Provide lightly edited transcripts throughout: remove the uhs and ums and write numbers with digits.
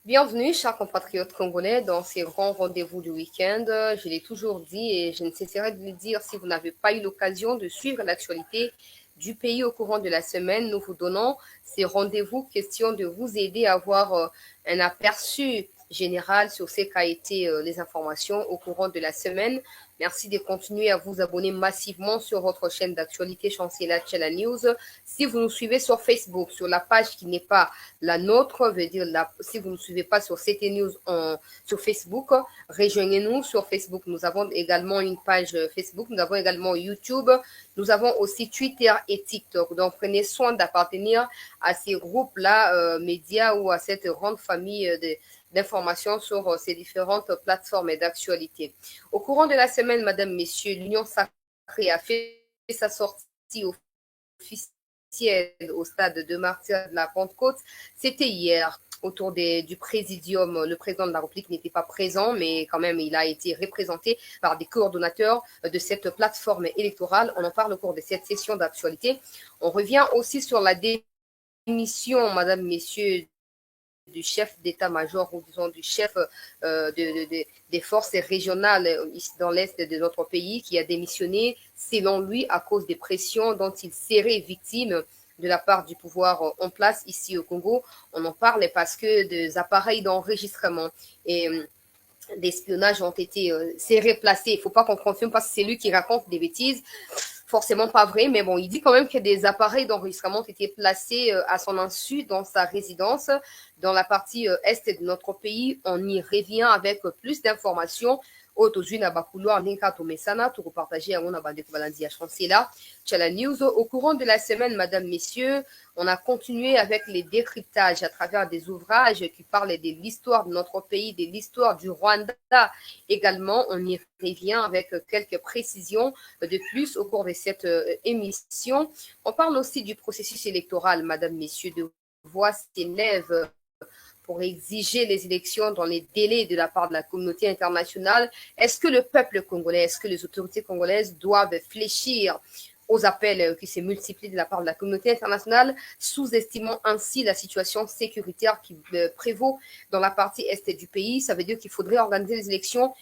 Bienvenue, chers compatriotes congolais, dans ces grands rendez-vous du week-end. Je l'ai toujours dit et je ne cesserai de le dire si vous n'avez pas eu l'occasion de suivre l'actualité du pays au courant de la semaine. Nous vous donnons ces rendez-vous, question de vous aider à avoir un aperçu général sur ce qu'a été les informations au courant de la semaine. Merci de continuer à vous abonner massivement sur votre chaîne d'actualité Chancela Tchela News. Si vous nous suivez sur Facebook, sur la page qui n'est pas la nôtre, veut dire si vous ne nous suivez pas sur CT News sur Facebook, rejoignez-nous sur Facebook. Nous avons également une page Facebook, nous avons également YouTube, nous avons aussi Twitter et TikTok. Donc prenez soin d'appartenir à ces groupes-là, médias ou à cette grande famille d'informations sur ces différentes plateformes et d'actualité. Au courant de la semaine, Madame, Messieurs, l'Union Sacrée a fait sa sortie officielle au stade de Martyrs de la Pentecôte. C'était hier autour du présidium. Le président de la République n'était pas présent, mais quand même, il a été représenté par des coordonnateurs de cette plateforme électorale. On en parle au cours de cette session d'actualité. On revient aussi sur la démission, Madame, Messieurs, du chef d'état-major ou disons du chef des forces régionales ici dans l'est de notre pays qui a démissionné selon lui à cause des pressions dont il serait victime de la part du pouvoir en place ici au Congo. On en parle parce que des appareils d'enregistrement et d'espionnage ont été replacés. Il ne faut pas qu'on confirme parce que c'est lui qui raconte des bêtises. Forcément pas vrai, mais bon, il dit quand même que des appareils d'enregistrement ont été placés à son insu dans sa résidence dans la partie est de notre pays. On y revient avec plus d'informations. Aujourd'hui, na bakouloir linka to mesana to repartager à mon abandé balandi à Chancela Tchela News. Au courant de la semaine, Madame, Messieurs, on a continué avec les décryptages à travers des ouvrages qui parlent de l'histoire de notre pays, de l'histoire du Rwanda. Également, on y revient avec quelques précisions de plus au cours de cette émission. On parle aussi du processus électoral, Madame, Messieurs, de voix s'élèvent pour exiger les élections dans les délais de la part de la communauté internationale. Est-ce que le peuple congolais, est-ce que les autorités congolaises doivent fléchir aux appels qui se multiplient de la part de la communauté internationale, sous-estimant ainsi la situation sécuritaire qui prévaut dans la partie est du pays? Ça veut dire qu'il faudrait organiser les élections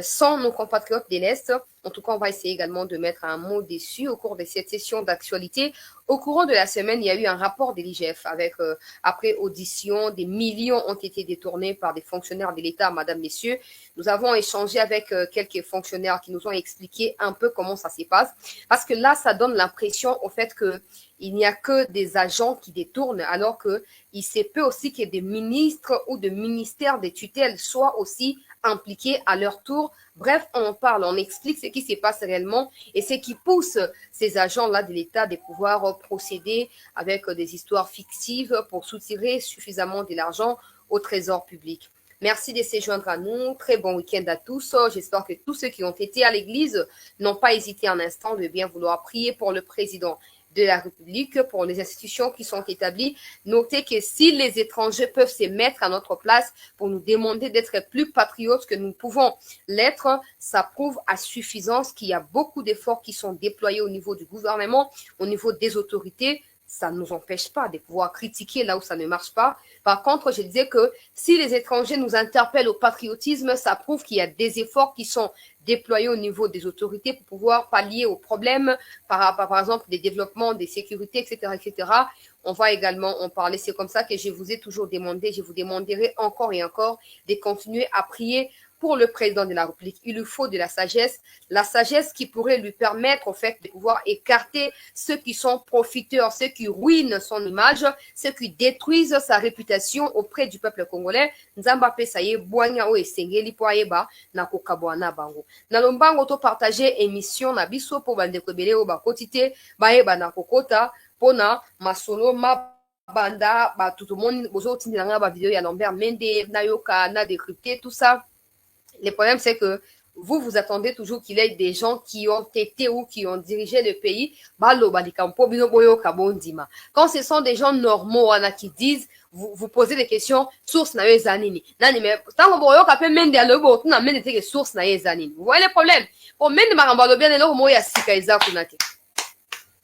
sans nos compatriotes de l'Est. En tout cas, on va essayer également de mettre un mot dessus au cours de cette session d'actualité. Au courant de la semaine, il y a eu un rapport de l'IGF avec, après audition, des millions ont été détournés par des fonctionnaires de l'État, Madame, Messieurs. Nous avons échangé avec quelques fonctionnaires qui nous ont expliqué un peu comment ça se passe. Parce que là, ça donne l'impression au fait que il n'y a que des agents qui détournent, alors qu'il se peut aussi que des ministres ou des ministères des tutelles soient aussi impliqués à leur tour. Bref, on en parle, on explique ce qui se passe réellement et ce qui pousse ces agents-là de l'État de pouvoir procéder avec des histoires fictives pour soutirer suffisamment de l'argent au trésor public. Merci de se joindre à nous. Très bon week-end à tous. J'espère que tous ceux qui ont été à l'église n'ont pas hésité un instant de bien vouloir prier pour le président de la République, pour les institutions qui sont établies. Notez que si les étrangers peuvent se mettre à notre place pour nous demander d'être plus patriotes que nous pouvons l'être, ça prouve à suffisance qu'il y a beaucoup d'efforts qui sont déployés au niveau du gouvernement, au niveau des autorités. Ça ne nous empêche pas de pouvoir critiquer là où ça ne marche pas. Par contre, je disais que si les étrangers nous interpellent au patriotisme, ça prouve qu'il y a des efforts qui sont déployés au niveau des autorités pour pouvoir pallier aux problèmes, par exemple des développements, des sécurités, etc., etc. On va également en parler. C'est comme ça que je vous ai toujours demandé, je vous demanderai encore et encore de continuer à prier pour le président de la République. Il lui faut de la sagesse qui pourrait lui permettre, en fait, de pouvoir écarter ceux qui sont profiteurs, ceux qui ruinent son image, ceux qui détruisent sa réputation auprès du peuple congolais. Nzamba pesa ye boanya o esengeli po ayeba na kokabwana bango. Na lombango to partager émission na biso po bandeko ebele o bakotite bayeba na kokota pona masolo banda ba tout le monde bozo tindanga ba vidéo ya Lambert Mende na yoka na décrypter tout ça. Le problème, c'est que vous attendez toujours qu'il y ait des gens qui ont été ou qui ont dirigé le pays. Quand ce sont des gens normaux qui disent, vous posez des questions, source na zanini. Vous voyez le problème. Pour mende marambalo bien le moya sika eza kunate.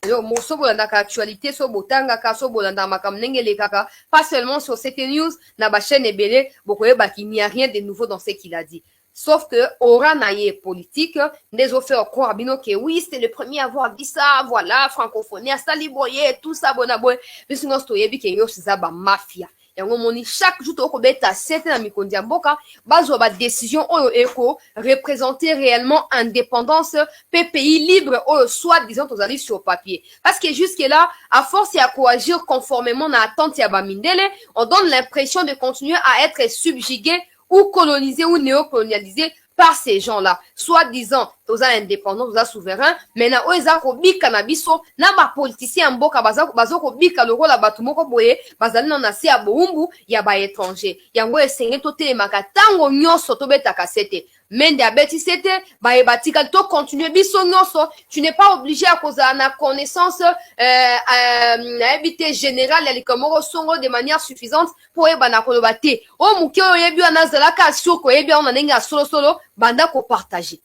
Yo, moso bolanda actualité, so botanga ka, so bolanda makam nengele kaka, pas seulement sur cette news, na ba chaîne ebele, bokoye baki, il n'y a rien de nouveau dans ce qu'il a dit. Sauf que, aura naïe politique, des offres croire bino que oui, c'était le premier à avoir dit ça, voilà, francophonie, ça liboye, tout ça, bonaboy, mais sinon, c'est yebi que yo, c'est ça, ba mafia. Yango moni chaque jour toko beta sete na mikondi ya mboka bazwa ba décision oyo eko représenter réellement indépendance pe pays libre oyo soit disons tozali sur papier parce que jusque là à force ya coagir conformément na attente ya bamindele on donne l'impression de continuer à être subjugué ou colonisé ou néocolonialisé par ces gens-là, soi-disant, toza indépendants, toza souverains, mais na oeza ko bika na biso, na ba politiciens mboka bazo ko bika loko la batu moko boye, bazali na nasi ya boumbu ya ba étranger. Yango esenge to telemaka tango nyonso to betaka sete. Mende abeti sete, ba ebatika to continuer biso nyonso, tu n'es pas obligé à cause na connaissance na habité générale ya likomoro songo de manière suffisante pour eba na koloba te. O muke oyebi wana zalaka soko yebi ona nenga solo solo banda ko partager.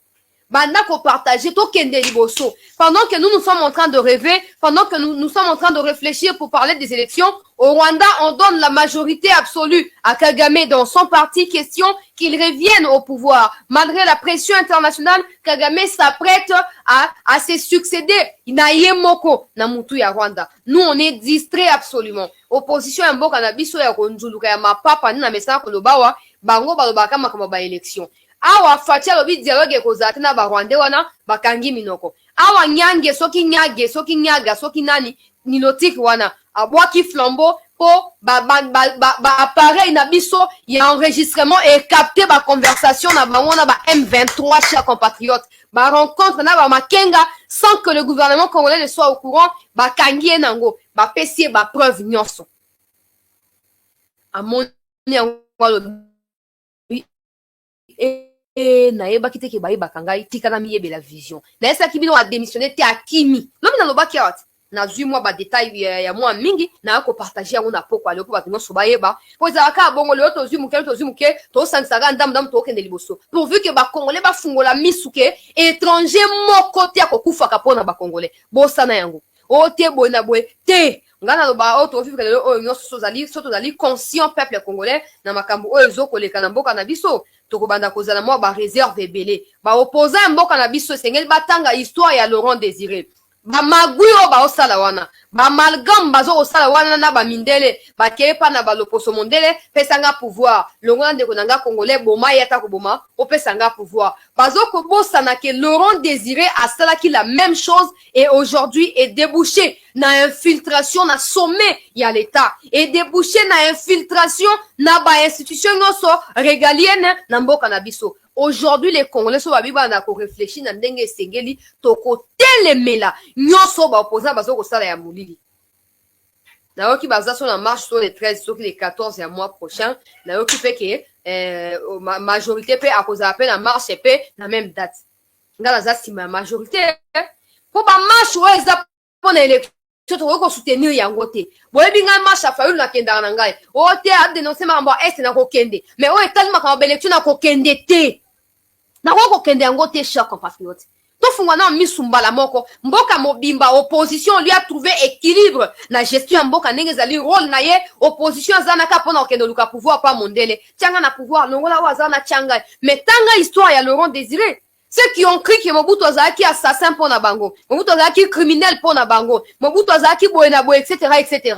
Banda ko partager to kende liboso. Pendant que nous sommes en train de rêver, pendant que nous sommes en train de réfléchir pour parler des élections, au Rwanda, on donne la majorité absolue à Kagame dans son parti, question qu'il revienne au pouvoir. Malgré la pression internationale, Kagame s'apprête à se succéder. Inaye moko na mutu ya Rwanda. Nous, on est distrait absolument. Opposition ya mboka na biso ya konjuluka ya mapapa ni na mesana kolobawa, bango balobaka makama ba élection. Awa fatia lobi dialogue ekozate na barwande wana bakangi minoko. Awa nyange soki nyage soki nyaga soki nani nilotiki wana abwaki flambeau po appareil na biso ya enregistrement et capter ba conversation na bango na ba M23 chers compatriotes ba rencontre na ba makenga sans que le gouvernement congolais ne soit au courant bakangi enango ba pesie ba preuve nyonso amoni nayebaki te ke bayebaka ngai tikala miyebela vision nayesaki bino adémissionné te akimi lobi nalobaki awa te nazwi mwa badetail ya mwa mingi naye kopartage yango na poko aleko bato nyonso bayeba po ezalaka bongo lelo tozwi moke tosangisaka ndamdamu tokende liboso pourvu ke bakongolais bafungola misu ke étranger moko te akokufaka mpo na bakongolais bosana yango o te boye na boye te nga naloba oyo tofifika lelo oyo nyonso so tozali conscient peuple congolais na makambo oyo ezokoleka na mboka na biso tokobanda kozala mwa bareserve ebele baopposa ya mboka na biso esengeli batanga histoire ya Laurent Désiré bamagui oyo baosala wana bamalgame bazokosala wana na bamindele bakeye pa na baloposo mondele pesanga pouvoir longola ndeko na nga congolais boma ye ata koboma opesanga pouvoir bazokobosana ke Laurent Désiré asalaki la même chose et aujourd'hui est débouché na infiltration na sommet ya l'état et débouché na infiltration na ba institution nyonso régalienne na mboka na biso. Aujourd'hui, les Congolais sont babibana na ko réfléchir na ndenge esengeli toko telemela nyonso ba opposant bazoko sala ya mulili. Na yoki baza so na marche sur les 13 sur les 14 ya mois prochain, na yoki fait que majorité pe akoza pe na marche pe na même date. Ngala za si ma majorité po ba marche wa eza po na élection to ko soutenir yango te. Boyebi nga marche afayu na kenda na ngai. O te a dénoncer mambo est na ko kende. Mais o etalima ka élection na ko kende te. Na ko kende yango te chers compatriotes. To fungwana misumbala moko mboka mobimba opposition lui a trouvé équilibre na gestion mboka ndenge zali rôle na ye opposition azana ka pona okendo luka pouvoir pa mondele tianga na pouvoir longola wazana tianga mais tanga histoire ya Laurent Désiré ceux qui ont cru que Mobutu azaki assassin pour na bango Mobutu azaki criminel pour na bango Mobutu azaki boye na boye etc.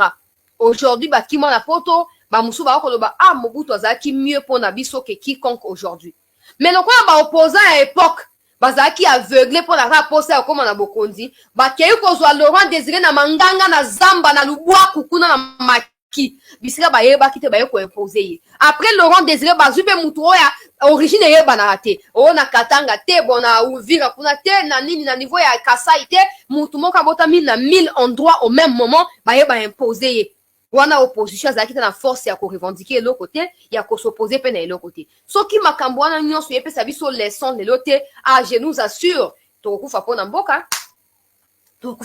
Aujourd'hui bakima na poto ba musu ba koloba ah Mobutu azaki mieux pour na biso que quiconque aujourd'hui mais donc ba opposant à époque bazaki aveuglé pour la rapporter à comme na bokonzi bakei kozwa Laurent Désiré na manganga na zamba na lubwa kukuna na maki bisika bayeba kite baye ko imposer après Laurent Désiré bazube mutu ya origine yeba na te o na katanga te bona uvira kuna te na nini na niveau ya Kasai te mutu moka bota 1000 endroits au même moment bayeba imposer wana opposition azalaki na force ya ko revendiquer l'autre côté ya ko s'opposer pe na l'autre côté soki makambo wana nyonso yepesa biso leçon de l'autre ah je nous assure tokufa pona mboka pour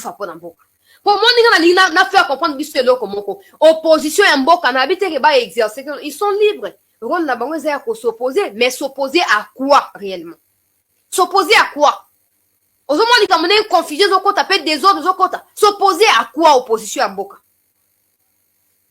moni na faire comprendre biso l'autre moko opposition ya mboka na biteke ba exercer ils sont libres rôle na bango ya ko s'opposer mais s'opposer à quoi réellement s'opposer à quoi Aujourd'hui, les Camerounais confusion, ils ont tapé des autres, s'opposer à quoi opposition à Mboka?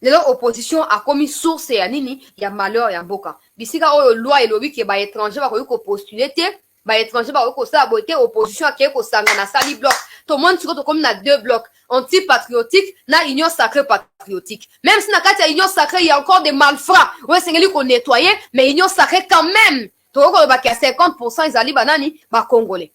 L'opposition a commis source et anini, il y a malheur et Mboka. Bisika o loi et lobby qui ba étranger ba ko postuler te, ba étranger ba ko saboter opposition à ko sanga na sali bloc. Tout le monde se retrouve comme na deux blocs, anti-patriotique, na union sacrée patriotique. Même si na kati union sacrée, il y a encore des malfrats. Ouais, c'est lui qu'on nettoyer, mais union sacrée quand même. Tout le monde ba 50% ils allaient banani ba congolais.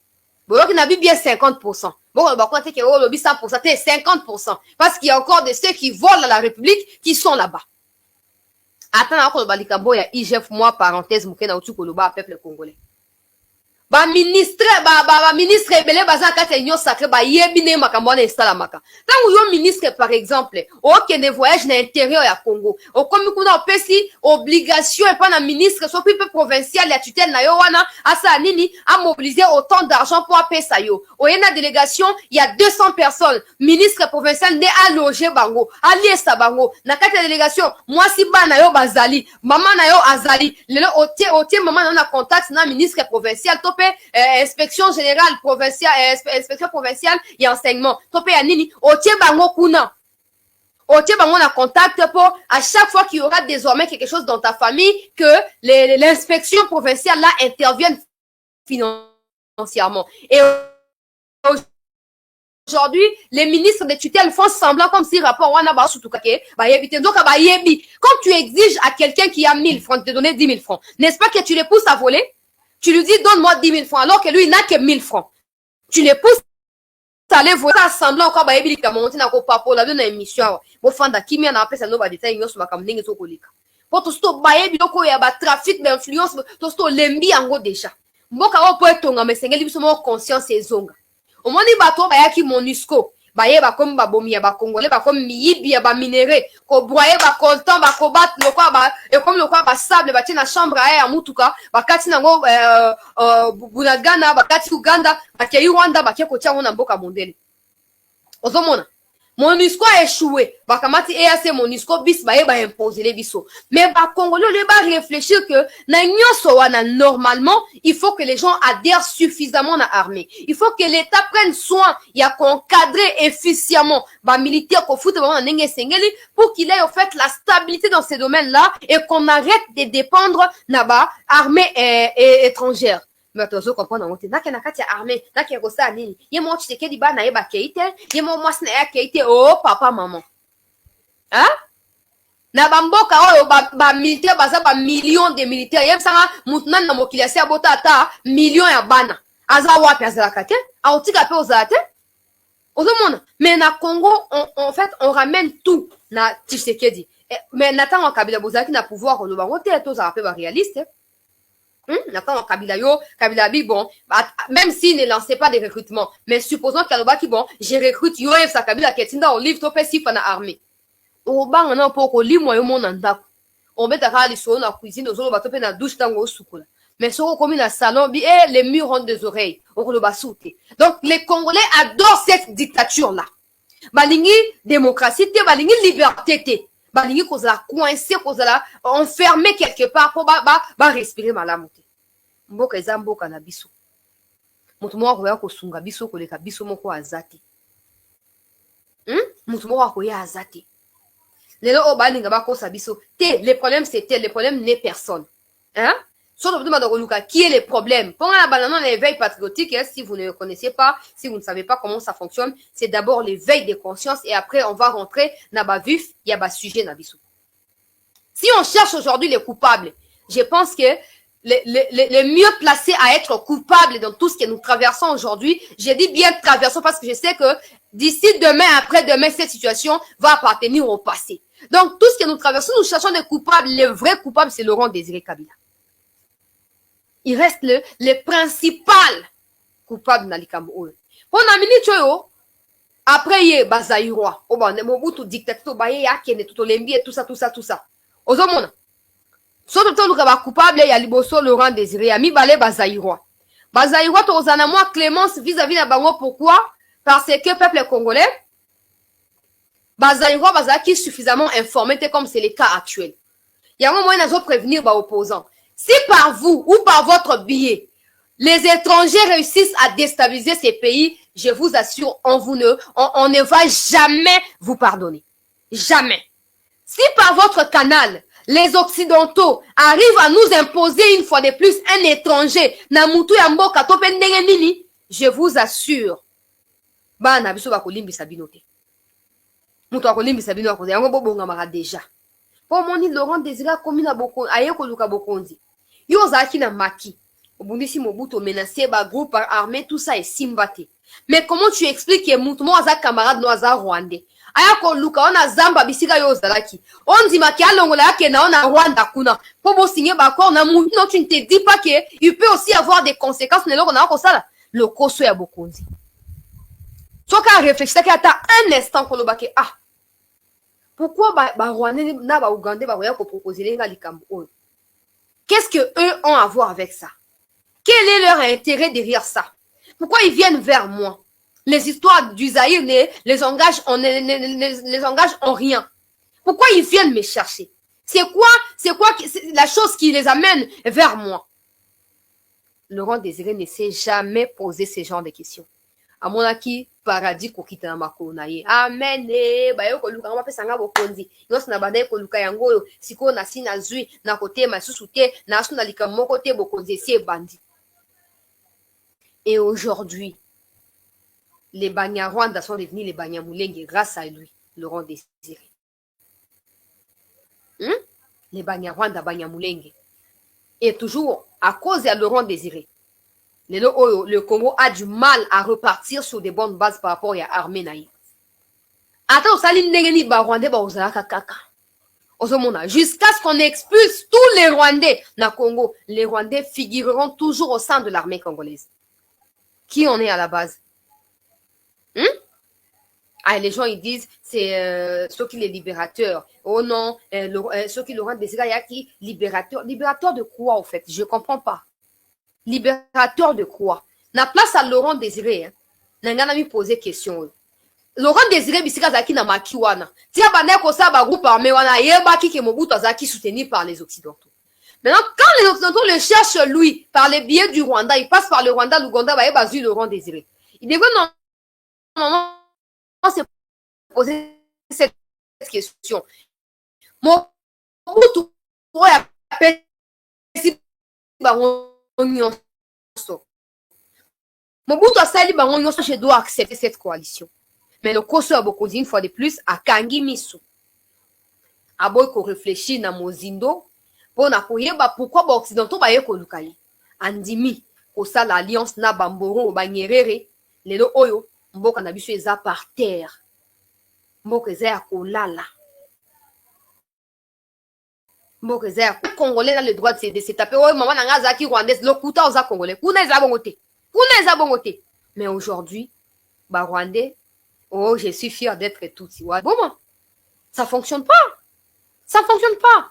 Bon, il y a bien 50%. Bon, on va compter qu'il y a 100%, c'est 50%. Parce qu'il y a encore de ceux qui volent à la République qui sont là-bas. Attends, on va dire qu'il y a IGF, moi, parenthèse, moukena, outu, koloba, peuple congolais. Ba ministre ebele baza kati union sacrée ba yebine makambo na installa maka. Tangu yo ministre par exemple, o kende voyage na intérieur ya Congo. O komi kuna opesi obligation et pas na ministre so pipe provincial ya tutelle na yo wana asa nini a mobiliser autant d'argent pour apesa yo. O yena délégation, il y a 200 personnes. Ministre provincial ne a logé bango, a liesa bango. Na kati délégation, moi si ba na yo bazali, maman na yo azali. Lelo otie maman na contact na ministre provincial to inspection générale provinciale, inspection provinciale et enseignement. Topé à nini, otie bango kuna. Otie bango na contact pour à chaque fois qu'il y aura désormais quelque chose dans ta famille que l'inspection provinciale là intervienne financièrement. Et aujourd'hui, les ministres de tutelle font semblant comme si rapport wana ba sutukake ba yebite donc ba yebi. Quand tu exiges à quelqu'un qui a 1000 francs de te donner 10 000 francs, n'est-ce pas que tu les pousses à voler? Tu lui dis, donne-moi 10 000 francs, alors que lui, il n'a que 1000 francs. Tu les pousses à aller voir ça semblant encore, bah, il a monté dans le papo, la donne émission. Bon, fanda, qui m'a appelé ça, nous, bah, détail, nous, sur ma campagne, nous, kolika. Pour tout ce que, bah, il y a, trafic d'influence, tout ce que, l'embi, en gros, déjà. Bon, quand on peut être tonga, mais c'est qu'il y a conscience et zonga. Au moment où, bah, toi, bah, qui monusco. Ba ye ba comme ba bomi ya ba congolais ba comme miyibi ya ba minéré ko broyer ba content ba ko battre le quoi ba et comme le quoi ba sable ba tina chambre à air mutuka ba kati nango bunagana ba kati Uganda ba ke Rwanda ba ke ko tia na mboka mondele ozomona MONUSCO a échoué. Bakamati EAC MONUSCO bis ba ba imposer les biso. Mais ba Congolais le ba réfléchir que na nyoso wana normalement, il faut que les gens adhèrent suffisamment à l'armée. Il faut que l'État prenne soin, il y a qu'encadrer efficacement ba militaire ko foute ba ndenge sengeli pour qu'il ait en fait la stabilité dans ces domaines-là et qu'on arrête de dépendre na ba armée étrangère. Mais tu comprends on te na kati armée na ke kosa nini ye mo tshike di ba na ye ba keite ye mo mwasi na ya keite oh papa maman hein na bamboka oyo ba militaire baza ba millions de militaires ye sanga mutuna na mokiliasi abota ata millions ya bana aza wapi azala kate a otika pe ozate ozomona mais na Congo en fait on ramène tout na Tshisekedi mais natanga Kabila bozaki na pouvoir lo bango te to za pe ba réaliste. Kabila bi bon, même s'il ne lançait pas des recrutements, mais supposons qu'Aloba qui bon, je recrute Yoef sa Kabila ketinda on livre topé si fana armée. O bang na poko li moyo mon ndako. On met à sur na cuisine ozolo ba topé na douche tango sukula. Mais soko comme na salon bi les murs ont des oreilles. On le basouté. Donc les Congolais adorent cette dictature là. Balingi démocratie te balingi liberté te. Balingi kozala coincé kozala enfermé quelque part pour ba respirer malamu. Mboka eza mboka na biso. Mutu moko ya kosunga biso koleka biso moko azati. Mutu moko akoya azati. Lelo o balinga ba kosa biso. Le problème c'était le problème n'est personne. Hein? Surtout qui est le problème? Pour un abandon l'éveil patriotique, si vous ne connaissez pas, si vous ne savez pas comment ça fonctionne, c'est d'abord l'éveil des consciences et après on va rentrer dans ba vif, il y a ba sujet na biso. Si on cherche aujourd'hui les coupables, je pense que les mieux placés à être coupables dans tout ce que nous traversons aujourd'hui, j'ai dit bien traversons parce que je sais que d'ici demain, après-demain, cette situation va appartenir au passé. Donc tout ce que nous traversons, nous cherchons des coupables. Le vrai coupable, c'est Laurent Désiré Kabila. Il reste le principal coupable dans l'Ikambo. Pour la minute, après, il y a Bazaïroi. Oh, bon, Mobutu dictateur, il y a tout l'embi et tout ça. Aux hommes, surtout tout le coupable, il y a Liboso, Laurent Désiré, Ami Balé, Bazaïroi. Bazaïroi, tu as un moi clémence vis-à-vis de Bango. Pourquoi? Parce que le peuple congolais, Bazaïroi, qui est suffisamment informé, comme c'est le cas actuel. Il y a un moyen de prévenir les opposants. Si par vous ou par votre billet, Les étrangers réussissent à déstabiliser ces pays. Je vous assure, on ne va jamais vous pardonner. Jamais. Si par votre canal, les Occidentaux arrivent à nous imposer une fois de plus un étranger, je vous assure, bana biso bakolimbisa bino te. Mutu akolimbisa bino akoza yango bobongamaka déjà. Po moni Laurent Désiré akomi na bokonzi, aye koluka bokonzi. Yo ozalaki na maki. Obundisi Mobutu menacé ba groupe armé tout ça est simbate. Mais comment tu expliques que mutu mo aza camarade no aza rwandais? Aya koluka ona zamba bisika yo ozalaki. On dit maki alongola yake na ona Rwanda kuna. Po bo signer ba accord na mutu, non tu ne te dis pas que il peut aussi avoir des conséquences neloko na ko sala. Le koso ya bokonzi. Soka réfléchir ata un instant kolobake ah. Pourquoi ba Rwandais na ba Ougandais ba roya ko proposer lenga likambo? Qu'est-ce que eux ont à voir avec ça? Quel est leur intérêt derrière ça? Pourquoi ils viennent vers moi? Les histoires du Zaïre les engagent en rien. Pourquoi ils viennent me chercher? C'est quoi la chose qui les amène vers moi? Laurent Désiré ne s'est jamais posé ce genre de questions. À mon aki paradis kokita na makolo na ye. Amen. Ba yo koluka ngwa pesa nga bokonzi. Nyonso na banda koluka yango yo siko na si na zui na kote masusu te na asu na lika moko te bokonzi si bandi. Et aujourd'hui, les Banyarwanda sont devenus les Banyamulenge grâce à lui, Laurent Désiré. Les Banyarwanda, Banyamulenge. Et toujours à cause de Laurent Désiré. Le Congo a du mal à repartir sur des bonnes bases par rapport à l'armée naïve. Attends, jusqu'à ce qu'on expulse tous les Rwandais na Congo, les Rwandais figureront toujours au sein de l'armée congolaise. Qui en est à la base? Ah, les gens ils disent c'est ceux qui les libérateurs. Oh non, ceux qui Laurent Désiré Yaki libérateur. Libérateur de quoi en fait? Je comprends pas. Libérateur de quoi? Na place à Laurent Désiré, n'engana mi poser question. Laurent Désiré bisika zaki na makiwana. Tia bana ko sa ba groupe armé wana yeba ki ke Mobutu azaki soutenu par les Occidentaux. Maintenant, quand les Occidentaux le cherchent lui par les biais du Rwanda, il passe par le Rwanda, l'Ouganda, va y Laurent Désiré. Il devrait normalement se poser cette question. Mobutu Mobutu asali bango nyonso, je dois accepter cette coalition. Mais le Koso a beaucoup dit une fois de plus à Kangi Misu. Aboy ko réfléchir na mozindo pour na koyeba pourquoi ba occidentaux ba yeko lukai. Andimi ko sala alliance na bamboro ba nyerere lelo oyo mboka na biso eza par terre. Mboka eza ya kolala. Mboka eza ya congolais na le droit de se taper. Oh maman na zaki rwandaise lokuta oza congolais. Kuna eza bongote. Kuna eza bongote. Mais aujourd'hui ba rwandais, oh je suis fier d'être tutsi. Ouais. Bon, ça fonctionne pas. Ça fonctionne pas.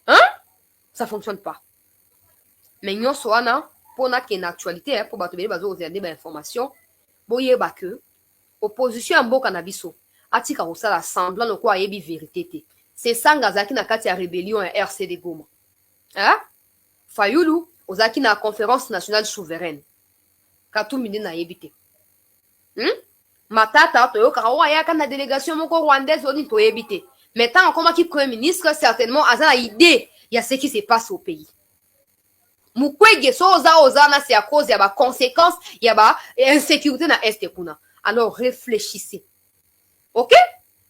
Hein? Ça fonctionne pas. Mais nous sommes pour une actualité, pour battre bazo des informations. Boye ba que opposition en boka na biso. Atika osala semblant de quoi yebi vérité. C'est Sangazaki na kati ya rébellion et RCD Goma. Hein? Fayulu ozaki na conférence nationale souveraine. Katuminde na yebite. Matata toyoka wa ya kana délégation moko rwandaise oni to yebite. Mais tant comme qui premier ministre, certainement, a la idée, il y a ce qui se passe au pays. Mukwege oza na c'est à cause, il y a des conséquences, il y a des insécurité dans l'Est kuna. Alors réfléchissez. Ok?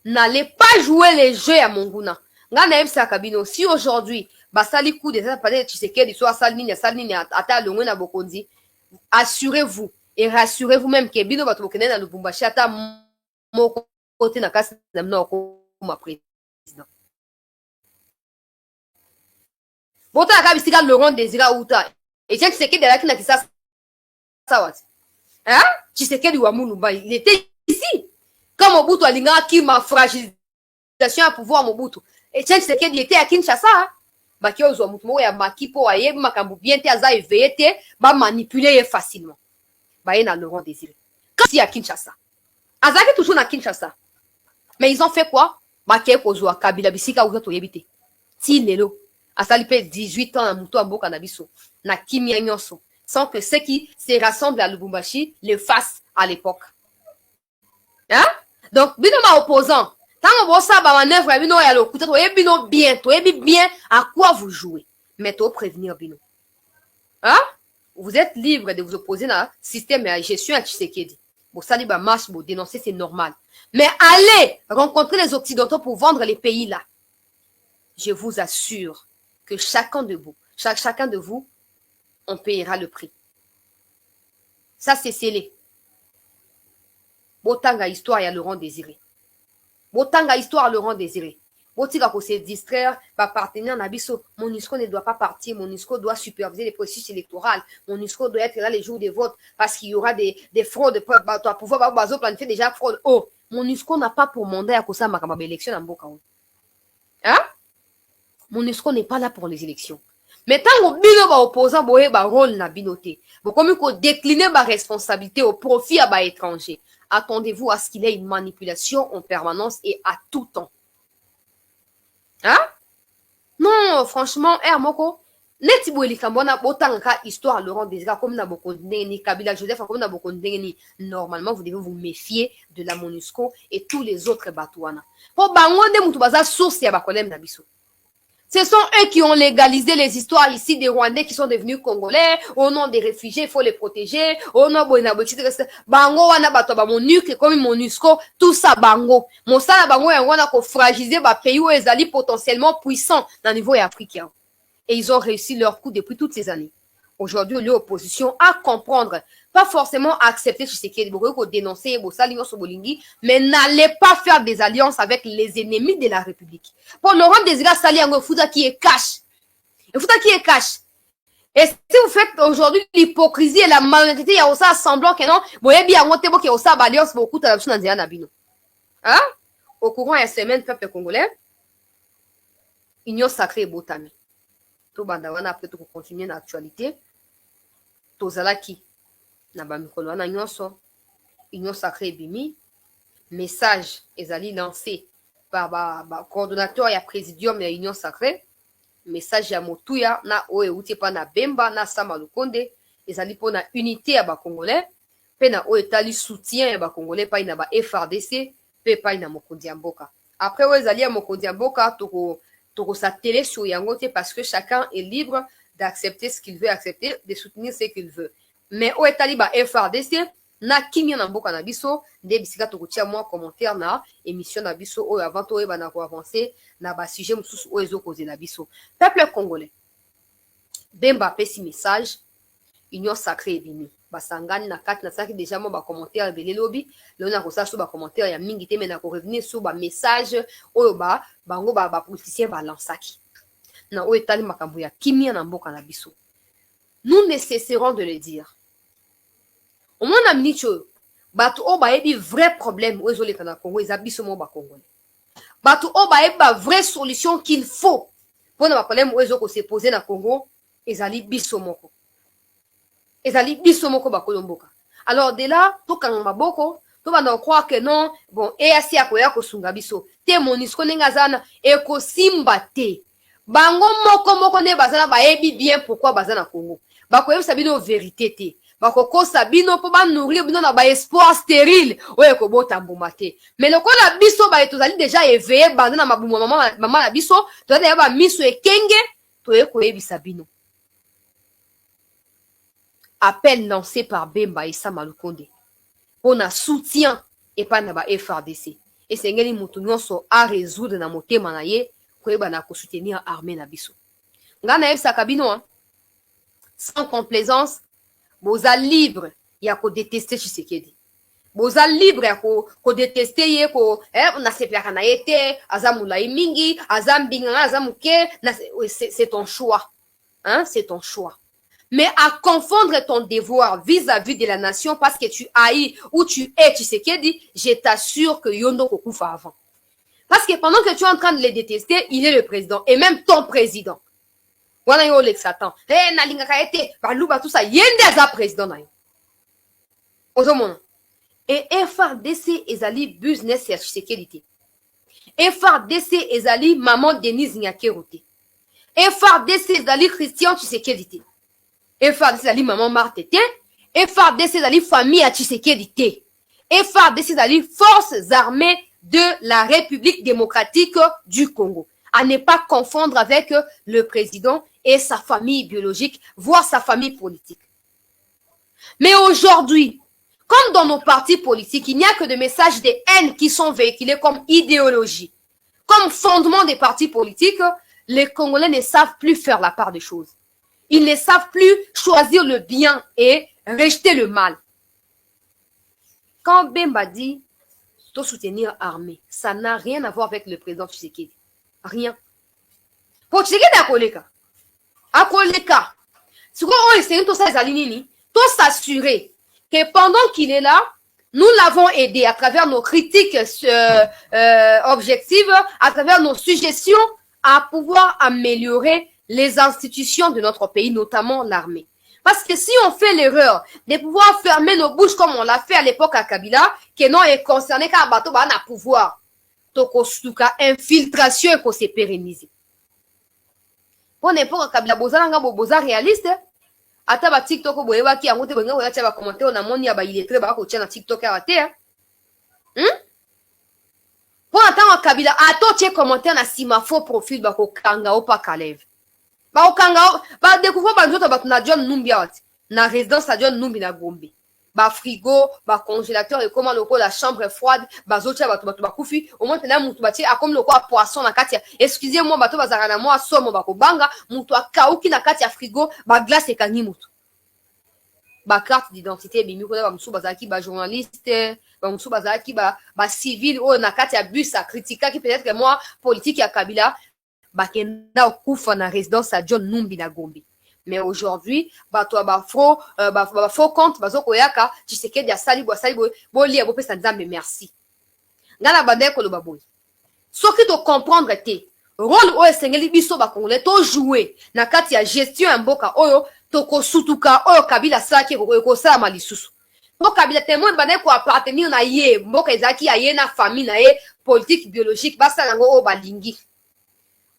N'allez pas jouer les jeux à Monguna. Ngana sa kabino. Si aujourd'hui, basali coup de ça, peut-être Tshisekedi soit salini, ata longwe na bokonzi, assurez-vous et rassurez-vous même que bino batokene na Lubumbashi ata moko côté na kasi na mnoko ma président. Bota ka bisika Laurent Désiré Outa. Et tiens Tshisekedi là qui na kisa sawat. Hein? Tshisekedi wa Mulumba, il était ici. Comme Mobutu alinga qui ma fragilisation à pouvoir Mobutu. Et tiens Tshisekedi il était à Kinshasa. Baki ozo mutu mo ya makipo wa yebi makambu bien te aza éveillé te ba manipuler facilement. Ba na Laurent Désiré. Quand si à Kinshasa. Azaki toujours na Kinshasa. Mais ils ont fait quoi? Baki kozwa Kabila bisika ouza to yebite. Ti lelo asali pe 18 ans na mutu amboka na biso na kimia nyonso. sans que ceux qui se rassemblent à Lubumbashi le fassent à l'époque. Hein? Donc, bino ma opposant. Tant que vous savez, manœuvre, bino ya lokuta, bino bien, bien à quoi vous jouez. Mais to prévenir bino. Hein? Vous êtes libre de vous opposer dans le système de gestion à Tshisekedi. Bon, ça, bah, marche, bon, dénoncer, c'est normal. Mais allez rencontrer les Occidentaux pour vendre les pays là. Je vous assure que chacun de vous, on payera le prix. Ça, c'est scellé. Botanga histoire, il y a Laurent Désiré. Botanga histoire, Laurent Désiré. Botika pour se distraire, par partenaire Nabiso. MONUSCO ne doit pas partir. MONUSCO doit superviser les processus électoraux. MONUSCO doit être là les jours des votes parce qu'il y aura des fraudes. Pour pouvoir planifier déjà fraude. Oh, MONUSCO n'a pas pour mandat à cause de ma élection en Boka. Hein? MONUSCO n'est pas là pour les élections. Mais tant que bino ba opposant boye ba rôle na binoté. Bon comme ko décliner ba responsabilité au profit à ba étranger. Attendez-vous à ce qu'il y ait une manipulation en permanence et à tout temps. Hein? Non, franchement, moko. Neti boye likambona botanga histoire Laurent Désiré comme na boko ni Kabila Joseph comme na boko ni. Normalement, vous devez vous méfier de la MONUSCO et tous les autres batouana. Po bango de mutu baza source ya ba kolem na biso. Ce sont eux qui ont légalisé les histoires ici des Rwandais qui sont devenus Congolais. Au nom des réfugiés, il faut les protéger. Au nom de Bango, wana bato ba MONUC, comme MONUSCO, tout ça bango. Mon sala bango, on a fragiliser ba pays où ils allaient potentiellement puissants dans le niveau africain. Et ils ont réussi leur coup depuis toutes ces années. Aujourd'hui, l'opposition à comprendre, pas forcément accepter Tshisekedi, dénoncer, mais n'allez pas faire des alliances avec les ennemis de la République. Pour Laurent Désiré Sali, il faut qui est cash. Il faut qui est cash. Et si vous faites aujourd'hui l'hypocrisie et la malhonnêteté, il y a aussi un semblant que non, vous voyez bien, il y a aussi une alliance beaucoup de choses dans Nabino. Hein? Au courant de la semaine, peuple congolais, Union sacrée et Botami. Tout bandawana après tout continuer l'actualité. Tozalaki na bamikolo wana nyonso Union sacrée bimi message ezali lancé par ba coordonnateur ya présidium ya Union sacrée message ya motuya na oyo euti pa na Bemba na Sama Lukonde ezali pona unité ya ba congolais pe na oyo etali soutien ya ba congolais pa na ba FRDC pe pa na mokonzi ya mboka après oyo ezali ya mokonzi ya mboka toko sa télé sur yango te parce que chacun est libre d'accepter ce qu'il veut accepter, de soutenir ce qu'il veut. Mais au etali ba FRDC na kimia na mboka na biso nde bisika tokotia moi commentaire na émission na biso oyo avant to eba na ko avancer na ba sujet mususu oyo ezokoze na biso. Peuple congolais. Bemba pesi message Union sacrée ebimi. Basangani na kati na saki déjà mo ba commentaire belé lobi le na ko sa so ba commentaire ya mingi te mais na ko revenir sur ba message oyo ba bango ba politicien ba lansaki. Na oyo etali makambo ya kimia na mboka na biso. Nous ne cesserons de le dire. Au moins na minute oyo bato oyo bayebi vrai problème oyo ezoleka na Congo eza biso mo ba congolais. Bato oyo bayebi ba vraie solution qu'il faut pour na ba problème oyo ezoko se poser na Congo ezali biso moko. Ezali biso moko ba kolomboka. Alors de là to kanga maboko to bana croire que non bon EAC akoya ko sunga biso te MONUSCO nenga zana eko simba te. Bango moko ne bazana bayebi bien pourquoi bazana Congo. Bako yebisa bino vérité te. Bako kosa bino po ba nourrir bino na ba espoir stérile. Oye ko bota mbuma te. Mais lokola biso ba etozali déjà éveillé bazana mabuma mama na biso, to na ba miso ekenge, to yeko yebisa bino. Appel lancé par Bemba et Sama Lukonde. On a soutien et pas na ba FRDC. Et c'est ngeli mutu nyonso a résoudre na motema na ye. Na ko soutenir armée na biso. Ngana yebisa kabino hein. Sans complaisance, boza libre ya ko détester Tshisekedi. Boza libre ya ko détester ye ko na seplaka na yete, azamula mingi, azambinga azamuke, c'est ton choix. Hein, c'est ton choix. Mais à confondre ton devoir vis-à-vis de la nation parce que tu haïs ou tu es Tshisekedi, je t'assure que yondo kokufa avant. Parce que pendant que tu es en train de les détester, il est le président. Et même ton président. Wana yo Lex Satan. Na lingaka ete. Baluba tout ça. Yende aza président na yo. Ozomona. Et FRDC ezali business ya Tshisekedi. FRDC ezali maman Denise Nyakeru te. FRDC ezali Christian Tshisekedi te. FARDC ezali maman Marthe te, FARDC ezali famille ya Tshisekedi te, FARDC ezali forces armées de la République démocratique du Congo. À ne pas confondre avec le président et sa famille biologique, voire sa famille politique. Mais aujourd'hui, comme dans nos partis politiques, il n'y a que des messages de haine qui sont véhiculés comme idéologie, comme fondement des partis politiques. Les Congolais ne savent plus faire la part des choses. Ils ne savent plus choisir le bien et rejeter le mal. Quand Bemba dit de soutenir l'armée, ça n'a rien à voir avec le président Tshisekedi. Rien. Pour Tshisekedi Akoleka. Ce qu'on essaie de s'assurer que pendant qu'il est là, nous l'avons aidé à travers nos critiques objectives, à travers nos suggestions, à pouvoir améliorer les institutions de notre pays, notamment l'armée. Parce que si on fait l'erreur de pouvoir fermer nos bouches comme on l'a fait à l'époque à Kabila, que non est concerné qu'un bateau va na pouvoir, tokosuka infiltration et qu'on s'est pérennisé. Pour n'importe Kabila bozanga boza réaliste, ata ba TikTok boye ba ki angote benga oya ba commenter na moni ya ba illettré ba ko tia na TikTok ya te. Pour attendre Kabila ato tie commenter na sima faux profil ba ko kanga o pa Kalev. Ba o kanga ba découvrir ba nzoto ba na John Numbi awati na résidence à John Numbi na Gombe. Ba frigo, ba congélateur et comment loko la chambre est froide, ba zotia ba ba kufi, au moins tena mutu ba tie a comme loko a poisson na kati. Excusez-moi ba to ba zara na moi somo ba ko banga, mutu a kauki na kati ya frigo, ba glace ekangi mutu. Ba carte d'identité bimi ko ba musu bazaki ba journaliste, ba musu bazaki ba civil o na kati ya bus a critiquer qui peut-être que moi politique ya Kabila ba kenda okufa na résidence à John Numbi na Gombe. Mais aujourd'hui, bato ba faux compte bazoko yaka Tshisekedi asali bo lia bo pesa nzambe merci. Ngana bande ko lo baboy. Soki to comprendre te rôle o esengeli biso ba congolais to jouer na kati ya gestion ya mboka oyo to ko sutuka oyo Kabila saki ko sala malisusu. To Kabila témoin bande ko appartenir na ye mboka ezaki ya ye na famille na ye politique biologique basa nango o balingi.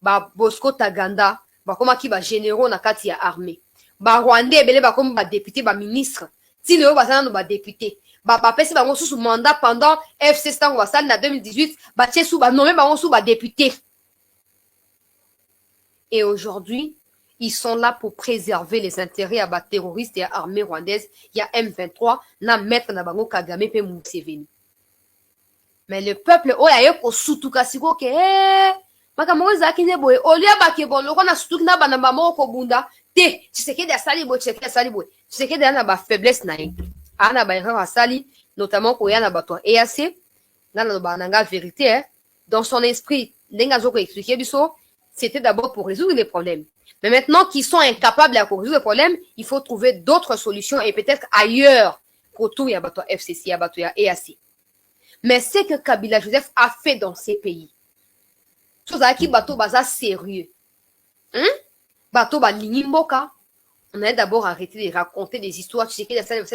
Ba Bosco Taganda bakoma ki ba généraux na kati ya armée ba Rwandais belé bakoma ba député ba ministre ti leo basana no ba député ba pesi bango sous mandat pendant FC Stango basali na 2018 ba tie sous ba nommé bango sous ba député. Et aujourd'hui ils sont là pour préserver les intérêts à ba terroristes et à armée rwandaise. Il y a M23 na maître na bango Kagame pe Museveni. Mais le peuple oya ko sutuka siko ke makambo ezaki ne boye olia bake bon loko na sutuki na bana mama ko bunda te Tshisekedi asali boye Tshisekedi asali boye Tshisekedi ana ba faiblesse na ye ana ba erreur asali notamment ko yana bato EAC ngana no bananga vérité dans son esprit ndenga zoko expliquer biso c'était d'abord pour résoudre les problèmes mais maintenant qu'ils sont incapables de résoudre les problèmes il faut trouver d'autres solutions et peut-être ailleurs autour ya bato FCC ya bato ya EAC mais ce que Kabila Joseph a fait dans ces pays qui bateau baza sérieux. Bateau ba mboka. On a d'abord arrêté de raconter des histoires.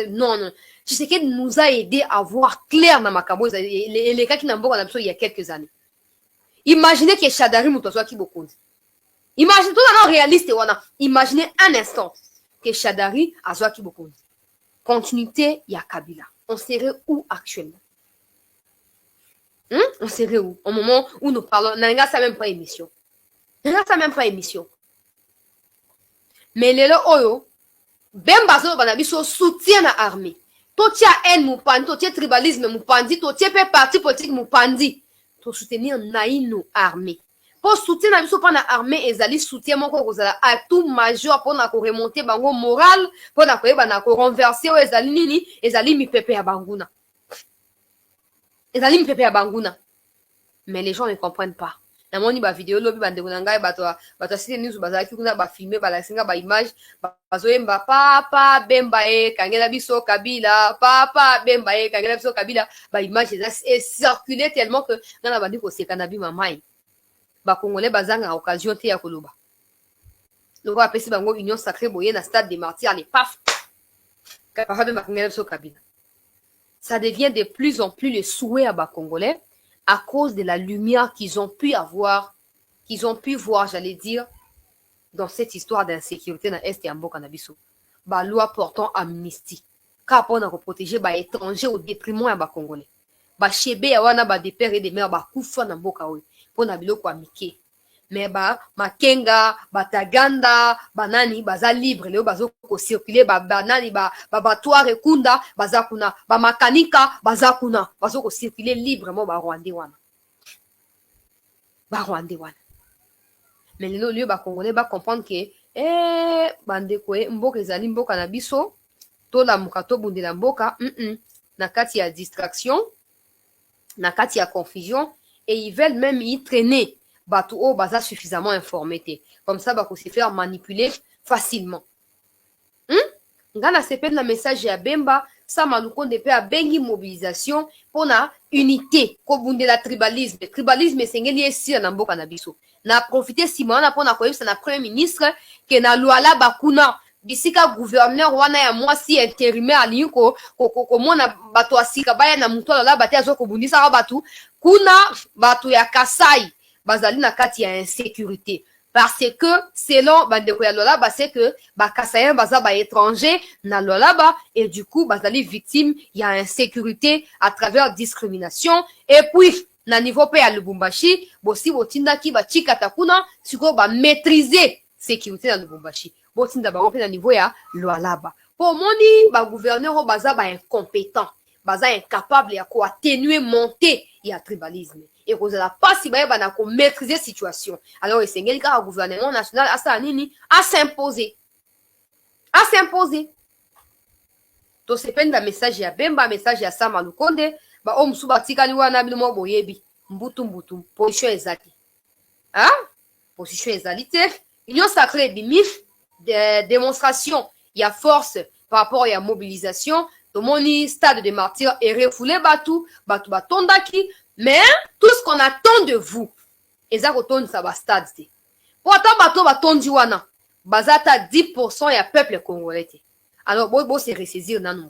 Non. Tshisekedi nous a aidé à voir clair dans Makabo les cas qui n'ont pas il y a quelques années. Imaginez que Shadari Mutoso qui beaucoup. Imaginez tout dans réaliste imaginez un instant que Shadari a qui beaucoup. Continuité il y a Kabila. On serait où actuellement? On serait où? Au moment où nous parlons, n'a ça même pas émission. N'a ça même pas émission. Mais les oyo, ben bazo banabiso soutien à l'armée. To tia haine mupandi, to tia tribalisme mupandi, to tia parti politique mupandi. To soutenir naïno armée. Pour soutenir na biso pana armée ezali soutien moko kozala à tout majeur pour na ko remonter bango moral, pour na ko yeba na ko renverser o ezali nini, ezali mi pepe ya banguna. Mais les gens ne comprennent pas. Na moni ba vidéo lobi bande kunanga bato site news bazaki kuna ba filmer ba lasinga ba image bazoyemba papa bemba kangela biso Kabila papa bemba kangela biso Kabila ba image est circulé tellement que na bandi ko sekana bi mamai ba congolais bazanga occasion te ya koloba loko apesi bango union sacrée boye na stade des martyrs les paf papa bemba kangela biso Kabila. Ça devient de plus en plus le souhait à bas congolais à cause de la lumière qu'ils ont pu voir, j'allais dire, dans cette histoire d'insécurité dans l'Est et en Bokanabiso. ba loi portant amnistie ka pona ko protéger ba étranger au détriment ya ba congolais ba chebe ya wana ba de père et de mère ba kufa na mboka oyo pona biloko ya mike mais ba makenga bataganda banani baza libre leo bazo ko circuler banani batoire ekunda baza kuna ba makanika baza kuna bazo ko circuler librement ba rwandais wana mais lelo lieu ba congolais ba comprendre que bandeko mboka ezali mboka na biso tolamuka tobundela mboka na kati ya distraction na kati ya confusion et ils veulent même y traîner bato o baza suffisamment informé te comme ça bako se faire manipuler facilement nga na sepeli na message ya Bemba Sama Lukonde pe abengi mobilisation pona unité kobundela tribalisme esengeli esila na mboka na biso na profiter nsima wana mpona koyebisa na premier ministre ke na lwala bakuna bisika gouverneur wana ya mwasi intérimaire alingi komona bato asika baya na mutu alala te azokobundisaka bato kuna bato ya Kasai bazali na kati ya insécurité parce que selon bandeko ya Lolaba c'est que ba Kasayen baza ba étranger na Lolaba et du coup bazali victime ya insécurité à travers discrimination et puis na niveau pe ya Lubumbashi bosi botindaki bachikata kuna siko ba maîtriser sécurité na Lubumbashi botinda bango pe na niveau ya Lolaba po moni ba gouverneur baza ba incompétent baza incapable ya ko atténuer monter ya tribalisme et kozala pasi bayeba na ko maîtriser situation alors esengeli kaka gouvernement national asala nini à s'imposer to sepeli na message ya Bemba message ya Sama Lukonde ba o musu batikali wana bino mo boyebi mbutu position ezali position ezali te union sacrée bimi démonstration ya force par rapport ya mobilisation tomoni stade de martyrs et refoulé batu batondaki mais tout ce qu'on attend de vous eza kotondisa ba stade te po ata bato batondi wana bazata 10% ya peuple congolais te alors bo se ressaisir nanu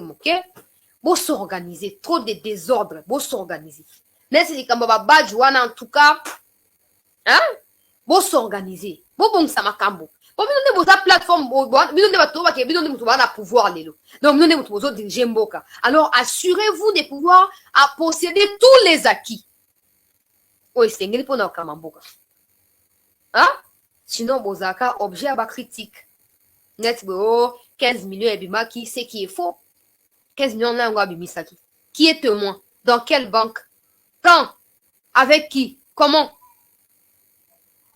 moke bo s'organiser trop de désordre bo s'organiser nesi likambo babadge wana en tout cas bo s'organiser bo bongisa makambo po bino nde boza plateforme bino nde bato bake bino nde moto bana pouvoir lelo donc bino nde moto bozo diriger mboka alors assurez-vous de pouvoir à posséder tous les acquis oyo esengeli mpona kokama mboka sinon bozalaka objet ya bacritique neti boyo 15 millions ebimaki ce qui est faux 15 millions na yango abimisaki qui est témoin dans quelle banque quand avec qui comment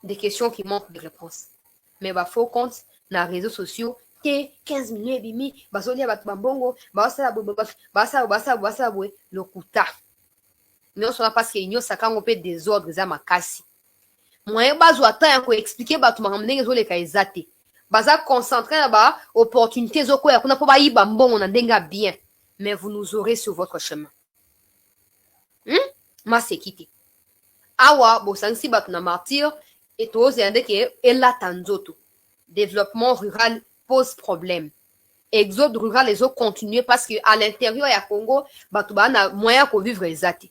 des questions qui manquent de réponse mais faux compte na réseaux sociaux que 15 millions ebimi bazolia bato bambongo basala boye lokuta nyonso na parce que nyonso akango mpe désordre eza makasi moyen bazwa temps ya koexplike bato makambo ndenge ezoleka eza te baza concentré na baopportunité ezokwea kuna mpo bayiba mbongo na ndenge ya bien mais vous nous aurez sur votre chemin maseki te awa bosangisi bato na martyr et tozela ndeke elata nzoto développement rural pose problème exode rural ezocontinue parce que à l'intérieur ya Congo bato baa na moyen ya kovivre eza te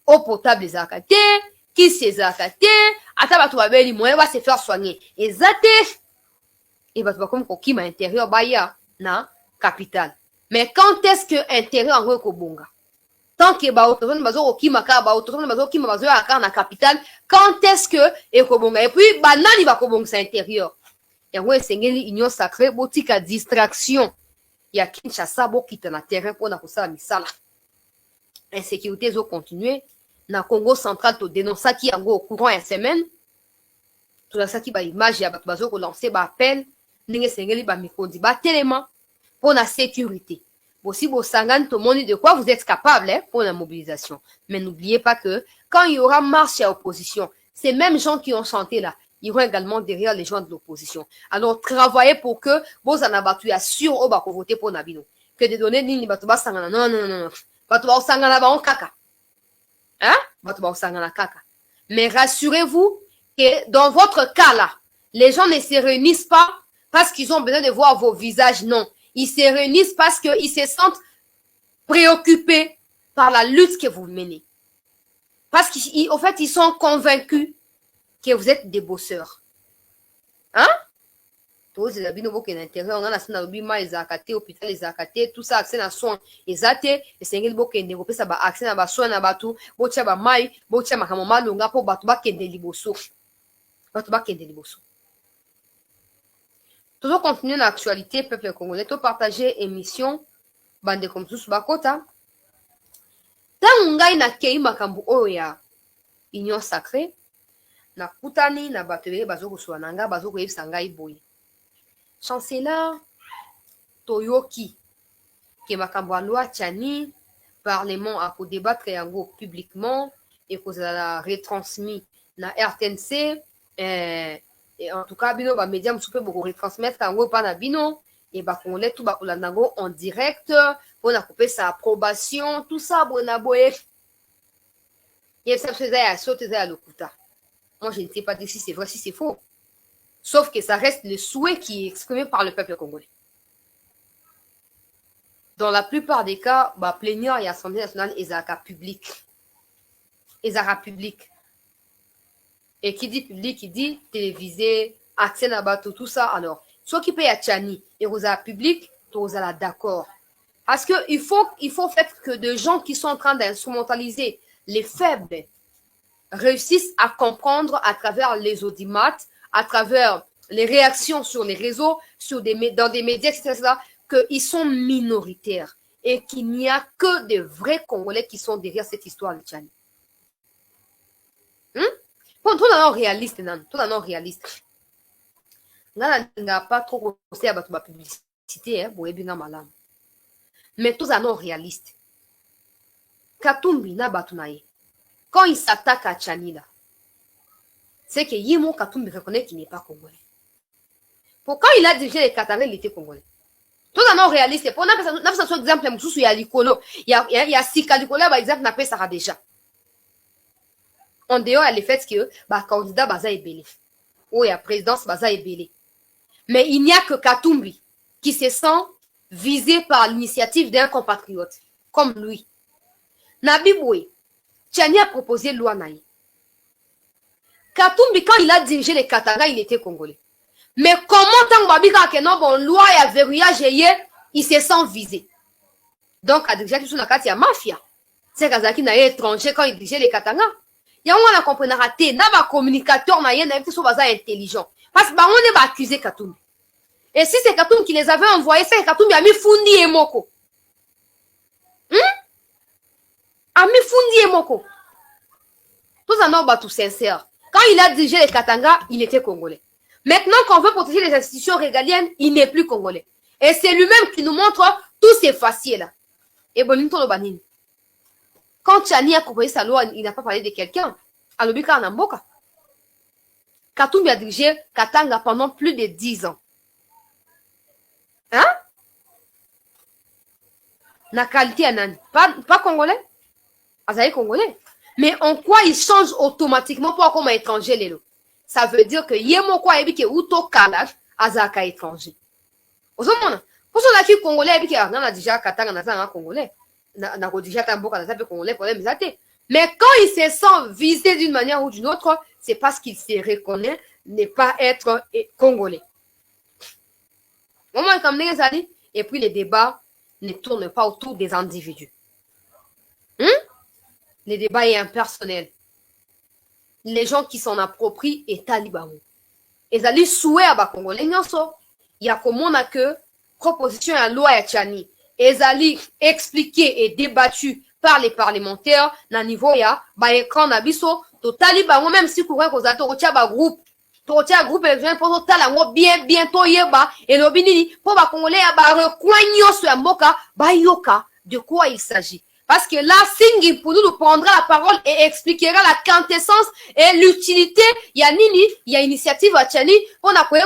eau potable ezalaka te kisi ezalaka te ata bato babeli moyen base faire soigner eza te et bato bakomi kokima intérieur baya na capitale mais quand est-ce que intérieur yango ekobonga tant que baautochtone bazokokima kaka baautochtone bazokokima bazoyaka kaka na capitale quand est-ce que ekobonga et puis banani bakobongisa intérieur yango esengeli union sacrée botika distraction ya Kinshasa bokita na terrain mpona kosala misala insécurité ezocontinue na Congo central todénonçaki yango au courant ya semaine tozalisaki baimage ya bato bazokolancer baappel ndenge esengeli bamikondi batelema mpona sécurité bosi bosangani tomoni de quoi vous êtes capable pour la mobilisation mais n'oubliez pas que quand il y aura marche à opposition ces mêmes gens qui ont chanté là iront également derrière les gens de l'opposition alors travaillez pour que bozana bato ya sûr oyo bakovote mpona bino que de donner nini bato basangana non bato baosangana bango kaka bato baosangana kaka mais rassurez-vous que dans votre cas là les gens ne se réunissent pas parce qu'ils ont besoin de voir vos visages non ils se réunissent parce qu'ils se sentent préoccupés par la lutte que vous menez parce qu'en fait ils sont convaincus que vous êtes des bosseurs tous les habits nouveaux qui sont à l'intérieur, on a la lobby ma les accatés, hôpital les accatés, tout ça accès à soins, les athées, et c'est un beau qui est ça va accès à soins à bateau, botia ba mai, botia ma kamama longa pour bateau ba kende liboso, bateau ba kende liboso. Toujours continuer l'actualité peuple congolais, tout partager émission, bande comme tous bakota. Tant ngai na kei makambu oya union sacrée. Na kutani na batebe bazo kuswa nanga bazo koyebisa ngai boye. Chancellor Toyoki ke makambo ya loi Tchani parlement a débattre yango publiquement et kozala retransmis na RTNC et en tout cas bino ba média msupe boko retransmettre yango pa na bino et ba congolais tout ba kolanda yango en direct pour na couper sa approbation tout ça bona boye. Et ça faisait à sauter à lokuta. Moi, je ne sais pas dire si c'est vrai, si c'est faux. Sauf que ça reste le souhait qui est exprimé par le peuple congolais. Dans la plupart des cas, bah, plénière et Assemblée nationale, ils ont public. Ils ont public. Et qui dit public, qui dit télévisé, accès à bateau, tout ça. Alors, soit qui paye à Tchani et vous avez public, vous allez d'accord. Parce que il faut faire que des gens qui sont en train d'instrumentaliser les faibles réussissent à comprendre à travers les audimates, à travers les réactions sur les réseaux, dans des médias, etc., qu'ils sont minoritaires et qu'il n'y a que des vrais Congolais qui sont derrière cette histoire de Tchani. Bon, tout le monde réaliste, non? Tout le monde réaliste. On n'a pas trop conseillé à la publicité, hein, pour bien malade. Mais tout le monde réaliste. Katumbi na batunaye. Quand il s'attaque à Tchani, là, c'est que Yemo Katumbi reconnaît qu'il n'est pas congolais. Pourquoi il a dirigé les Katanga, il était congolais? Tout le monde réaliste. Pour un exemple, il y a Likolo, il y a Sika Likolo, par exemple, n'a pas ça déjà. En dehors, il y a le fait que, bah, candidat, baza est belé. Ou il y a présidence, baza est belé. Mais il n'y a que Katumbi qui se sent visé par l'initiative d'un compatriote, comme lui. Nabi Boué, Tchani a proposé loi Naï. Katumbi, quand il a dirigé les Katanga, il était congolais. Mais comment tant que non, bon, loi et verrouillage, il se sent visé. Donc, à diriger tout il y a mafia. C'est Kazaki n'a étranger quand il dirigeait les Katanga. Il y a un comprenant raté, n'a pas communicateur, n'a rien, qui sont intelligent. Parce que, bah, on est pas accusé Katumbi. Et si c'est Katumbi qui les avait envoyés, c'est Katumbi a mis Fundi et Moko. Ami Fundi et Moko. Tous en ont tout sincère. Quand il a dirigé les Katanga, il était congolais. Maintenant qu'on veut protéger les institutions régaliennes, il n'est plus congolais. Et c'est lui-même qui nous montre tous ces faciès-là. Et Bonito Lobanine. Quand Tchani a proposé sa loi, il n'a pas parlé de quelqu'un. Alobika Anamboka. Katumbi a dirigé Katanga pendant plus de 10 ans. Hein? La qualité Anani. Pas congolais? Azaï congolais. Mais en quoi il change automatiquement pour comme étranger les lots? Ça veut dire que yemo kwa ebi ke uto kalaj azaka étranger. Ozomona. Pour ceux qui congolais ebi ke on a déjà Katanga na zanga congolais. Na ko déjà tamboka na zape congolais problème zate. Mais quand il se sent visé d'une manière ou d'une autre, c'est parce qu'il se reconnaît ne pas être congolais. Moment comme les années et puis les débats ne tournent pas autour des individus. Les débats sont impersonnels. Les gens qui s'en approprient et talibans. Et ça les souhait à Congolais. Il y a comme on a que proposition à loi à Tchani. Et ça expliqué et débattu par les parlementaires. Na niveau ya ba écran na biso to talibans même si courant aux ato tia ba groupe. To tia groupe électoral pour talango bien bientôt yeba et lobinini pour ba Congolais ya ba recoigno sur mboka ba yoka de quoi il s'agit. Parce que là, Singh pour nous prendra la parole et expliquera la quintessence et l'utilité. Il y a Nini, il y a initiative à Tchani, on a quoi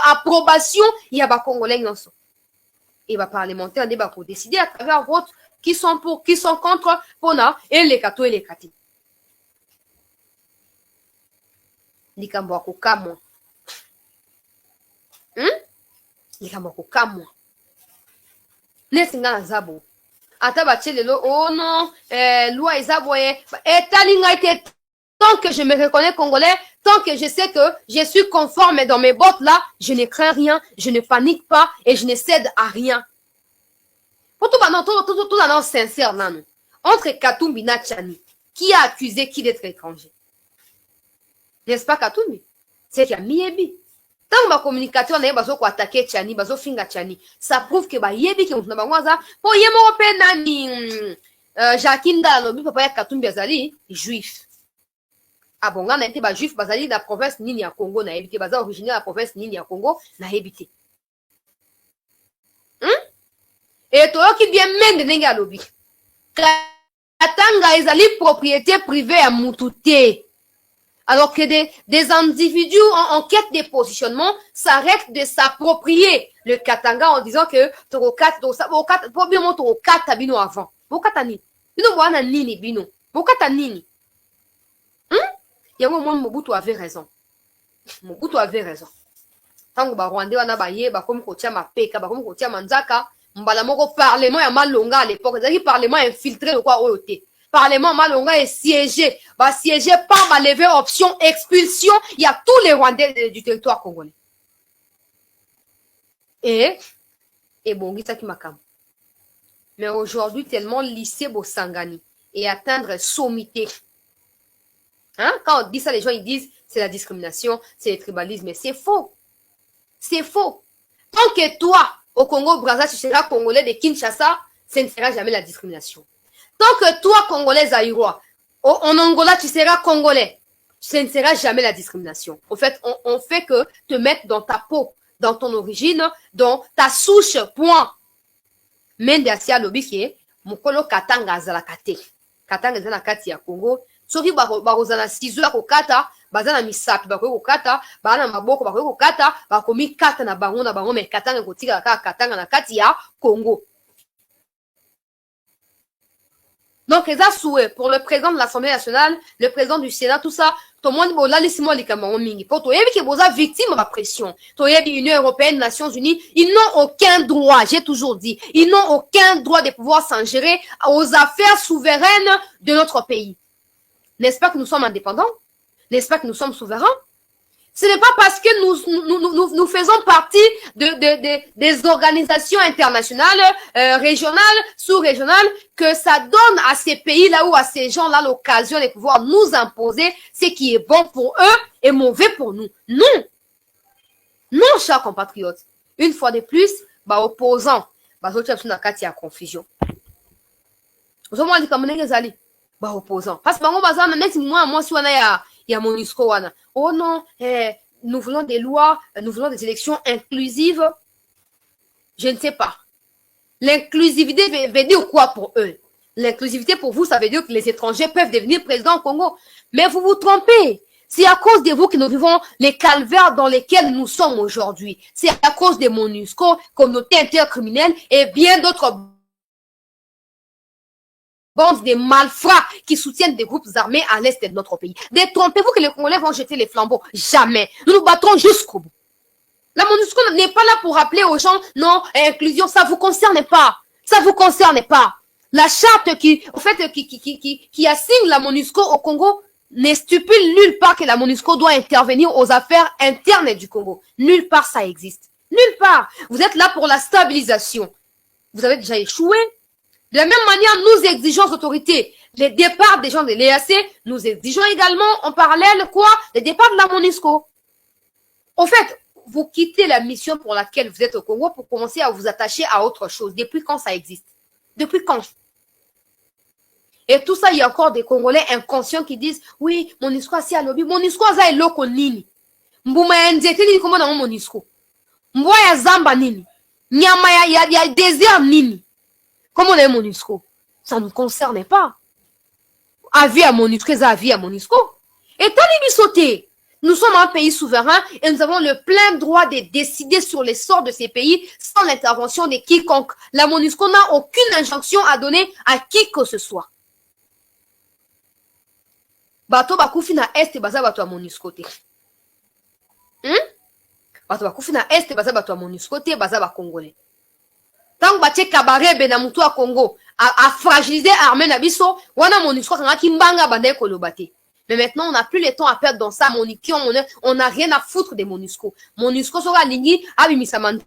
approbation, il y a des Congolais. Et les parlementaires débat pour décider à travers vote qui sont pour, qui sont contre, Pona et les Kato et les Kati. Likambwako kamwa. Likambwako kamwa. Nesinga na zabo. Ata batie lelo oh non loi eza boye etalinga ite Tant que je me reconnais congolais, tant que je sais que je suis conforme dans mes bottes là, je ne crains rien, je ne panique pas et je ne cède à rien. Pour tout le sincère, non. Entre Katumbi et Tchani, qui a accusé qui d'être étranger? N'est-ce pas Katumbi? C'est qui a Miebi. Tant que ma communicateur n'a pas attaqué Tchani, bazo finga Tchani, ça prouve que Yebi qui est un pour Yemo Penani, Jakinda, le papa ya Katumbi Azali, juif. Ah bon, on a été juif, Bazali de la province Nini à Congo, n'a habité, Baza originaire de la province Nini à Congo, n'a habité. Et toi qui viens même de Nenga Lobi. Katanga Ezali propriété privée à Moutouté. Alors que des individus en quête de positionnement s'arrêtent de s'approprier le Katanga en disant que probablement Toro 4 bino avant. Bokatani. Bino wana nini bino. Bokatanini. Yango mon Mobutu avait raison. Mobutu avait raison. Tango ba Rwandais wana ba yeba comme kotia mapeka, ba comme kotia manzaka, mbala moko parlement ya malonga à l'époque, c'est-à-dire parlement infiltré de quoi oyote. Parlement malonga est siégé, bah siégé par ma lever option expulsion, il y a tous les Rwandais du territoire congolais. Et bon, ça qui m'a. Mais aujourd'hui tellement lycée Bosangani et atteindre sommité. Hein? Quand on dit ça, les gens ils disent c'est la discrimination, c'est le tribalisme, mais c'est faux. C'est faux. Tant que toi, au Congo-Brazza, tu seras congolais de Kinshasa, ce ne sera jamais la discrimination. Tant que toi, congolais Zaïrois, en Angola, tu seras congolais, ce ne sera jamais la discrimination. En fait, on fait que te mettre dans ta peau, dans ton origine, dans ta souche, point. Mende asia lobiki, mukolo katanga zalakate. Katanga zalakati ya Congo. Soki bakozana ciseaux ya kokata, bazana misapi bakoki kokata, bana maboko bakoki kokata, bakomi kata na bango mais katanga kotika kaka katanga na kati ya Congo. Donc, les souhaits pour le président de l'Assemblée nationale, le président du Sénat, tout ça, tout le monde, là, laissez-moi les camarades mingi. Pour toi, il y a des victimes de la pression. Toi, il y a l'Union européenne, Nations Unies, ils n'ont aucun droit, j'ai toujours dit, ils n'ont aucun droit de pouvoir s'en gérer aux affaires souveraines de notre pays. N'est-ce pas que nous sommes indépendants? N'est-ce pas que nous sommes souverains? Ce n'est pas parce que nous faisons partie des organisations internationales, régionales, sous-régionales, que ça donne à ces pays-là ou à ces gens-là l'occasion de pouvoir nous imposer ce qui est bon pour eux et mauvais pour nous. Non. Non, chers compatriotes. Une fois de plus, opposants, il y a confusion. Vous avez dit que opposants. Parce que moi, si on a il y a MONUSCO wana. Oh non, nous voulons des lois, nous voulons des élections inclusives. Je ne sais pas. L'inclusivité veut dire quoi pour eux? L'inclusivité pour vous, ça veut dire que les étrangers peuvent devenir présidents au Congo. Mais vous vous trompez. C'est à cause de vous que nous vivons les calvaires dans lesquels nous sommes aujourd'hui. C'est à cause de MONUSCO, communauté intercriminelle et bien d'autres bandes de malfrats qui soutiennent des groupes armés à l'est de notre pays. Détrompez-vous que les Congolais vont jeter les flambeaux. Jamais. Nous nous battrons jusqu'au bout. La MONUSCO n'est pas là pour rappeler aux gens, non, inclusion, ça vous concerne pas. Ça vous concerne pas. La charte qui assigne la MONUSCO au Congo ne stipule nulle part que la MONUSCO doit intervenir aux affaires internes du Congo. Nulle part ça existe. Nulle part. Vous êtes là pour la stabilisation. Vous avez déjà échoué. De la même manière, nous exigeons aux autorités les départs des gens de l'EAC. Nous exigeons également en parallèle quoi? Les départs de la MONUSCO. En fait, vous quittez la mission pour laquelle vous êtes au Congo pour commencer à vous attacher à autre chose. Depuis quand ça existe? Depuis quand? Et tout ça, il y a encore des Congolais inconscients qui disent oui, MONUSCO c'est à lobby. MONUSCO ça est loko nini. Mbuma ya nzete nini comment dans MONUSCO? Mbwa ya zamba nini? Nyama ya désert nini? Comment on est MONUSCO? Ça ne nous concerne pas. Avis à MONUSCO, avis à MONUSCO. Et tant les sauter. Nous sommes un pays souverain et nous avons le plein droit de décider sur les sorts de ces pays sans l'intervention de quiconque. La MONUSCO n'a aucune injonction à donner à qui que ce soit. Bato bakufi na est baza bato a MONUSCO te. Bato bakufi na est baza bato a MONUSCO te baza ba Congolais. Tant que Kabarebe na mutu a Congo a fragilisé armée na biso, wana MONUSCO kanga kimbanga bande kolobate. Mais maintenant, on n'a plus le temps à perdre dans ça. On n'a rien à foutre des MONUSCO. MONUSCO sera ligné à Bimisamanda.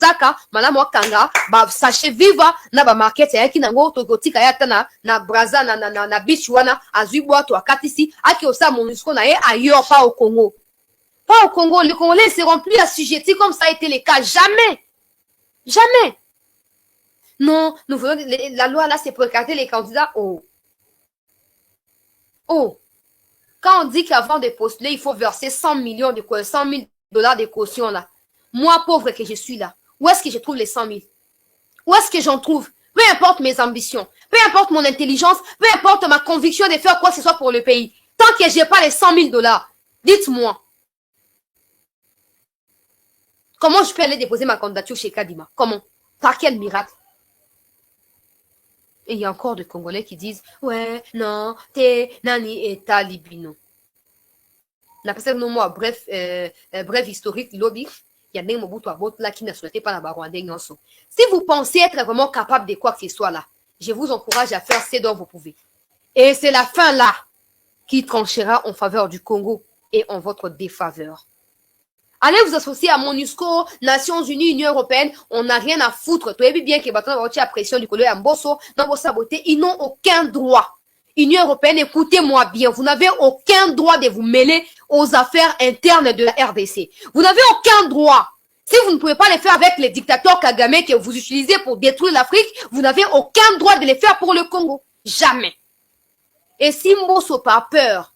Zaka, madame Wakanga, ba sachet viva, na ba market ya ki nango togotika ya tana, na braza, na bichwana, azubwa to akatisi, aki osa MONUSCO na ye ailleurs, pas au Congo. Pas au Congo. Les Congolais ne seront plus assujettis comme ça a été le cas. Jamais. Jamais. Non, nous voulons, la loi là, c'est pour écarter les candidats. Oh. Oh. Quand on dit qu'avant de postuler, il faut verser 100 000 dollars de caution là. Moi, pauvre que je suis là, où est-ce que je trouve les 100 000? Où est-ce que j'en trouve? Peu importe mes ambitions, peu importe mon intelligence, peu importe ma conviction de faire quoi que ce soit pour le pays. Tant que je n'ai pas les 100 000 dollars, dites-moi. Comment je peux aller déposer ma candidature chez Kadima? Comment? Par quel miracle? Et il y a encore des Congolais qui disent « Ouais, non, t'es nani état libino. » Bref, historique, lobby. Il y a des Mobutu Abot là qui ne souhaitait pas la Barwandé Nyonso. Si vous pensez être vraiment capable de quoi que ce soit là, je vous encourage à faire ce dont vous pouvez. Et c'est la fin là qui tranchera en faveur du Congo et en votre défaveur. Allez vous associer à MONUSCO, Nations Unies, Union Européenne, on n'a rien à foutre. Tu sais bien que la pression du Colombie à Mbosso, dans vos sabotés, ils n'ont aucun droit. Union Européenne, écoutez-moi bien, vous n'avez aucun droit de vous mêler aux affaires internes de la RDC. Vous n'avez aucun droit. Si vous ne pouvez pas les faire avec les dictateurs Kagame que vous utilisez pour détruire l'Afrique, vous n'avez aucun droit de les faire pour le Congo. Jamais. Et si Mbosso, par peur,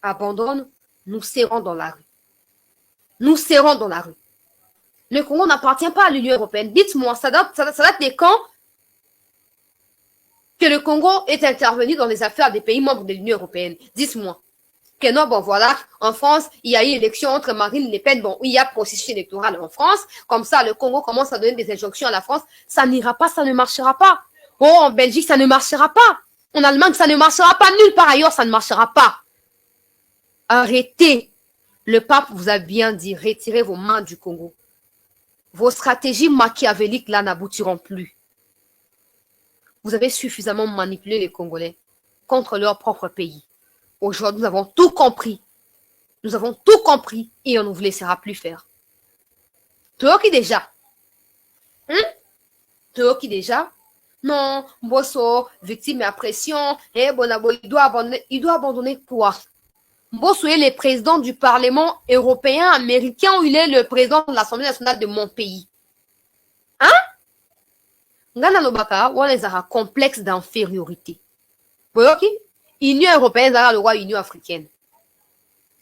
abandonne, nous serons dans la rue. Nous serons dans la rue. Le Congo n'appartient pas à l'Union Européenne. Dites-moi, ça date de quand que le Congo est intervenu dans les affaires des pays membres de l'Union Européenne? Dites-moi. Que non, bon voilà, en France, il y a eu élection entre Marine Le Pen, bon, il y a processus électoral en France, comme ça, le Congo commence à donner des injonctions à la France, ça n'ira pas, ça ne marchera pas. Oh, en Belgique, ça ne marchera pas. En Allemagne, ça ne marchera pas. Nulle part ailleurs, ça ne marchera pas. Arrêtez. Le pape vous a bien dit, retirez vos mains du Congo. Vos stratégies machiavéliques là n'aboutiront plus. Vous avez suffisamment manipulé les Congolais contre leur propre pays. Aujourd'hui, nous avons tout compris. Nous avons tout compris et on ne vous laissera plus faire. Toi qui déjà? Toi qui déjà? Non, Mbosso, victime à pression, Bonabo, il doit abandonner quoi? Mbosso est le président du Parlement européen américain ou il est le président de l'Assemblée nationale de mon pays? Hein? Ngana Lobaka, on les a complexe d'infériorité. Boyoki? Union européenne, ça a le roi Union africaine.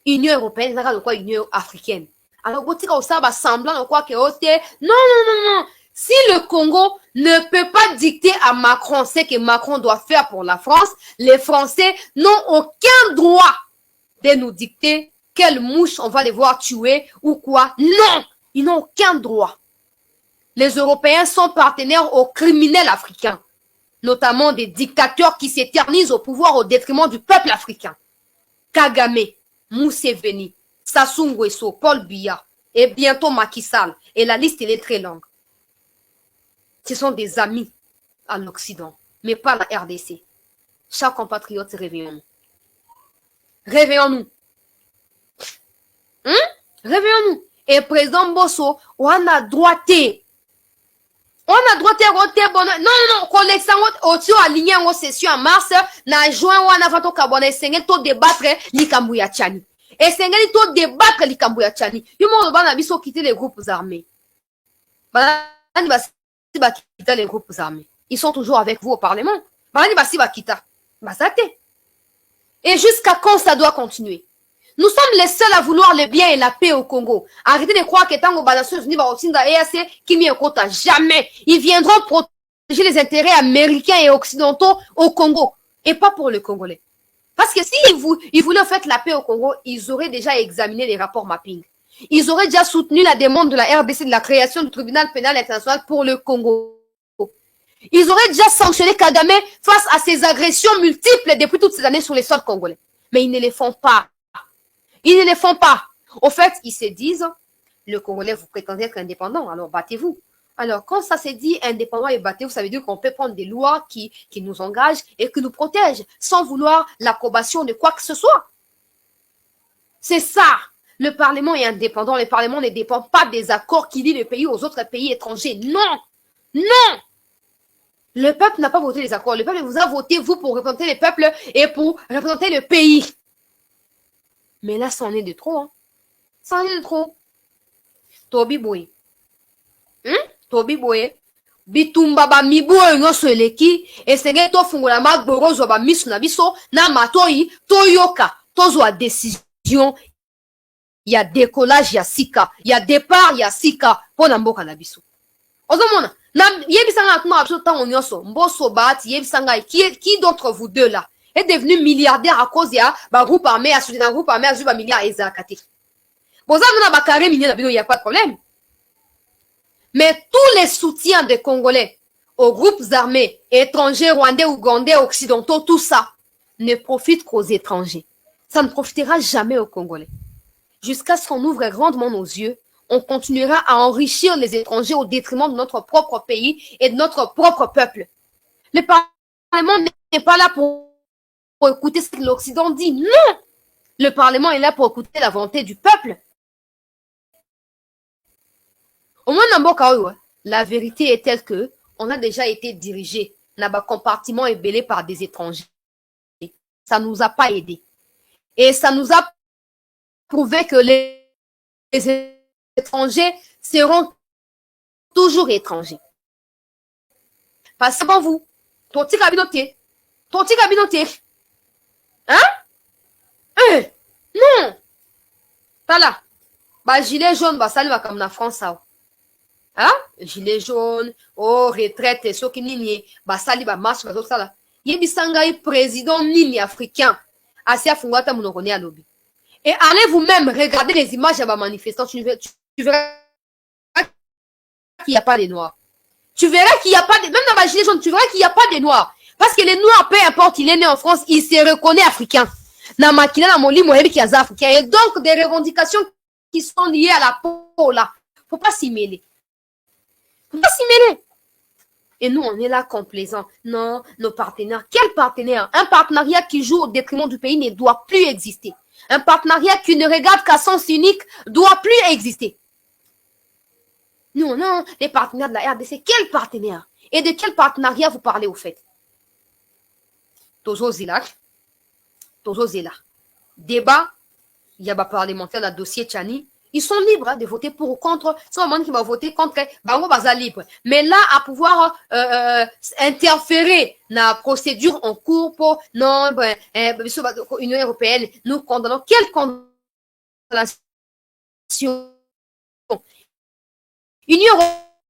Union européenne, ça a le roi Union africaine. Alors, vous tirez au sabbat semblant de quoi que non. Si le Congo ne peut pas dicter à Macron ce que Macron doit faire pour la France, les Français n'ont aucun droit de nous dicter quelle mouche on va devoir tuer ou quoi. Non, ils n'ont aucun droit. Les Européens sont partenaires aux criminels africains, notamment des dictateurs qui s'éternisent au pouvoir au détriment du peuple africain. Kagame, Museveni, Sassou Nguesso, Paul Biya et bientôt Macky Sall. Et la liste, elle est très longue. Ce sont des amis à l'Occident, mais pas la RDC. Chers compatriotes, réveillons-nous. Réveillons-nous. Réveillons-nous. Et président Mbosso, on a droité. On a droité, non, collection, au-dessus, aligné en session en mars, na juin, on a voté kabone, sengel to débattre, likambu ya tchani. Et sengel to débattre, likambu ya tchani. Yumo, on a biso quitter les groupes armés. Banani basi quitter les groupes armés. Ils sont toujours avec vous au Parlement. Banani basi bakita. Basate. Et jusqu'à quand ça doit continuer? Nous sommes les seuls à vouloir le bien et la paix au Congo. Arrêtez de croire que tant que les Nations Unies va aussi dans EAC, qui m'y écoute jamais. Ils viendront protéger les intérêts américains et occidentaux au Congo. Et pas pour le Congolais. Parce que s'ils voulaient faire la paix au Congo, ils auraient déjà examiné les rapports mapping. Ils auraient déjà soutenu la demande de la RDC de la création du tribunal pénal international pour le Congo. Ils auraient déjà sanctionné Kagame face à ses agressions multiples depuis toutes ces années sur les sols congolais. Mais ils ne les font pas. Ils ne les font pas. Au fait, ils se disent, le Congolais, vous prétendez être indépendant, alors battez-vous. Alors, quand ça se dit indépendant et battez-vous, ça veut dire qu'on peut prendre des lois qui nous engagent et qui nous protègent, sans vouloir l'approbation de quoi que ce soit. C'est ça. Le Parlement est indépendant. Le Parlement ne dépend pas des accords qui lient le pays aux autres pays étrangers. Non. Non. Le peuple n'a pas voté les accords. Le peuple vous a voté, vous, pour représenter le peuple et pour représenter le pays. Mais là, ça en est de trop. Hein. Ça en est de trop. Tobi boy. Tobi boy. Bitumba ba mibu nyonso eleki esenge to fungola magborozo ba misu na biso na matoi toyoka tozwa décision ya décollage ya sika ya départ ya sika pona mboka na biso ozomona na yebisanga atuma biso tango nyonso mboso bahati yebisanga qui d'entre vous deux là est devenu milliardaire à cause ya ba groupe armé à soutenir un groupe armé à ba milliards ezakati boza na ba carré minier na bino y a pas de problème. Mais tous les soutiens des Congolais aux groupes armés, étrangers, rwandais, ougandais, occidentaux, tout ça, ne profitent qu'aux étrangers. Ça ne profitera jamais aux Congolais. Jusqu'à ce qu'on ouvre grandement nos yeux, on continuera à enrichir les étrangers au détriment de notre propre pays et de notre propre peuple. Le Parlement n'est pas là pour écouter ce que l'Occident dit. Non! Le Parlement est là pour écouter la volonté du peuple. Au moins, la vérité est telle que on a déjà été dirigé dans un compartiment ébellé par des étrangers. Ça ne nous a pas aidé. Et ça nous a prouvé que les étrangers seront toujours étrangers. Parce que bon, vous, ton petit cabinotier. Hein? Non! T'as là. Bah, gilet jaune, bah, ça va comme la France, ça. Hein? Gilet jaune, oh, retraite, so qui nini, bah, sali, bah, marche, bah, ça là. Yebisanga est président nini africain. Asia Fungwata Mounokone à lobby. Et allez vous-même regarder les images de manifestants, tu verras qu'il n'y a pas de noirs. Tu verras qu'il n'y a pas de, même dans ma gilet jaune, tu verras qu'il n'y a pas de noirs. Parce que les noirs, peu importe, il est né en France, il se reconnaît africain. Na makina na moli moyebi qui est africain. Et donc, des revendications qui sont liées à la peau, là. Faut pas s'y mêler. Et nous, on est là complaisants. Non, nos partenaires. Quel partenaire? Un partenariat qui joue au détriment du pays ne doit plus exister. Un partenariat qui ne regarde qu'à sens unique doit plus exister. Non, les partenaires de la RDC, quel partenaire? Et de quel partenariat vous parlez au fait? Tozo Zila. Débat, il y a des parlementaires dans le dossier Tchani. Ils sont libres de voter pour ou contre. C'est un monde qui va voter contre. Bango baza libre. Mais là, à pouvoir interférer dans la procédure en cours pour non, Union européenne, nous condamnons. Quelle condamnation? Union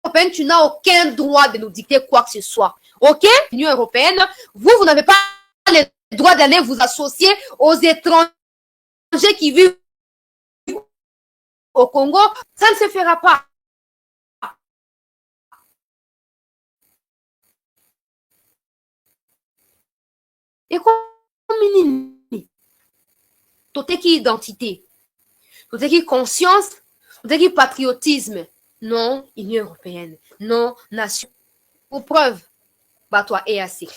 européenne, tu n'as aucun droit de nous dicter quoi que ce soit. Ok? Union européenne, vous n'avez pas le droit d'aller vous associer aux étrangers qui vivent au Congo, ça ne se fera pas. Et comme Toteki identité, Toteki conscience, Toteki patriotisme. Non, Union européenne. Non, nation. Pour preuve, bah toi, EAC.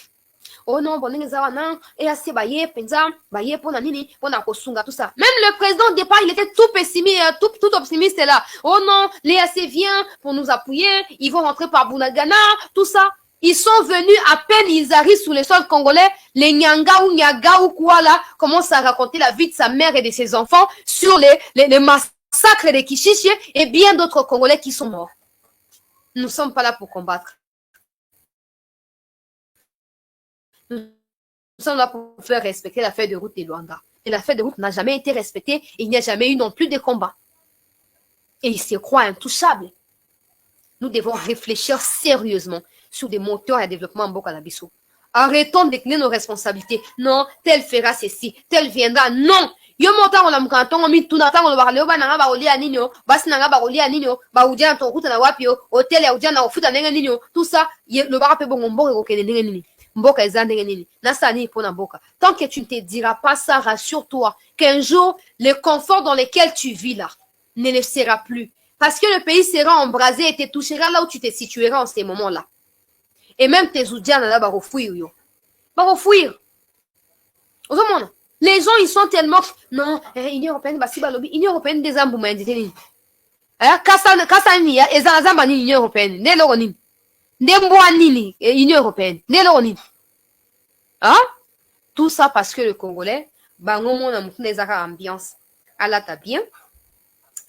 Oh non, bon, non, EAC, baye, penza, baye, pour nini, pour nakosunga, tout ça. Même le président au départ, il était tout pessimiste, tout optimiste là. Oh non, l'EAC vient pour nous appuyer, ils vont rentrer par Bunagana, tout ça. Ils sont venus, à peine ils arrivent sur le sol congolais, les Nyanga ou Nyaga ou quoi là, commencent à raconter la vie de sa mère et de ses enfants sur les massacres de Kishishi et bien d'autres Congolais qui sont morts. Nous ne sommes pas là pour combattre. Nous sommes là pour faire respecter la feuille de route de Luanda. Et la feuille de route n'a jamais été respectée. Il n'y a jamais eu non plus de combat. Et ils se croient intouchables. Nous devons réfléchir sérieusement sur des moteurs à développement en Bokanabiso. Arrêtons de décliner nos responsabilités. Non, tel fera ceci, tel viendra. Non! Yo mota on amkanton mi tuna tango lo barleo ba nanga ba olia ninyo basi nanga ba olia ninyo ba udia to kuta na wapio hotel ya udia na ofuta nenga ninyo tout ça le bara pe bongo mboka ko kene nenga nini mboka eza nenga nini na sani pona mboka tant que tu ne te diras pas ça, rassure-toi qu'un jour le confort dans lequel tu vis là ne le sera plus parce que le pays sera embrasé et te touchera là où tu te situeras en ces moments-là et même tes oudias là ba refuir yo ba refuir. Ozomona Les gens, ils sont tellement... Non, Union européenne, bah, si, bah, lobby, Union européenne, des amboumens, dit-il. Kassani, ezazamba Union européenne, ne l'oronin. Nini, Union européenne, ne l'oronin. Hein? Tout ça parce que le Congolais, bango mon amour des ambiance. Allah t'a bien,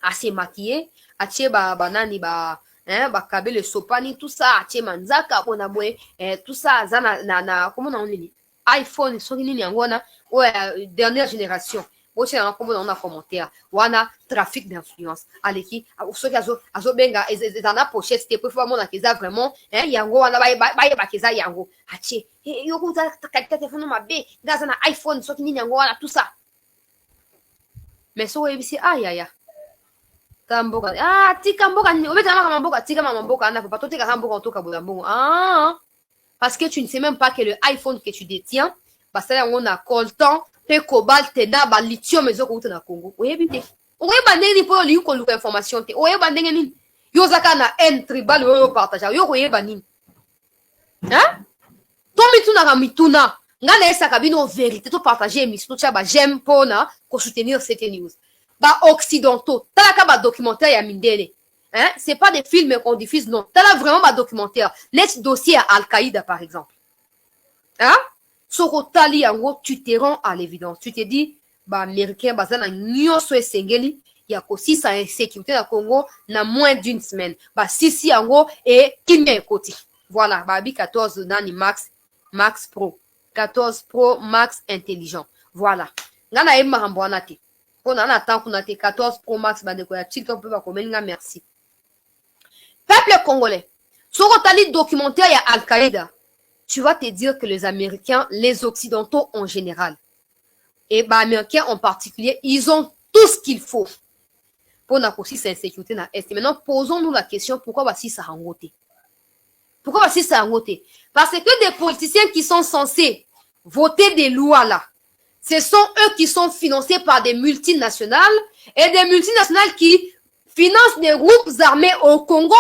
assez maquillé, atie ba banani ba, ba kabe le sopani, tout ça, atie manzaka, bonabwe, tout ça, na, comment on dit? iPhone, sorini nyangona, ouais, dernière génération. Oche na kombo na commentaire. Wana trafic d'influence. Aleki, soki azo benga ezana pochette te pour mona keza vraiment, yango wana ba keza yango. Atie, yo kuza qualité téléphone mabe, gaza na iPhone soki nini yango wana tout ça. Mais so ebisi aya. Tamboka. Ah, tika mboka ni, obeta mama mboka, tika mama mboka na papa totika kamboka otoka bolambo. Ah. Parce que tu ne sais même pas que le iPhone que tu détiens, bah ça on a coltan, pe cobalt, na ba lithium ezo ko na Congo. Oyebi te. Oyeba ndenge ni po li ko luka information te. Oyeba ndenge ni. Yo zaka na n tribal yo partage. Yo oyeba ni. Hein? Tomi tuna ka mituna. Ngana esa kabino vérité to partager mi to ba j'aime pona ko soutenir cette news. Ba occidentaux, talaka ba documentaire ya mindele. Hein? C'est pas des films qu'on diffuse, non. T'as là vraiment ma documentaire. Net dossier à Al-Qaïda, par exemple. Hein? Sorotali, en gros, tu te rends à l'évidence. Tu te dis, bah, américain, bah, ça n'a nyoso et sengeli. Il y a aussi sa insécurité dans le Congo, na moins d'une semaine. Bah, si, en gros, et qui m'est côté. Voilà, bah, 14 nani Max Pro. 14 Pro Max intelligent. Voilà. Ngana ema hamboana te. On a attend qu'on a 14 Pro Max, bah, de quoi, TikTok peut pas commettre, merci. Peuple congolais, sur le documentaire, il y a Al-Qaïda. Tu vas te dire que les Américains, les Occidentaux en général, et les Américains en particulier, ils ont tout ce qu'il faut pour nous aussi cette insécurité dans l'Est. Maintenant, posons-nous la question, pourquoi voici ça a voté? Pourquoi voici ça a voté? Parce que des politiciens qui sont censés voter des lois là, ce sont eux qui sont financés par des multinationales et des multinationales qui financent des groupes armés au Congo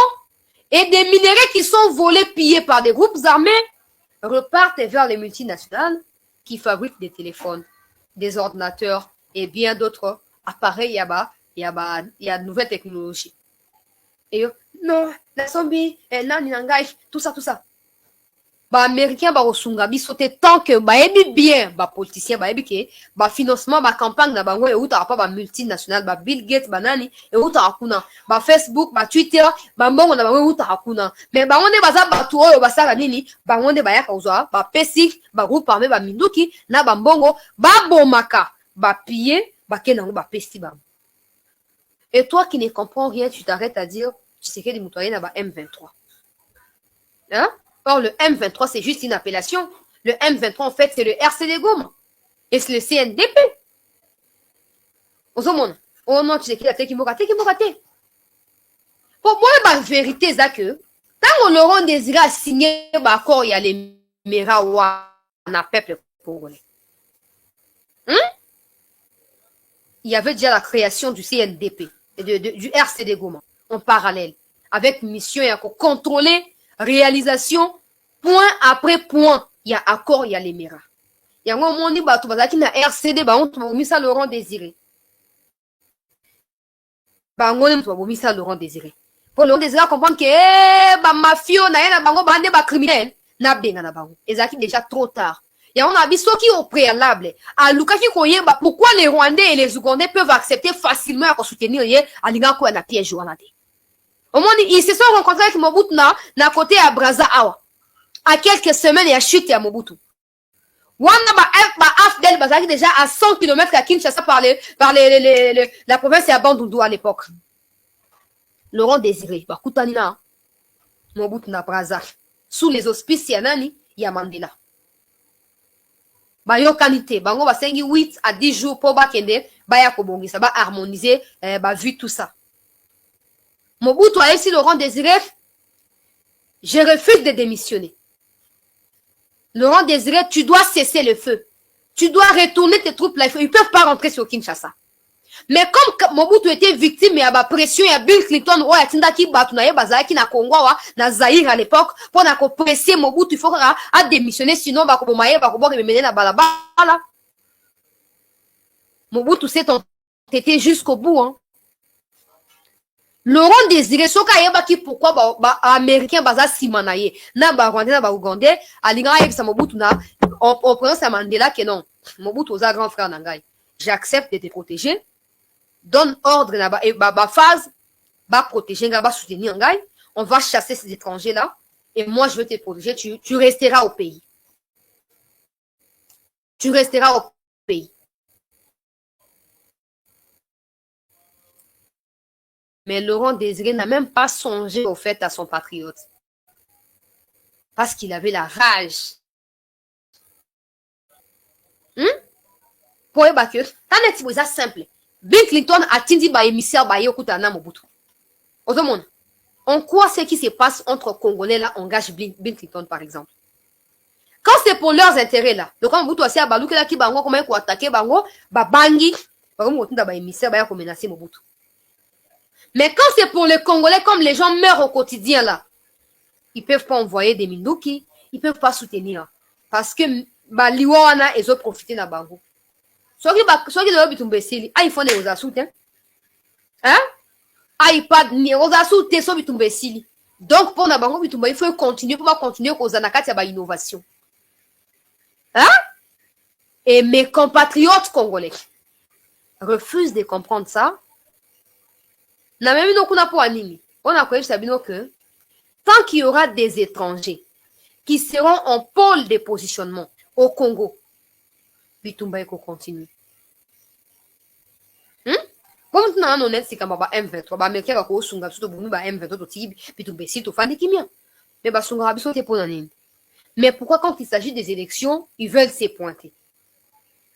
et des minerais qui sont volés, pillés par des groupes armés repartent vers les multinationales qui fabriquent des téléphones, des ordinateurs et bien d'autres appareils. Il y a de nouvelles technologies. Et non, la zombie, tout ça. Bah, américain, bah, au Sungabi, sauter tant que, bah, bien, bah, politicien, bah, que, bah, financement, bah, campagne, bah, ouais, ou t'as pas, bah, multinational, bah, Bill Gates, bah, nani, et où t'as kuna, bah, Facebook, bah, Twitter, bah, bon, on a, bah, ouais, où t'as kuna. Mais, bah, on est, bah, tout, bah, ça, la nini, bah, on est, bah, y'a causa, bah, Pesik, bah, groupe armé, bah, Minduki, na, bah, bongo, bah, bomaka, bah, pillé, bah, kenango, bah, Pesti, bah. Et toi qui ne comprends rien, tu t'arrêtes à dire, tu sais que des moutouaïens, bah, M23. Hein? Or, le M23, c'est juste une appellation. Le M23, en fait, c'est le RCD Goma. Et c'est le CNDP. Oh non, tu sais qu'il a été qui m'a raté. Pour moi, la vérité, c'est que, quand on aura désiré à signer, bah, encore, il y a les Merawa, on a peuple congolais. Il y avait déjà la création du CNDP, du RCD Goma, en parallèle, avec mission et encore contrôler réalisation, point après point, il y a accord, il y a les méras. Il y a un moment où bah, tu vas dire RCD, bah, on va mis ça Laurent Désiré. Bah, on va mis ça Laurent Désiré. Pour Laurent Désiré, comprendre que, bah, mafio, na bango, bande, bah, criminel, na benga na bango. Et ça qui déjà trop tard. Il y a un avis qui au préalable. À Luka qui connaît, bah, pourquoi les Rwandais et les Ougandais peuvent accepter facilement à soutenir, à l'Inga quoi, na piège, ou au moins, ils se sont rencontrés avec Mobutu na côté à Braza Awa. À quelques semaines, il y a chute à Mobutu. Wanda ba Afdel Bazaki déjà à 100 km à Kinshasa par la province à Bandundu à l'époque. Laurent Désiré, bah Koutanina, Mobutu na Braza. Sous les auspices, il y a Nani, il y a Mandela. Bah yo qualité, bah on va 8 à 10 jours pour bakende, bah ya kobongi, ça va harmoniser, bah vu tout ça. Mobutu a ici Laurent Désiré, je refuse de démissionner. Laurent Désiré, tu dois cesser le feu. Tu dois retourner tes troupes là. Ils ne peuvent pas rentrer sur Kinshasa. Mais comme Mobutu était victime, il y a la pression, il y a Bill Clinton, il y a Tindaki Batunaye, Bazaki na Congo, na Zaïre à l'époque, pour presser Mobutu, il faut démissionner, sinon, Bakobomaye, Bakobo, il mener la balabala. Mobutu s'est entêté jusqu'au bout. Hein. Laurent Désiré, soka yebaki pourquoi américain baza simanaye na ba rwandais na ba ougandais alinga yebisa Mobutu na on prononce à Mandela que non Mobutu oza grand frère nangai j'accepte de te protéger donne ordre na ba phase ba protéger nga ba soutenir ngai on va chasser ces étrangers là et moi je veux te protéger tu resteras au pays tu resteras au pays. Mais Laurent Désiré n'a même pas songé au fait à son patriote. Parce qu'il avait la rage. Pour que, c'est simple. Bill Clinton a dit ba émissaire ba yokuta na Mobutu. On croit ce qui se passe entre Congolais là engage Bill Clinton par exemple. Quand c'est pour leurs intérêts là, le quand Mobutu a à baluke là qui bango comment ko attaquer bango ba bangi ba motunga ba émissaire ba ko menacer Mobutu. Mais quand c'est pour les Congolais, comme les gens meurent au quotidien là, ils ne peuvent pas envoyer des Minduki, ils ne peuvent pas soutenir. Parce que Liwana, ils ont profité de Bango. Ceux qui doivent être imbéciles, ils font des soutiens. Hein? Ils pas de soutiens, ils sont imbéciles. Donc, pour Nabango, il faut continuer, pour continuer aux anakati à l'innovation. Hein? Et mes compatriotes congolais refusent de comprendre ça. On a que tant qu'il y aura des étrangers qui seront en pôle de positionnement au Congo, Bitumba eko continue. Comme tu n'as honnête, c'est comme M23, Américain va sunga tout le monde M23 to tibi, Bitumba si to fani kimia. Mais ba sunga rabiso te ponanine. Mais pourquoi quand il s'agit des élections, ils veulent se pointer?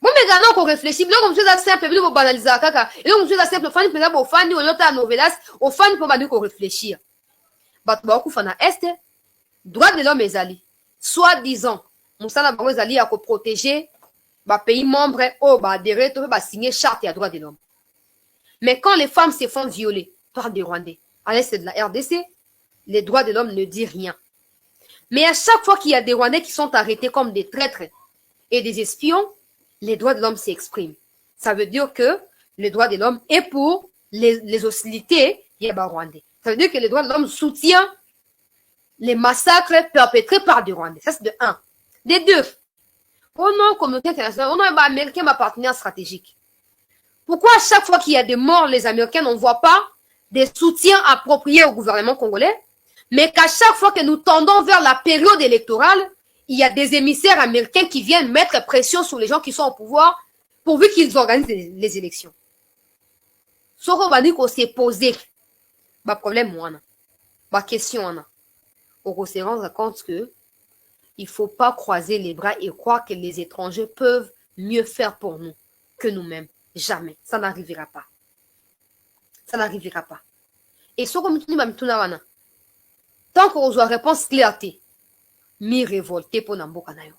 Bon, mais maintenant qu'on réfléchit, là, comme ça, simple, puis on banalise à caca. Et là, comme ça, simple, fan, par exemple, au fan, ou l'autre à novelas, au fan, pour nous qu'on réfléchir. Bah, beaucoup fan à Est, droit de l'homme, les alliés. Soi-disant, Moussala Bango, les alliés, à protéger, bah, pays membre, oh, bah, adhérer, bah, signer charte et à droit de l'homme. Mais quand les femmes se font violer par des Rwandais, à l'Est de la RDC, les droits de l'homme ne disent rien. Mais à chaque fois qu'il y a des Rwandais qui sont arrêtés comme des traîtres et des espions, les droits de l'homme s'expriment. Ça veut dire que les droits de l'homme est pour les hostilités rwandais. Ça veut dire que les droits de l'homme soutiennent les massacres perpétrés par des Rwandais. Ça, c'est de un. De deux, au nom communauté internationale, au nom américain, ma partenaire stratégique. Pourquoi à chaque fois qu'il y a des morts, les Américains n'envoient pas des soutiens appropriés au gouvernement congolais, mais qu'à chaque fois que nous tendons vers la période électorale, il y a des émissaires américains qui viennent mettre pression sur les gens qui sont au pouvoir pourvu qu'ils organisent les élections. Ce qu'on s'est posé, ma problème, ma question, on se rendre compte que il ne faut pas croiser les bras et croire que les étrangers peuvent mieux faire pour nous que nous-mêmes. Jamais. Ça n'arrivera pas. Ça n'arrivera pas. Et ce qu'on me tant qu'on reçoit réponse clarté, mi révolté pour Namboka na yo.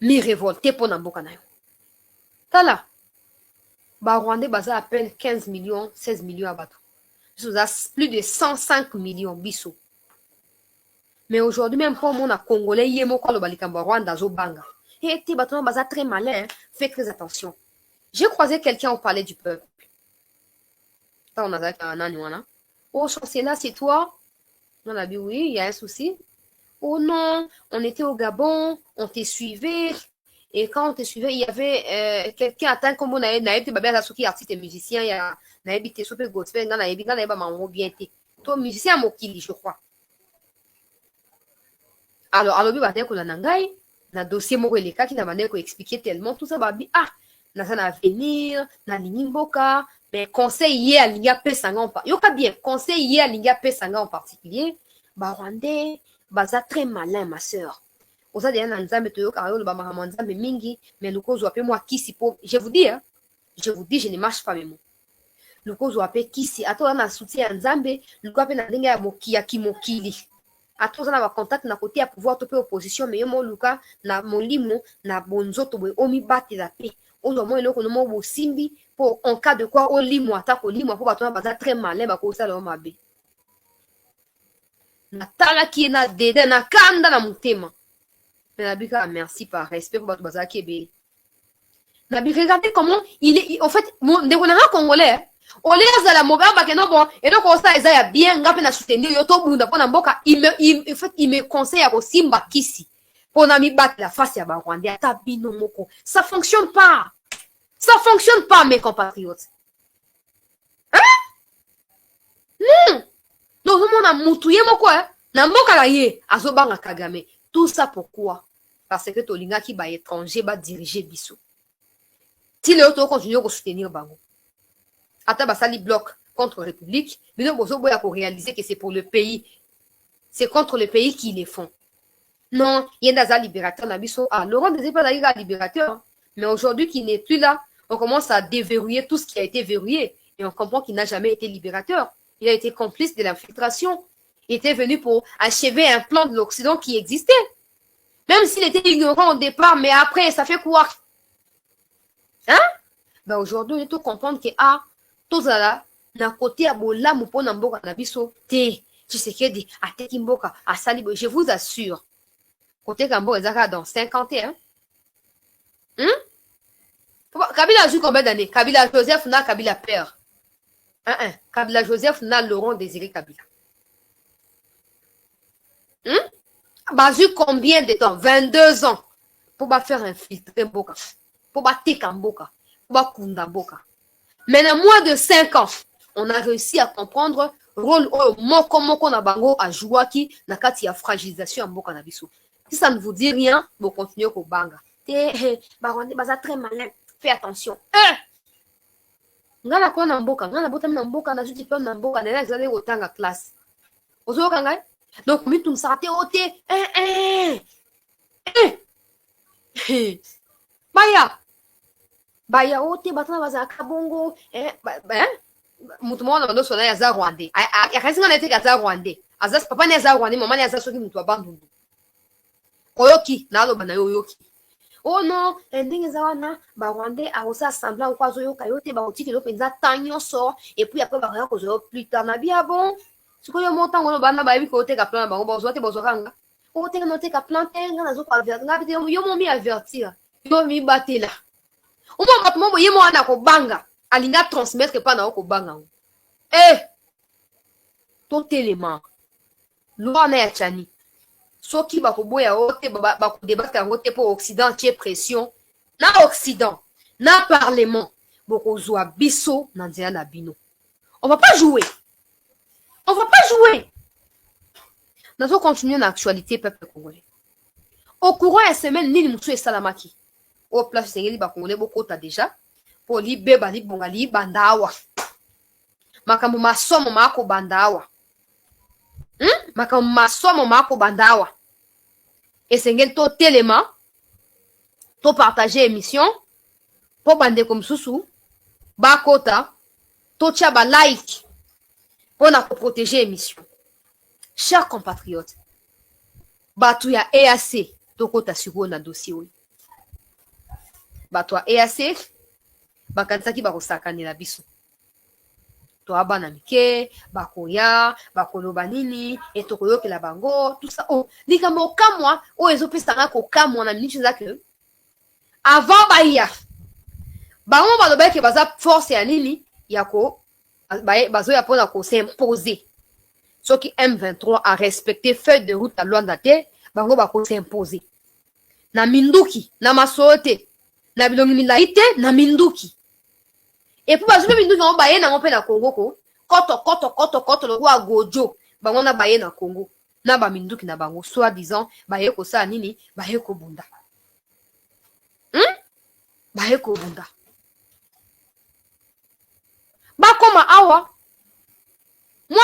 Mi révolté pour Namboka na yo. Tala. Ba Rwandais baza à peine 15 millions, 16 millions à bateau. Plus de 105 millions biso. Mais aujourd'hui, même pour mon Congolais, il y a mon Kolobalikamba Rwanda zo banga. Et tes bateaux baza très malin, fais très attention. J'ai croisé quelqu'un, on parlait du peuple. On a un an, oh, chancelier, c'est toi? On a dit oui, il y a un souci. Oh non, on était au Gabon, on te suivait. Et quand on te suivait, il y avait quelqu'un atteint comme on a été babé à qui artiste et musicien, il y a été super gospel, il y a bien été. Toi, musicien Mokili, je crois. Alors, alors, il y a un dossier Moreleka qui n'a pas expliqué tellement tout ça. Ah, na ça avenir, na Nimboka. Mais conseil hier à l'Inga Pesanga en particulier. Yoka bien, conseil hier à l'Inga Pesanga en particulier. Bah, Rwandais, bah, ça très malin, ma sœur. Vous avez un ensemble de yoka, bah, ma mingi, mais le cause ou moi qui si pour. Je vous dis, je ne marche pas, mes mots. Le cause ou appelle qui si, à toi, on a soutien ensemble, le coup appelle na denga mokia ki mokili. À toi, on a contact na côté à pouvoir topé opposition, mais yo, Luka, na mon limo, na bonzo, tobe, omi bate la paix. Au moins, il y a un simbi pour en cas de quoi, au lit, moi, tac, au lit, moi, pour battre un très malin, bah, comme ça, là, on m'a bé. Na tala qui est na dédé, na kanda na moutema. Mais la bika, merci par respect pour battre bazar qui est bé. Regardez comment il est. En fait, mon déconnant congolais. On les a la mauvaise bakeno bon. Et donc, on ça, bien, ngapé na soutenir, yoto bunda, pona mboka, en fait, il me conseille à simba kisi. Pour mi battre la face à Rwandais, tabino moko. Ça fonctionne pas. Ça fonctionne pas, mes compatriotes. Hein? Non. Donc, on a moutouye moko, hein. Na mboka la ye, azobanga Kagame. Tout ça pourquoi? Parce que Tolinga qui va étranger, va diriger Bissou. Si les autres continuent à soutenir Bango. Attends, Basali bloc contre la République, mais nous avons réaliser que c'est pour le pays. C'est contre le pays qu'ils les font. Non, il y a des libérateurs. Ah, Laurent ne pas un libérateur. Mais aujourd'hui, qu'il n'est plus là, on commence à déverrouiller tout ce qui a été verrouillé. Et on comprend qu'il n'a jamais été libérateur. Il a été complice de l'infiltration. Il était venu pour achever un plan de l'Occident qui existait. Même s'il était ignorant au départ, mais après, ça fait quoi? Hein? Ben aujourd'hui, on est tout comprendre que, tout ça, na côté à bola, moupo na mboka na biso, te, tu sais que dit, à te kimboka, à salibo, je vous assure, côté Gambo, ezaka dans 51. Kabila a joué combien d'années? Kabila Joseph na Kabila père. Kabila Joseph na Laurent Désiré Kabila. Bazu combien de temps? 22 ans. Pour faire infiltrer Mboka. Pour teka Mboka. Pour kunda Mboka. Maintenant, moins de 5 ans, on a réussi à comprendre le rôle moko na bango a joué qui na kati ya fragilisation Mboka na biso. Si ça ne vous dit rien, vous continuez au banga. Baronde baza très malin. Fais attention. Ngala kwa na Mboka, ngala bota na Mboka na juti pe na Mboka na examen otanga classe. Ozo kanga? Donc, mitum sarate ote. Baya ote batana baza kabongo. Mutu mwana bando sona ya za Rwandais. Yakasi ngana ete za Rwandais. Azas papa ne za Rwandais, mama ne za soki mutu abandundu. Oyoki, na alo bana yoki. Oh non, ndenge za wana ba Rwandais a osa semblant kwa zo yoka yote ba otiki lo penza tanyo so et puis après ba ko zo plus tard na bien bon. Sikoyo monta ngono bana ba yiko te ka plan ba bozo te bozo kanga. O te no te ka planter nga zo kwa avertir. Nga bite yo mo mi avertir. Yo mi batela. O mo bat mo yemo ana ko banga. Alinga transmettre pa na ko banga. Ton élément. Loi na chani. Soki ba ko boya ote ba ko débattre ngote pour Occident qui est pression. Na Occident, na parlement. Boko zwa biso na nzela na bino. On va pas jouer. On va pas jouer. Nous allons continuer l'actualité peuple congolais. Au courant de la semaine, ni Moussou et Salamaki. Au place de l'Iba congolais, beaucoup t'as déjà. Pour l'Ibe, Bali, Bongali, Bandawa. Makamu masomo mako Bandawa. Makamu masomo mako Bandawa. Et c'est ngel to téléma. To partager émission. Pour bande comme Soussou. Bakota. To tchaba like. Pour protéger l'émission. Chers compatriotes, batu ya EAC, toko tasiko na dossier oui. Batu ya EAC, bakansaki bakosakani la biso. To abana mike, bakoya, bakoloba nini, et toko yoke la bango, tout ça. Oh, likambo kamwa, ezopesanga ko kamwa na minute za que avant baya. Bango baloba ke baza force ya nini yako bazo ya pona ko s'imposer. Ce qui M23 a respecté feuille de route à Luandate, bango bako s'imposer. Na minduki, na masote, na bilongi milaite, na minduki. Et puis bazo minduki on baye na ngope na Congo ko, koto le roi Gojo, bango na baye na Congo. Na ba minduki na bango soi-disant baye ko sa nini, baye ko bunda. Baye ko bunda. Bakoma awa. Moi,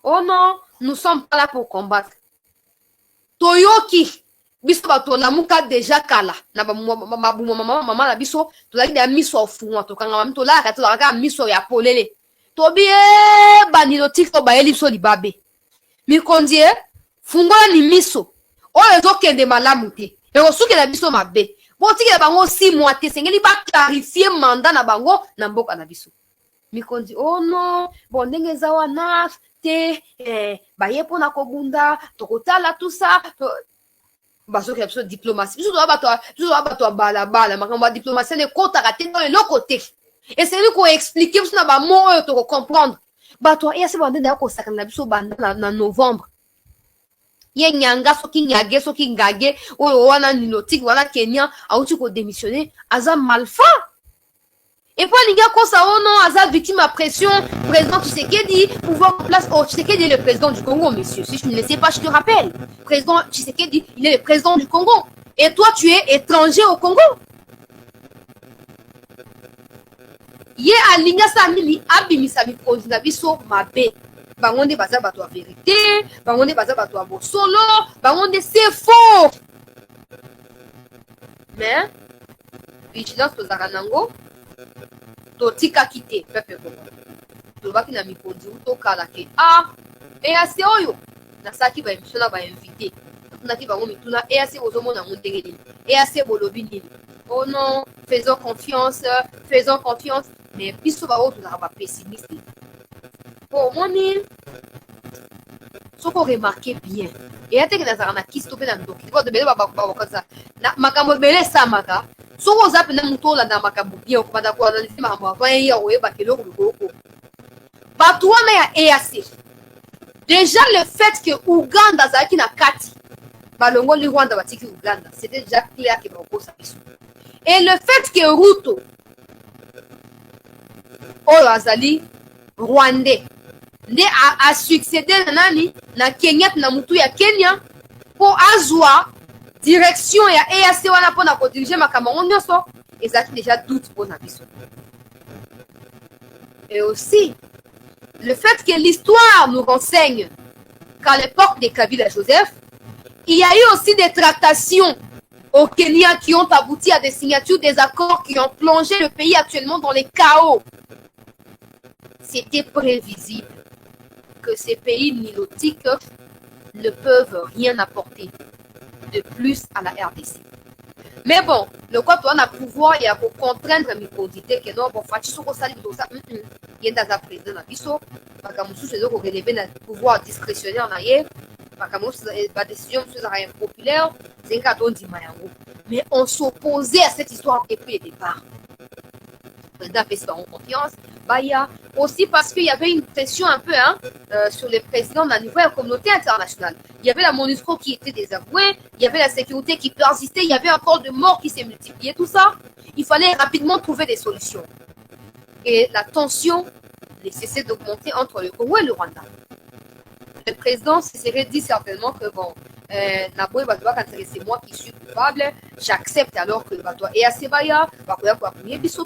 oh non, nous sommes pas là pour combattre. Toyoki, biso bato na muka déjà kala. Na maman la biso, to la de miso fuwa to kanga mam to la ka to la ka miso ya polele. To bie banilo tikto ba eli so libabe. Mi kondie fungola ni miso. O ezo kende malamu te. E o suke na biso mabe. Bo tike bango 6 mois te sengeli ba clarifier mandat na bango na mboka na biso. Mikondi oh non bon ndenge za wana te baye pona kobunda tokotala tout ça baso qui absolument diplomatie biso to bala makambo ya diplomatie ne kotaka te dans le côté et c'est lui ko expliquer biso na ba mot oyo to comprendre bato ya se bande da ko sakana biso banda na novembre ye nyanga soki nyage soki ngage oyo wana nilotique wana Kenya auti ko démissionner aza malfa et puis les gars quand ça oh non aza victime à pression président Tshisekedi pouvoir en place oh Tshisekedi est le président du Congo monsieur si je ne le sais pas je te rappelle président Tshisekedi il est le président du Congo et toi tu es étranger au Congo ye alinga sa mili abimisa mikonzi na biso mabe bango nde baza bato ya vérité bango nde baza bato ya bosolo bango nde c'est faux mais vigilance tozalaka nango totikaki te pepe kongo tolobaki na mikonzi tokala ke EAC oyo nasalaki baémission na bainvité natunaki bango mituna EAC bozomona yango ndenge nini EAC bolobi nini oh non faisons confiance mais biso bao tozalaka bapessimiste po omoni soko remarke bien eya teke nazalaka na kisi to mpe na ndoki tebele bakoza makambo ebele esamaka soko oza mpena motu olanda makambo bien okobanda koanalise makambo avant ya oyeba keloko likoloko bato wana ya EAC déjà le fait que Uganda azalaki na kati balongoli Rwanda batiki Uganda c'était déjà clair ke bakokosa biso et le fait que Ruto oyo azali rwandais nde asuccédé na nani na Kenyatta na mutu ya Kenya po azwa direction ya EAC wana mpona kodirige makambo yango nyonso ezalaki déjà doute mpona biso et aussi le fait que l'histoire nous renseigne qu'à l'époque de Kabila Joseph il y a eu aussi des tractations au Kenya qui ont abouti à des signatures des accords qui ont plongé le pays actuellement dans les chaos. C'était prévisible que ces pays nilotiques ne peuvent rien apporter de plus à la RDC. Mais bon, le quoi on a pouvoir il y a pour contraindre mikodité que non bon fati soko sali do ça yenda za président na biso bakamusu c'est donc relever na pouvoir discrétionnaire na ye bakamusu ba décision sur la impopulaire c'est un cadeau d'Imayango. Mais on s'opposait à cette histoire depuis le départ. Le président fait pas confiance. Baya aussi parce qu'il y avait une pression un peu sur les présidents de la nouvelle communauté internationale. Il y avait la MONUSCO qui était désavouée, il y avait la sécurité qui persistait, il y avait encore de morts qui s'est multiplié, tout ça. Il fallait rapidement trouver des solutions. Et la tension ne cessait d'augmenter entre le Congo et le Rwanda. Le président se serait dit certainement que bon, c'est moi qui suis coupable, j'accepte alors que le bateau est assez baya,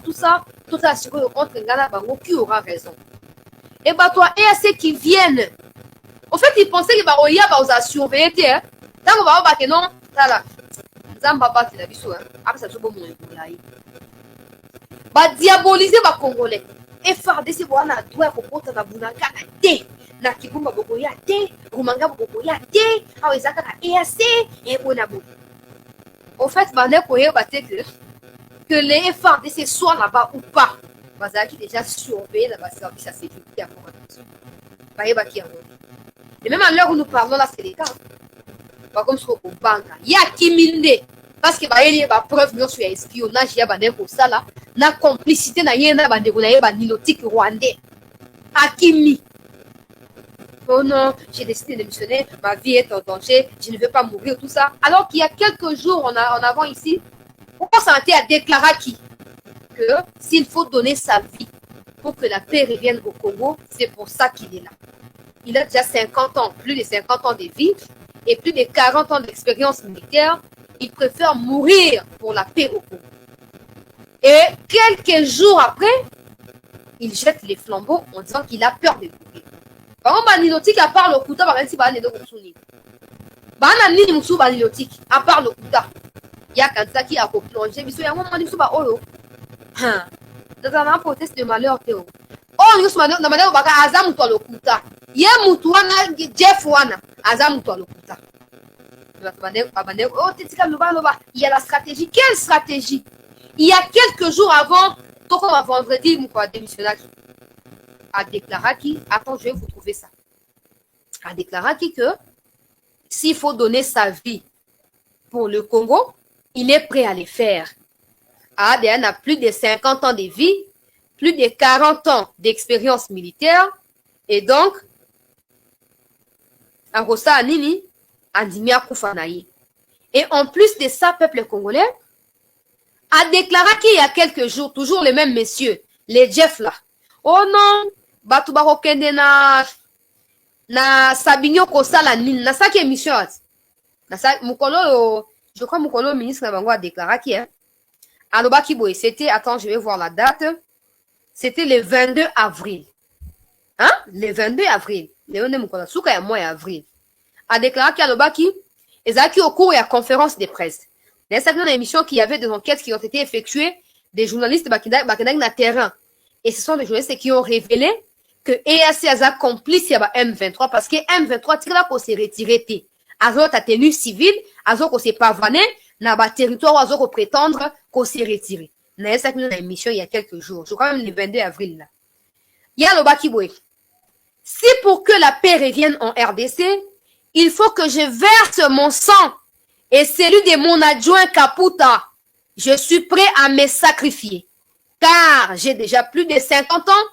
tout ça, entre Ngana Bango qui aura raison. Et bateau est assez qui viennent. En fait, ils pensaient que Baroya va surveiller, tant qu'on va voir que non, là, Zamba bat la biso, après ça, je vais mourir. Ba diaboliser ba Congolais. Et FARDC wana doit kokota na bunaka te. Na kibumba bokoya te, rumanga bokoya te, awa ezaka ka EAC et bona bo. En fait, bande koye batete que les FARDC soient là-bas ou pas. Bazaki déjà surveillé dans la service à sécurité à Congo. Baïba qui a et même à l'heure où nous parlons là, c'est les cas. Pas comme sur au banque. Il y a Kiminde. Parce que il y a des preuves sur l'espionnage, il y a des ça là. La complicité na yena bande ko na yeba nilotique rwandais. Akimi. Oh non, j'ai décidé de démissionner, ma vie est en danger, je ne veux pas mourir, tout ça. Alors qu'il y a quelques jours en avant ici, on pense à déclarer que s'il faut donner sa vie pour que la paix revienne au Congo, c'est pour ça qu'il est là. Il a déjà 50 ans, plus de 50 ans de vie et plus de 40 ans d'expérience militaire. Il préfère mourir pour la paix au Congo. Et quelques jours après, il jette les flambeaux en disant qu'il a peur de mourir. Par exemple, Nilotique, à part le Kuta, par exemple, il y a des Souni. Bana nini musu ba Nilotique, à part le Kuta. Il y a Kansa qui a plongé, mais il y a un moment où ba Oyo. Dans un proteste de malheur, Théo. Oh, nous sommes dans malheur, baka Azam toi le Kuta. Yé Mutuana, Jeff Wana, Azam toi le Kuta. Il y a la stratégie. Quelle stratégie? Il y a quelques jours avant, donc on vendredi, mon démissionnaire a déclaré qui, attends, je vais vous trouver ça, a déclaré qui que s'il faut donner sa vie pour le Congo, il est prêt à les faire. ADN a plus de 50 ans de vie, plus de 40 ans d'expérience militaire, et donc, Arosa Anini, Andimia Koufanaï. Et en plus de ça, peuple congolais a déclaré qu'il y a quelques jours, toujours les mêmes messieurs, les Jeff là. Oh non, Batouba Kende na Sabinyo Kosala Nini, na sa qui émission. Mukolo, je crois Mukolo, le ministre Nabango a déclaré qu'il y a. Aloba Kiboy, c'était, attends, je vais voir la date. C'était le 22 avril. Hein? Le 22 avril. Le Mukolo, souka ya mois avril. A déclaré qu'il y a Aloba qui, et au cours de la conférence de presse. Dans cette émission, qu'il y avait des enquêtes qui ont été effectuées, des journalistes Bakidag na terrain. Et ce sont des journalistes qui ont révélé que EAC a complice à M23 parce que M23 tira qu'on s'est retiré. Azot a tenu civil, Azot qu'on s'est pavané, n'a pas territoire, Azot qu'on prétendre qu'on s'est retiré. Dans cette émission, il y a quelques jours, je crois même le 22 avril là. Il y a le Bakiboué. Si pour que la paix revienne en RDC, il faut que je verse mon sang et celui de mon adjoint Kaputa. Je suis prêt à me sacrifier. Car j'ai déjà plus de 50 ans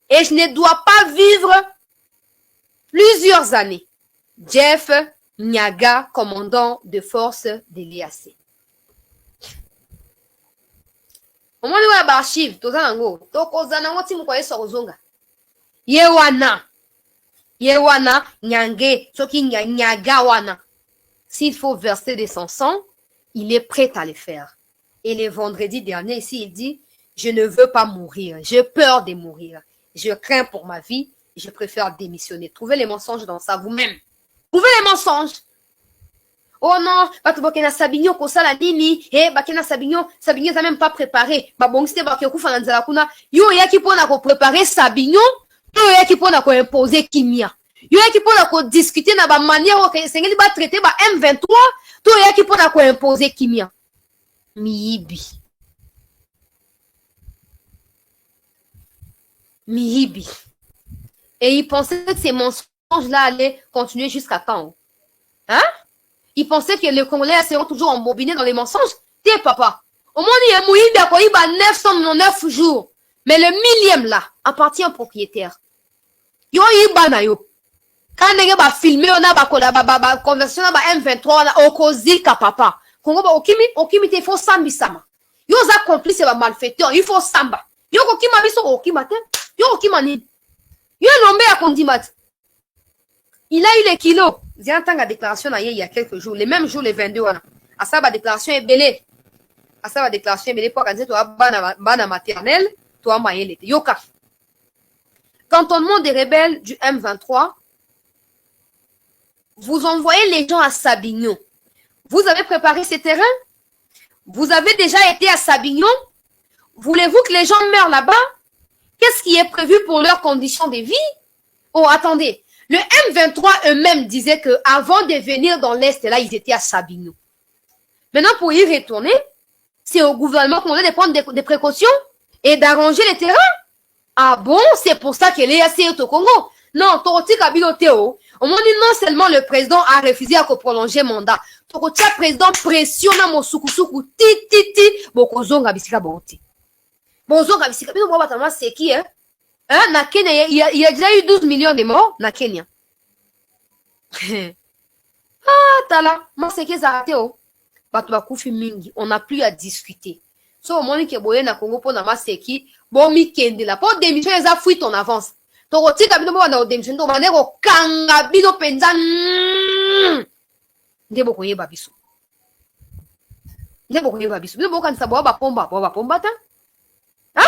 et je ne dois pas vivre plusieurs années. Jeff Nyaga, commandant de force de l'IAC. Au moins, nous avons archive. Yewana, Nyange, Soki Nyaga wana. S'il faut verser de son sang, il est prêt à le faire. Et le vendredi dernier, ici, il dit, je ne veux pas mourir. J'ai peur de mourir. Je crains pour ma vie. Je préfère démissionner. Trouvez les mensonges dans ça vous-même. Trouvez les mensonges. Oh non, Batubokena Sabinyo Kosala Nini. Eh, Bakena Sabinyo n'a même pas préparé. Babongste Bakyoku Fananzala Kuna. Yo yaki pona ko préparer Sabinyo. Yo yaki pona ko imposer Kimia. Yo yaki pona ko discuter na ba manière que Sengeli ba traiter ba M23. Yo yaki pona ko imposer Kimia. Miyibi. Et il pensait que ces mensonges-là allaient continuer jusqu'à quand? Hein? Il pensait que les Congolais seront toujours embobinés dans les mensonges. T'es papa. Au moins, il y a Moïse il y a 999 jours. Mais le millième là appartient au propriétaire. Yo y yo. Quand on a filmé, on a conversation M23, on a okozika papa. Congo ba okimi te faut sambi sama. Yo za complice ba malfaiteur, il faut samba. Yo kokima biso okima te. Yo okima ni. Yo nombe ya kondimat. Il a eu les kilos. J'ai entendu la déclaration il y a quelques jours, les mêmes jours, les 22 ans. À ça, la déclaration est belée. À ça, la déclaration est belée pour quand tu as bana maternelle, tu as maillé Yoka. Cantonnement des rebelles du M23, vous envoyez les gens à Sabignon. Vous avez préparé ces terrains? Vous avez déjà été à Sabignon? Voulez-vous que les gens meurent là-bas? Qu'est-ce qui est prévu pour leurs conditions de vie? Oh, attendez. Le M23 eux-mêmes disaient qu'avant de venir dans l'Est, là, ils étaient à Sabignon. Maintenant, pour y retourner, c'est au gouvernement qu'on doit prendre des précautions et d'arranger les terrains. Ah bon? C'est pour ça qu'elle est assez au Congo. Non, Toroti Kabilo Théo. Au moins, non seulement le président a refusé à prolonger le mandat. Toroti président pressionne mon soukou ti. Bokozonga bisika boti. Bonzonga bisika. Bino bobatama c'est qui, hein? Hein? Na Kenya, il y a déjà eu 12 millions de morts, na Kenya. Ah, tala. Moi, c'est que ça a été, oh. Batubakufi mingi. On n'a plus à discuter. So, au moins, que boye na Congo pour na maseki. Bon, mi kende la. Pour démission, les a fuite en avance. Toroti kabino bo na démission. To manero kanga bino penza. Ndebo koye babiso. Ndebo koye babiso. Bino bo kan sa boba pomba ta. Hein?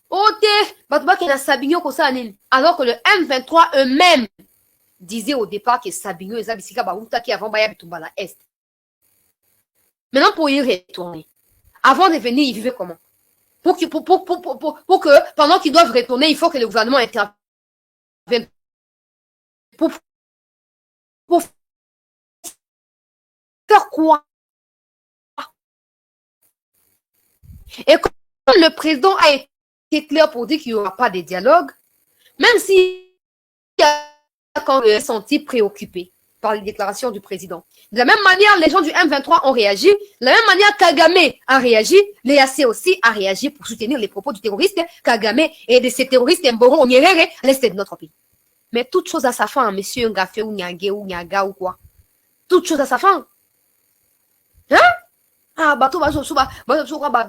Ote, Batouba na Sabignon ko sa nini. Alors que le M23 eux-mêmes disaient au départ que Sabignon et Zabisika Baouta qui avant Baya Bitumba la Est. Maintenant, pour y retourner, avant de venir, ils vivaient comment? Pour que pendant qu'ils doivent retourner, il faut que le gouvernement intervienne. Pour faire quoi? Et quand le président a été clair pour dire qu'il n'y aura pas de dialogue, même si quand il est senti préoccupé. par les déclarations du président. De la même manière, les gens du M23 ont réagi. De la même manière, Kagame a réagi. L'EAC aussi a réagi pour soutenir les propos du terroriste Kagame et de ces terroristes Mboro Onyerere à l'est de notre pays. Mais toute chose à sa fin, monsieur Ngafé ou Nyagé ou Nyaga ou quoi. Toute chose à sa fin. Hein? Ah, bateau,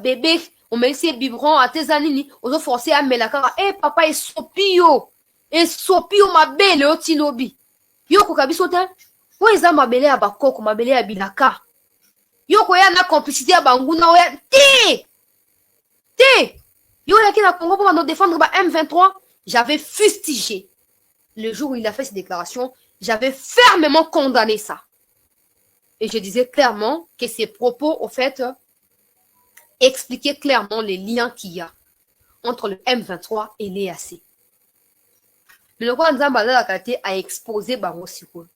bébé, on met ses biberons à tes anini, on a forcé à mettre la cara. Eh, papa, et sopio, ma belle, au tinobi. Yo, kokabisote, où est ma belle à bakoko, ma belle à bilaka? Yo, koya na complicité à banguna, oya, yo, y'a qui na Congo pour nous défendre, M23, j'avais fustigé. Le jour où il a fait ses déclarations, j'avais fermement condamné ça. Et je disais clairement que ses propos, au fait, expliquaient clairement les liens qu'il y a entre le M23 et l'EAC. Mais le roi Nzambala a exposé Baro Siko.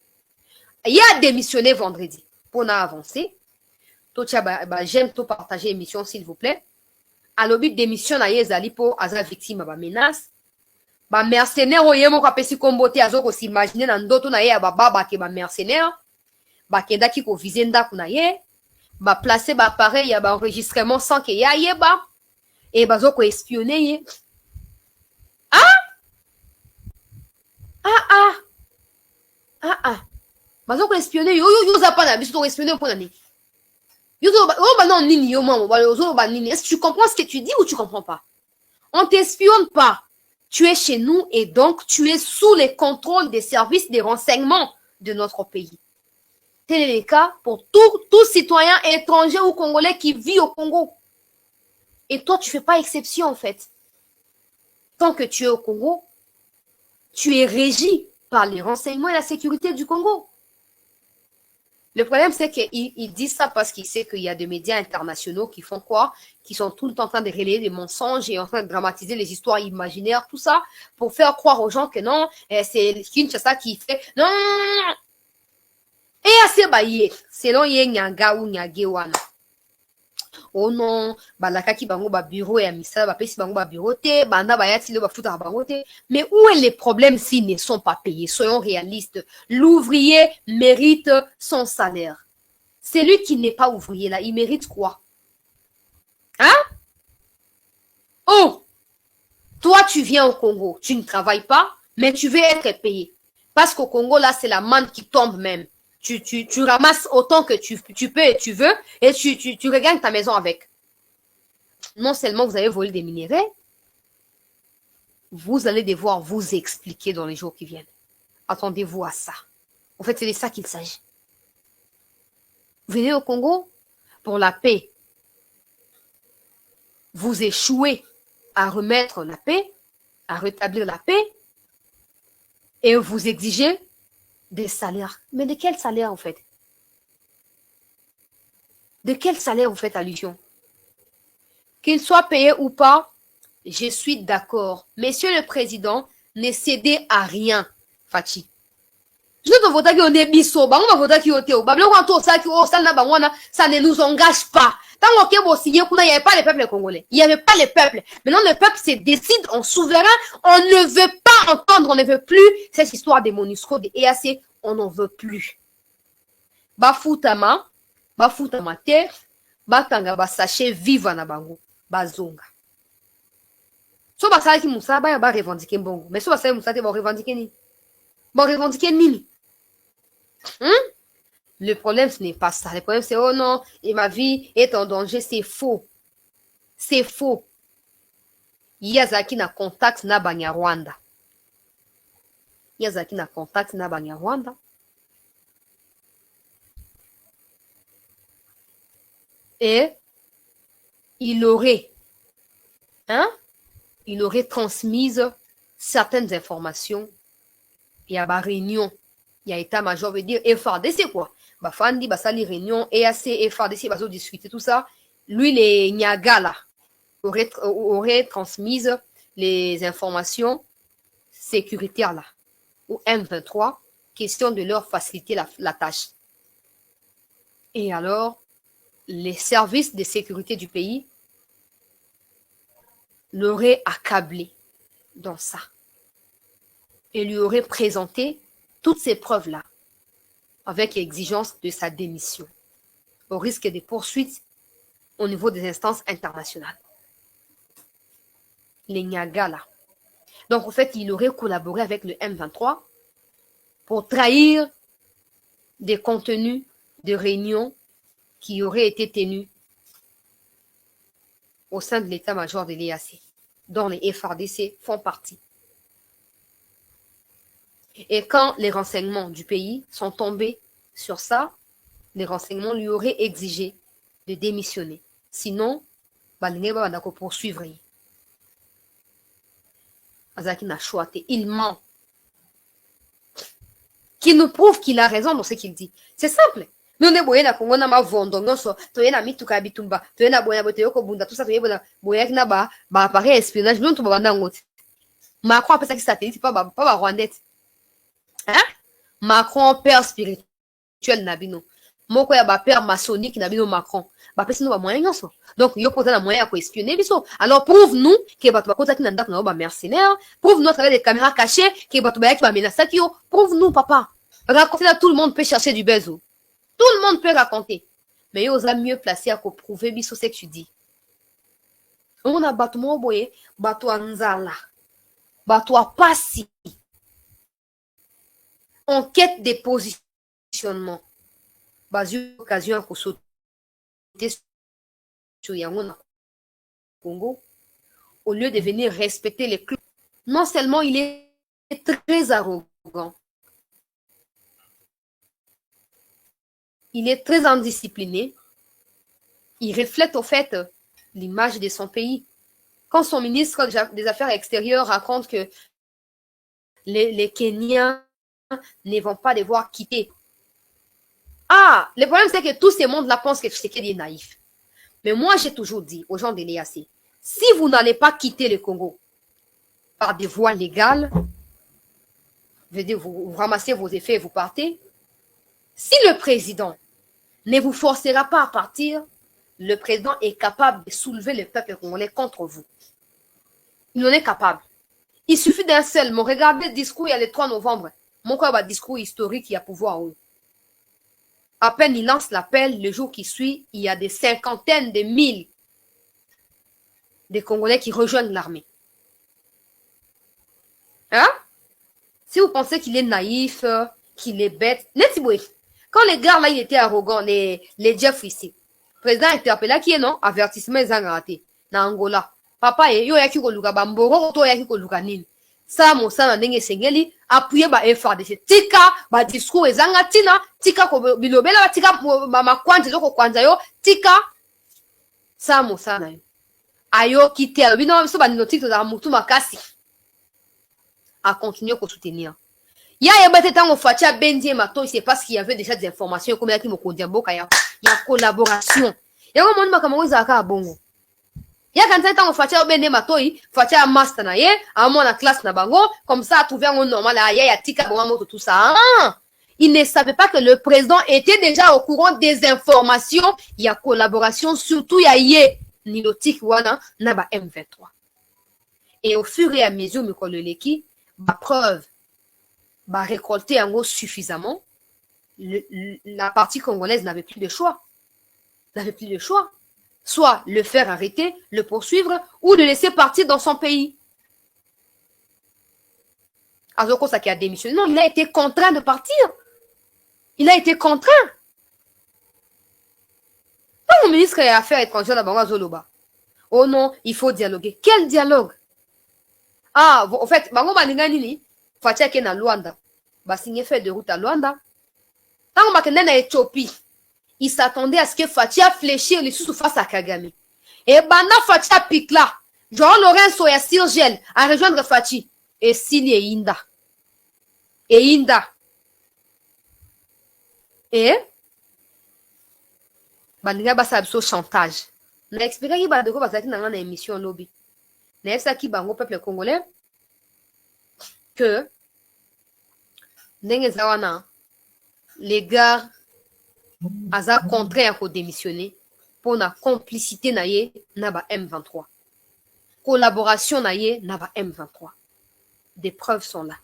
Il a démissionné vendredi. Pour avancer, j'aime tout partager l'émission, s'il vous plaît. À l'objet démission à Yezali pour Aza victime de menace. Mercenaire, oyemo kapesi kombote azoko s'imaginer dans d'autres na ye baba ke mercenaire. Bakenda ki ko viser ndaku na ye. Placer appareil ya enregistrement sans que ya ye ba. Et bazoko espionner ye. Bazoko espionner yo zapana biso to espionner pour nani. Yo non nini yo maman nini. Est-ce que tu comprends ce que tu dis ou tu comprends pas? On t'espionne pas. Tu es chez nous et donc tu es sous les contrôles des services des renseignements de notre pays. Tel est le cas pour tout citoyen étranger ou congolais qui vit au Congo. Et toi, tu fais pas exception en fait. Tant que tu es au Congo, tu es régi par les renseignements et la sécurité du Congo. Le problème, c'est qu'il dit ça parce qu'il sait qu'il y a des médias internationaux qui font quoi? Qui sont tout le temps en train de relayer des mensonges et en train de dramatiser les histoires imaginaires, tout ça, pour faire croire aux gens que non, c'est Kinshasa qui fait. Non! Et assez baillé, selon Ye Nyaga ou Nyagewana. Oh non, balakaki bango ba bureau ya misala ba pesi bango ba bureau te, banda ba yati le ba futa bango te. Mais où est les problèmes s'ils ne sont pas payés? Soyons réalistes. L'ouvrier mérite son salaire. Celui qui n'est pas ouvrier là, il mérite quoi? Hein? Oh! Toi, tu viens au Congo, tu ne travailles pas, mais tu veux être payé. Parce qu'au Congo là, c'est la manne qui tombe même. Tu ramasses autant que tu peux et tu veux, et tu regagnes ta maison avec. Non seulement vous avez volé des minéraux, vous allez devoir vous expliquer dans les jours qui viennent. Attendez-vous à ça. En fait, c'est de ça qu'il s'agit. Vous venez au Congo pour la paix. Vous échouez à remettre la paix, à rétablir la paix, et vous exigez des salaires. Mais de quel salaire, en fait? De quel salaire vous faites allusion? Qu'il soit payé ou pas, je suis d'accord. Monsieur le Président, ne cédez à rien, Fachi. Je ne veux pas qu'on ait biso, ça ne nous engage pas. Tant qu'il n'y avait pas le peuple congolais. Il n'y avait pas le peuple. Maintenant, le peuple se décide en souverain. On ne veut pas entendre, on ne veut plus cette histoire des MONUSCO, des EAC. On n'en veut plus. Bafutama te, batanga basache viva na bango, bazonga. So basala ki musa ba revendiquer mbongo. Mais so basala musa te ba revendiquer ni. Ba revendiquer nini? Le problème, ce n'est pas ça. Le problème, c'est, oh non, et ma vie est en danger. C'est faux. C'est faux. Yazaki na contact na Banyarwanda. Yazaki na contact na Banyarwanda. Et il aurait transmis certaines informations. Il y a ma réunion. Il y a état-major, veut dire FARDC quoi. Bafandi, basali réunion, EAC, FARDC, baso discuter tout ça. Lui, les Nyaga là, aurait transmis les informations sécuritaires là, au M23, question de leur faciliter la tâche. Et alors, les services de sécurité du pays l'auraient accablé dans ça. Et lui auraient présenté toutes ces preuves-là. avec exigence de sa démission, au risque de poursuites au niveau des instances internationales. Les Nyaga, là. Donc, en fait, il aurait collaboré avec le M23 pour trahir des contenus de réunions qui auraient été tenus au sein de l'état-major de l'EAC, dont les FARDC font partie. Et quand les renseignements du pays sont tombés sur ça, les renseignements lui auraient exigé de démissionner. Sinon, Balingeba va poursuivre. Azaki n'a choisi. Il ment. Qui nous prouve qu'il a raison dans ce qu'il dit. C'est simple. Nous ne voyons pas qu'on a ma vendongo so, toyena mituka bitumba, toyena boya boteoko bunda, tout ça toyena boya na ba appareil espionnage, nous tout ba ndangote. Macron appelle ça qui satellite, pas rwandais. Hein? Macron père spirituel nabino. Moko ya ba père maçonnique nabino Macron. Ba pesi no ba moyen nyonso. Donc yo pose na moyen ya espionner biso. Alors prouve-nous que bato ba kota ki na ndako na ba mercenaire, prouve-nous à travers des caméras cachées que bato ba yaki ba menacer ki yo, prouve-nous papa. Racontez là, tout le monde peut chercher du bezo. Tout le monde peut raconter. Mais il y a mieux placé à prouver biso ce que tu dis. On a bateau mo boye, bateau anzala, bateau a passi. En quête de positionnement. Basé occasion à sauter sur Yangona Congo. Au lieu de venir respecter les clubs. Non seulement il est très arrogant. Il est très indiscipliné. Il reflète au fait l'image de son pays. Quand son ministre des Affaires extérieures raconte que les Kenyans ne vont pas devoir quitter. Ah, le problème c'est que tout ce monde-là pense que Tshisekedi est naïf. Mais moi, j'ai toujours dit aux gens de l'EAC, si vous n'allez pas quitter le Congo par des voies légales, vous ramassez vos effets et vous partez, si le président ne vous forcera pas à partir, le président est capable de soulever le peuple congolais contre vous. Il en est capable. Il suffit d'un seul mot. Regardez le discours, il y a le 3 novembre. Mon corps a un discours historique, il y a pouvoir. À peine il lance l'appel, le jour qui suit, il y a des cinquantaines de mille de Congolais qui rejoignent l'armée. Hein? Si vous pensez qu'il est naïf, qu'il est bête, quand les gars là, ils étaient arrogants, les Jeff ici, le président interpellé qui est non, avertissement ils ont raté. Na Angola. Papa, yo yaki ko luka bamboro, to yaki ko luka nini. Ça, mon sang, ndenge sengeli, appuyer ba FARDC. Tika, ba discours ezanga tina, tika ko bilobela, tika ma kwanza ko kwanza yo, tika. Ça, mon sang na yo. Ayo kite, bino so ba notique to da mutu makasi. À continuer ko soutenir. Il y a un temps Fatia Benzi Mato, c'est parce qu'il y avait déjà des informations comme il y a qui me il y a collaboration. Il y a un moment où il y a bongo. Il y a quand temps Fatia Benzi Mato, Fatia master na ye, à mon classe na bango, comme ça à trouver un normal il y a tika bongo tout ça. Il ne savait pas que le président était déjà au courant des informations, il y a collaboration surtout il y a nilotik wana na ba M23. Et au fur et à mesure me koleleki, ma preuve récolter en gros suffisamment, la partie congolaise n'avait plus de choix. N'avait plus de choix. Soit le faire arrêter, le poursuivre, ou le laisser partir dans son pays. Azoko Saki a démissionné. Non, il a été contraint de partir. Il a été contraint. Quand mon ministre des Affaires étrangères d'Abanga Zoloba, oh non, il faut dialoguer. Quel dialogue? Ah, en fait, Bango Maninganini, Fatia qui est dans Luanda, bah signé fait de route à Luanda. Tant que na Éthiopie, il s'attendait à ce que Fatia fléchisse les sous face à Kagame. Et banda Fatia pique là, Jean Lorenzo et Sirgel à rejoindre Fati. Et Sili et Inda. Et Inda. Et Bandinga basa abso chantage. Na expliqué qu'il bande ko basaki dans une émission lobby. Na ça qui bango peuple congolais que les gars aza contraire à démissionner pour la complicité naie naba M23. Collaboration naie naba M23. Des preuves sont là.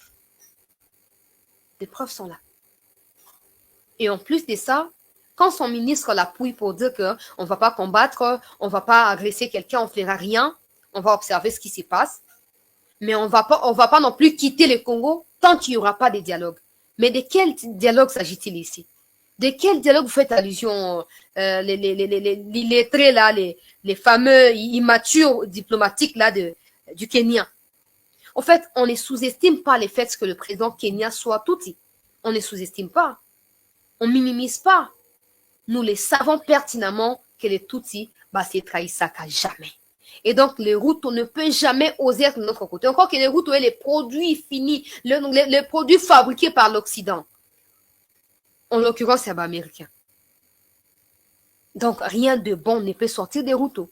Des preuves sont là. Et en plus de ça, quand son ministre l'appuie pour dire qu'on ne va pas combattre, on ne va pas agresser quelqu'un, on ne fera rien, on va observer ce qui se passe, mais on va pas non plus quitter le Congo tant qu'il n'y aura pas de dialogue. Mais de quel dialogue s'agit-il ici? De quel dialogue vous faites allusion, les lettrés là, les fameux immatures diplomatiques là du Kenya? En fait, on ne sous-estime pas le fait que le président Kenya soit Tutsi. On ne sous-estime pas. On ne minimise pas. Nous les savons pertinemment que les Tutsis, se trahissent à jamais. Et donc, les Hutus ne peuvent jamais oser être de notre côté. Encore que les Hutus aient les produits finis, les produits fabriqués par l'Occident. En l'occurrence, c'est américain. Donc, rien de bon ne peut sortir des Hutus.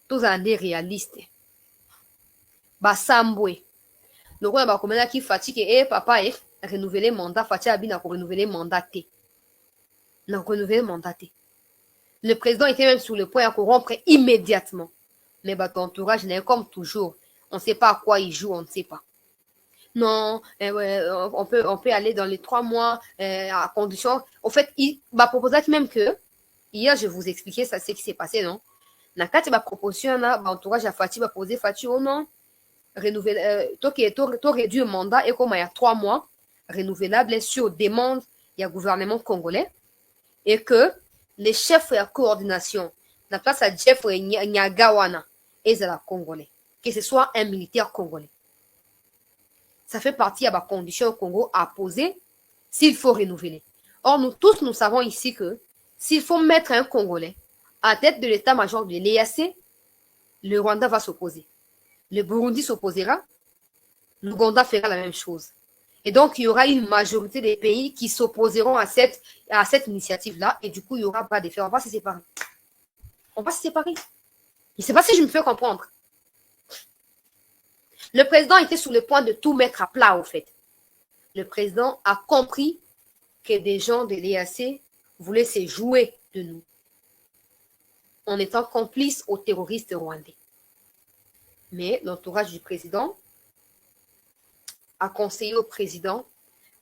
Tous en des réalistes. Sambwe. Le roi va commander qui fatigue papa renouveler mandat, Fatia Abina pour renouveler mandat. Non, renouveler mandat. Le président était même sur le point à corrompre immédiatement. Mais ton entourage n'est comme toujours. On ne sait pas à quoi il joue, on ne sait pas. Non, on peut aller dans les 3 mois à condition. Au fait, il m'a proposé même que, hier, je vous expliquais ça, ce qui s'est passé, non? Nakati ma proposition, entourage à Fatih va poser Fatih au nom. Renouveler, tu réduit le mandat et comme il y a 3 mois, renouvelable sur demande, il y a gouvernement congolais. Et que les chefs de la coordination, la place à Jeff Nyagawana et la congolais, que ce soit un militaire congolais. Ça fait partie de la condition au Congo à poser s'il faut renouveler. Or, nous tous, nous savons ici que s'il faut mettre un Congolais à tête de l'état-major de l'EAC, le Rwanda va s'opposer. Le Burundi s'opposera, l'Ouganda fera la même chose. Et donc, il y aura une majorité des pays qui s'opposeront à cette initiative-là. Et du coup, il n'y aura pas d'effet. On va se séparer. On va se séparer. Je ne sais pas si je me fais comprendre. Le président était sur le point de tout mettre à plat, au fait. Le président a compris que des gens de l'EAC voulaient se jouer de nous en étant complices aux terroristes rwandais. Mais l'entourage du président a conseillé au président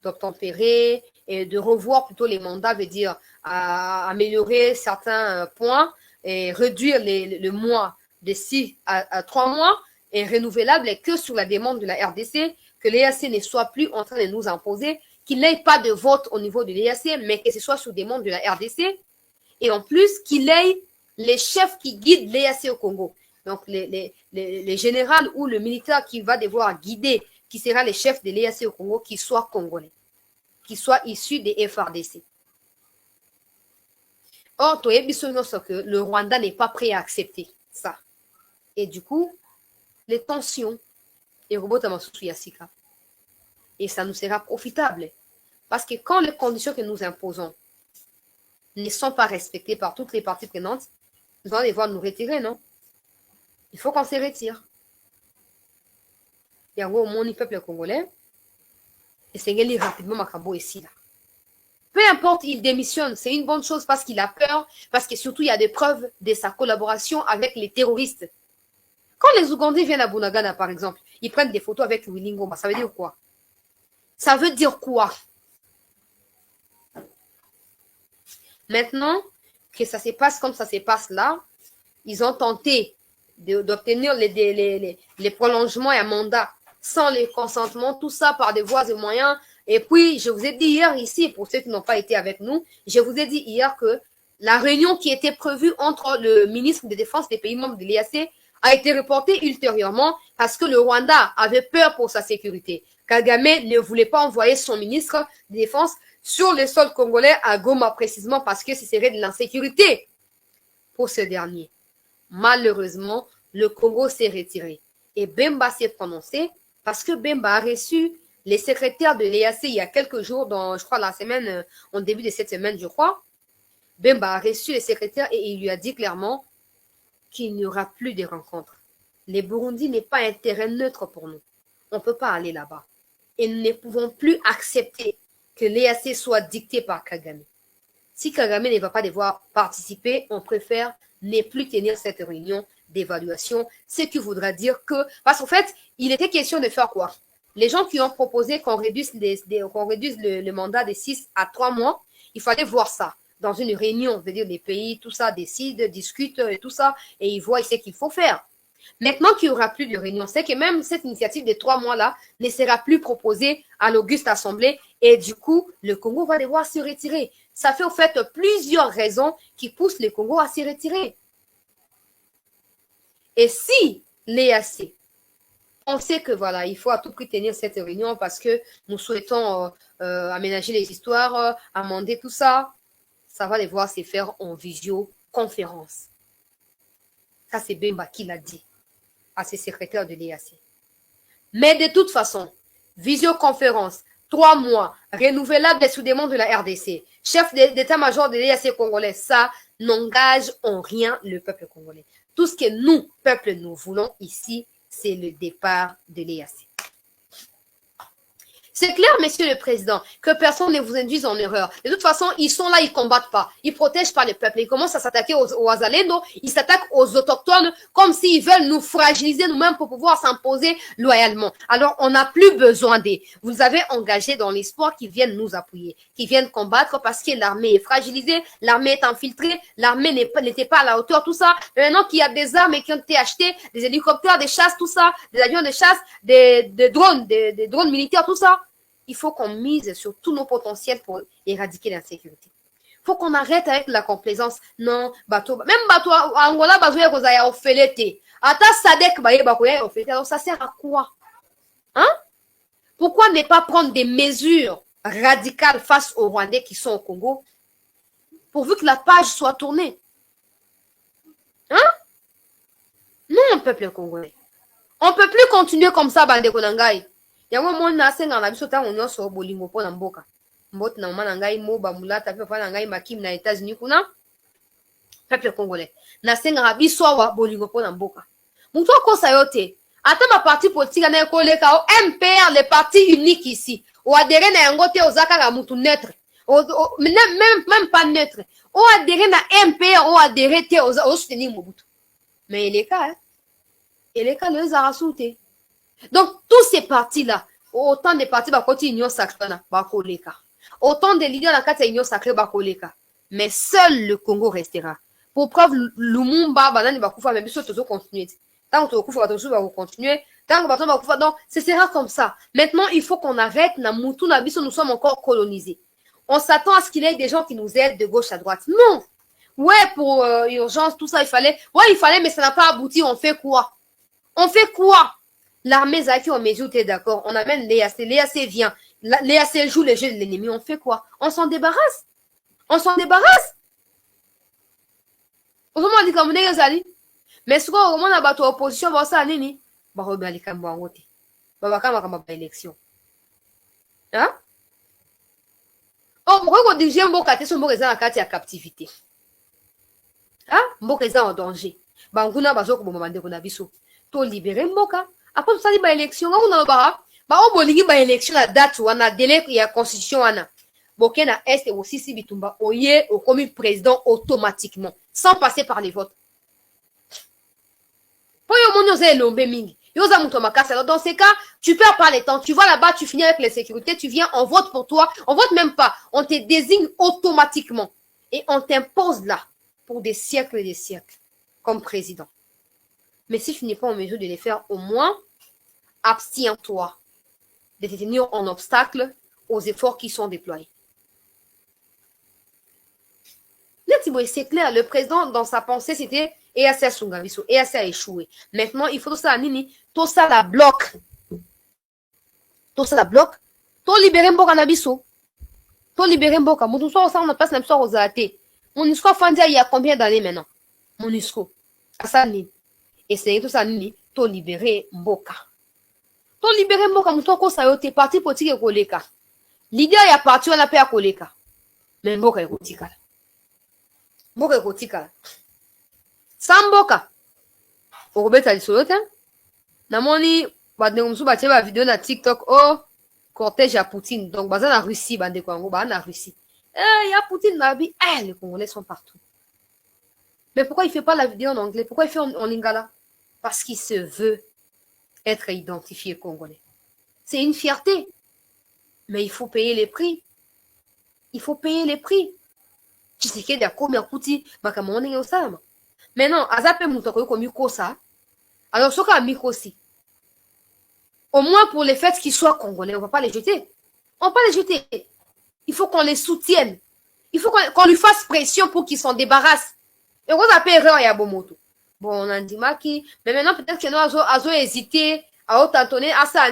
d'obtempérer et de revoir plutôt les mandats, veut dire améliorer certains points et réduire le mois de 6 à 3 mois et renouvelable et que sur la demande de la RDC, que l'EAC ne soit plus en train de nous imposer, qu'il n'ait pas de vote au niveau de l'EAC, mais que ce soit sur demande de la RDC, et en plus qu'il ait les chefs qui guident l'EAC au Congo. Donc les généraux ou le militaire qui va devoir guider, qui sera le chef de l'EAC au Congo, qui soit congolais, qui soit issu des FRDC. Or, que le Rwanda n'est pas prêt à accepter ça. Et du coup, les tensions, et ça nous sera profitable. Parce que quand les conditions que nous imposons ne sont pas respectées par toutes les parties prenantes, nous allons devoir nous retirer, non? Il faut qu'on se retire. Il y a au monde peuple congolais, et c'est gagné rapidement Makambo ici, là. Peu importe, il démissionne, c'est une bonne chose parce qu'il a peur, parce que surtout il y a des preuves de sa collaboration avec les terroristes. Quand les Ougandais viennent à Bunagana, par exemple, ils prennent des photos avec Willy Ngoma, ça veut dire quoi? Ça veut dire quoi? Maintenant que ça se passe comme ça se passe là, ils ont tenté d'obtenir les prolongements et un mandat sans le consentement, tout ça par des voies et moyens. Et puis, je vous ai dit hier ici, pour ceux qui n'ont pas été avec nous, je vous ai dit hier que la réunion qui était prévue entre le ministre de Défense des pays membres de l'EAC a été reportée ultérieurement parce que le Rwanda avait peur pour sa sécurité. Kagame ne voulait pas envoyer son ministre de Défense sur le sol congolais à Goma précisément parce que ce serait de l'insécurité pour ce dernier. Malheureusement, le Congo s'est retiré. Et Bemba s'est prononcé parce que Bemba a reçu les secrétaires de l'EAC il y a quelques jours, dans, je crois, la semaine, en début de cette semaine, je crois. Bemba a reçu les secrétaires et il lui a dit clairement qu'il n'y aura plus de rencontres. Le Burundi n'est pas un terrain neutre pour nous. On ne peut pas aller là-bas. Et nous ne pouvons plus accepter que l'EAC soit dicté par Kagame. Si Kagame ne va pas devoir participer, on préfère ne plus tenir cette réunion d'évaluation, ce qui voudra dire que... Parce qu'en fait, il était question de faire quoi? Les gens qui ont proposé qu'on réduise le mandat de 6 à 3 mois, Il fallait voir ça dans une réunion, c'est-à-dire les pays, tout ça, décident, discutent et tout ça, et ils voient ce qu'il faut faire. Maintenant qu'il n'y aura plus de réunion, c'est que même cette initiative de 3 mois-là ne sera plus proposée à l'Auguste Assemblée et du coup, le Congo va devoir se retirer. Ça fait au fait plusieurs raisons qui poussent le Congo à se retirer. Et si l'EAC pensait que voilà, il faut à tout prix tenir cette réunion parce que nous souhaitons aménager les histoires, amender tout ça, ça va devoir se faire en visioconférence. Ça, c'est Bemba qui l'a dit à ses secrétaires de l'EAC. Mais de toute façon, visioconférence, 3 mois, renouvelable sous demande de la RDC, chef d'état-major de l'EAC congolais, ça n'engage en rien le peuple congolais. Tout ce que nous, peuple, nous voulons ici, c'est le départ de l'EAC. C'est clair, monsieur le président, que personne ne vous induise en erreur. De toute façon, ils sont là, ils combattent pas. Ils protègent pas le peuple. Ils commencent à s'attaquer aux Azalendo. Ils s'attaquent aux autochtones comme s'ils veulent nous fragiliser nous-mêmes pour pouvoir s'imposer loyalement. Alors, on n'a plus besoin d'eux. Vous avez engagé dans l'espoir qu'ils viennent nous appuyer, qu'ils viennent combattre parce que l'armée est fragilisée, l'armée est infiltrée, l'armée n'était pas à la hauteur, tout ça. Mais maintenant qu'il y a des armes qui ont été achetées, des hélicoptères de chasse, tout ça, des avions de chasse, des drones, des drones militaires, tout ça. Il faut qu'on mise sur tous nos potentiels pour éradiquer l'insécurité. Il faut qu'on arrête avec la complaisance. Non, bateau, même bateau, Angola, bateau, il y a offelete. Ata Sadek, alors ça sert à quoi? Hein? Pourquoi ne pas prendre des mesures radicales face aux Rwandais qui sont au Congo, pourvu que la page soit tournée? Hein? Non, peuple congolais. On ne peut plus continuer comme ça, bande konangai. Yango mona senga na biso tango nyonso bolingo pona mboka. Mboti na mama na ngai moba mulata pe pa na ngai makim na États-Unis kuna. Peuple congolais. Na senga na biso wa bolingo pona mboka. Mutu akosa yote. Ata ma parti politique na ekoleka o MPR, le parti unique ici. O adhéré na yango te ozaka ka mutu neutre. Même pas neutre. O adhéré na MPR, o adhéré te o soutenir Mobutu. Mais il est cas, hein. Il est cas le zarasouté. Donc, tous ces partis-là, autant de partis, côté Union Sacrée, autant de leaders dans la Union Sacrée, mais seul le Congo restera. Pour preuve, Lumumba, banane, bakoufa, mais biso, toujours continuer. Tant que bakoufa, toujours continuer. Tant que bakoufa, donc, ce sera comme ça. Maintenant, il faut qu'on arrête, na moutou, na biso, nous sommes encore colonisés. On s'attend à ce qu'il y ait des gens qui nous aident de gauche à droite. Non! Ouais, pour urgence, tout ça, il fallait, mais ça n'a pas abouti. On fait quoi? On fait quoi? L'armée Zaki, on mesure, t'es d'accord. On amène l'EAC. L'EAC vient. L'EAC joue le jeu de l'ennemi. On fait quoi? On s'en débarrasse. On s'en débarrasse. Autrement dit, comme on dit, mais ce qu'on a battu opposition, bah, ça, nini? Bah, rebelle, comme bon, on dit. Bah, comme élection. Hein? Oh, pourquoi on dit, j'ai un beau quartier, son beau résident en quartier à captivité? Hein? Beau résident en danger. Bah, on a besoin qu'on m'a demandé qu'on a vu ça. To libérer Mboka. Après ça, il y a élection. On a on a élection la date ou on a délai il y a constitution ana. Bokena Est aussi si bitumba oye au commis président automatiquement sans passer par les votes. Pour yo mon yose lombe mingi. Yosa mutomakasa. Alors dans ces cas, tu perds pas le temps. Tu vas là-bas, tu finis avec les sécurités, tu viens, on vote pour toi. On vote même pas. On te désigne automatiquement et on t'impose là pour des siècles et des siècles comme président. Mais si tu n'es pas en mesure de les faire, au moins, abstiens-toi de te tenir en obstacle aux efforts qui sont déployés. C'est clair, le président, dans sa pensée, c'était EAC Sungaviso, EAC a échoué. Maintenant, il faut tout ça à Nini, tout ça la bloque. Tout ça la bloque. Tout libérer Mboka Nabiso. Tout libérer Mboka. Mon histoire, on a pas même soir aux athées. Mon histoire, Fandia, il y a combien d'années maintenant? Mon histoire. À ça, Nini. Et c'est tout ça, Nini, to libérer Mboka. To libérer Mboka, mouton ko sayote, parti politique et koleka. L'idée y a parti, on a pas à koleka. Mais Mboka est kotika. Mboka est kotika. Sans Mboka. Orobeta lisolote. Namoni, badne umsu bache ba vidéo na TikTok, oh, cortège à Poutine. Donc, baza na Russie, bande Congo, baza na Russie. Eh, y a Poutine, nabi, les Congolais sont partout. Mais pourquoi il fait pas la vidéo en anglais? Pourquoi il fait en lingala? Parce qu'il se veut être identifié congolais. C'est une fierté. Mais il faut payer les prix. il faut payer les prix. Tshisekedi akomi akuti makambo ndenge osalama. Maintenant, aza pe mutu akomi kosa. Alors soki amikosi, au moins pour les faits qu'ils soient congolais, on ne va pas les jeter. On ne va pas les jeter. Il faut qu'on les soutienne. Il faut qu'on lui fasse pression pour qu'il s'en débarrasse. Et on appelle erreur ya bomoto. Bon, on a dit maki, mais maintenant peut-être que nous avons hésité à autantonner à ça,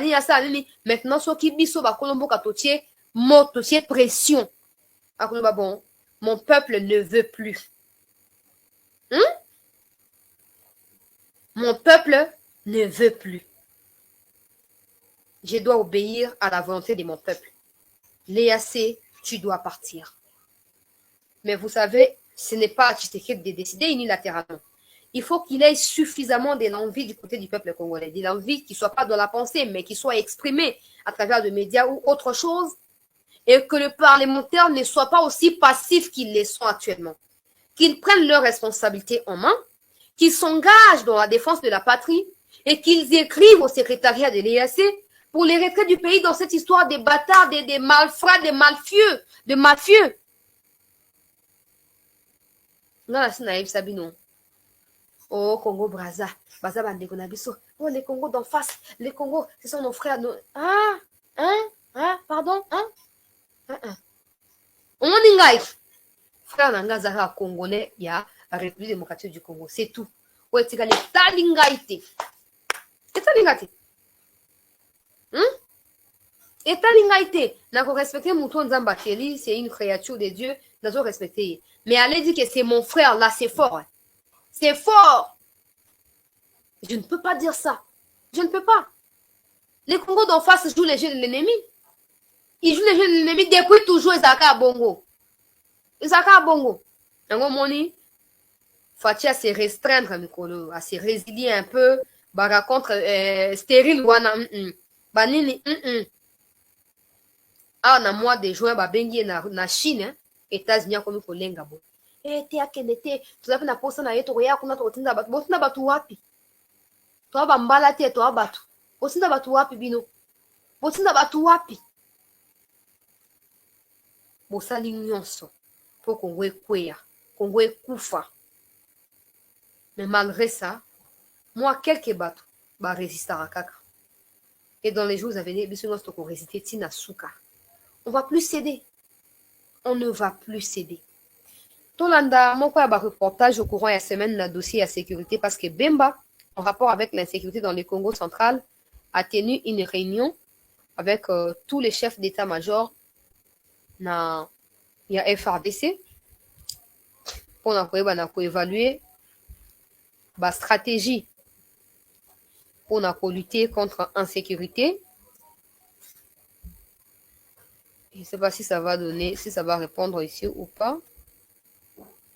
maintenant ce qui biso ba kolombo katotier, mototier pression. À bon, mon peuple ne veut plus. Mon peuple ne veut plus. Je dois obéir à la volonté de mon peuple. L'EAC, tu dois partir. Mais vous savez, ce n'est pas à Tshisekedi de décider unilatéralement. Il faut qu'il ait suffisamment de l'envie du côté du peuple congolais, de l'envie qui ne soit pas dans la pensée, mais qui soit exprimée à travers des médias ou autre chose, et que le parlementaire ne soit pas aussi passif qu'ils le sont actuellement. Qu'ils prennent leurs responsabilités en main, qu'ils s'engagent dans la défense de la patrie, et qu'ils écrivent au secrétariat de l'EAC pour les retraits du pays dans cette histoire des bâtards, des malfrats, des mafieux. Non, c'est naïf, Sabino. Oh, Congo Braza, Braza Bandeko Nabiso. Oh, les Congos d'en face, les Congos, ce sont nos frères. Pardon, On dit frère Nangazara congolais, il y a la République démocratique du Congo, c'est tout. Ouais, c'est les talingaïté. C'est talingaïté. Et talingaïté, n'a respecté Mouton Zambakeli, c'est une créature de Dieu, n'a pas respecté. Mais allez dire que c'est mon frère, là, c'est fort. C'est fort. Je ne peux pas dire ça. Je ne peux pas. Les Congos d'en face jouent les jeux de l'ennemi. Ils jouent les jeux de l'ennemi depuis toujours Isaka Bongo. Isaka Bongo. Yango moni, Fatia à se restreindre, Mikolo, à se résilier un peu, baga contre stérile wana, banini, Ah, na mois de juin, bengi na Chine, États-Unis, comme kolenga bo. Te akenete, tuzapi na posa na yeto ya kuna totinda batu. Botinda batu wapi? Toa bambala te toa batu. Botinda batu wapi bino? Botinda batu wapi? Bosali nyonso. Po Congo ekweya, Congo ekufa. Mais malgré ça, moi quelques batu ba résistara kaka. Et dans les jours à venir, biso nyonso ko résister tina suka. On va plus céder. On ne va plus céder. Tolanda, mon frère, reportage au courant de la semaine, le dossier à sécurité, parce que Bemba, en rapport avec l'insécurité dans le Congo central, a tenu une réunion avec tous les chefs d'état-major il y a FRDC pour évaluer la stratégie pour lutter contre l'insécurité. Je ne sais pas si ça va donner, si ça va répondre ici ou pas.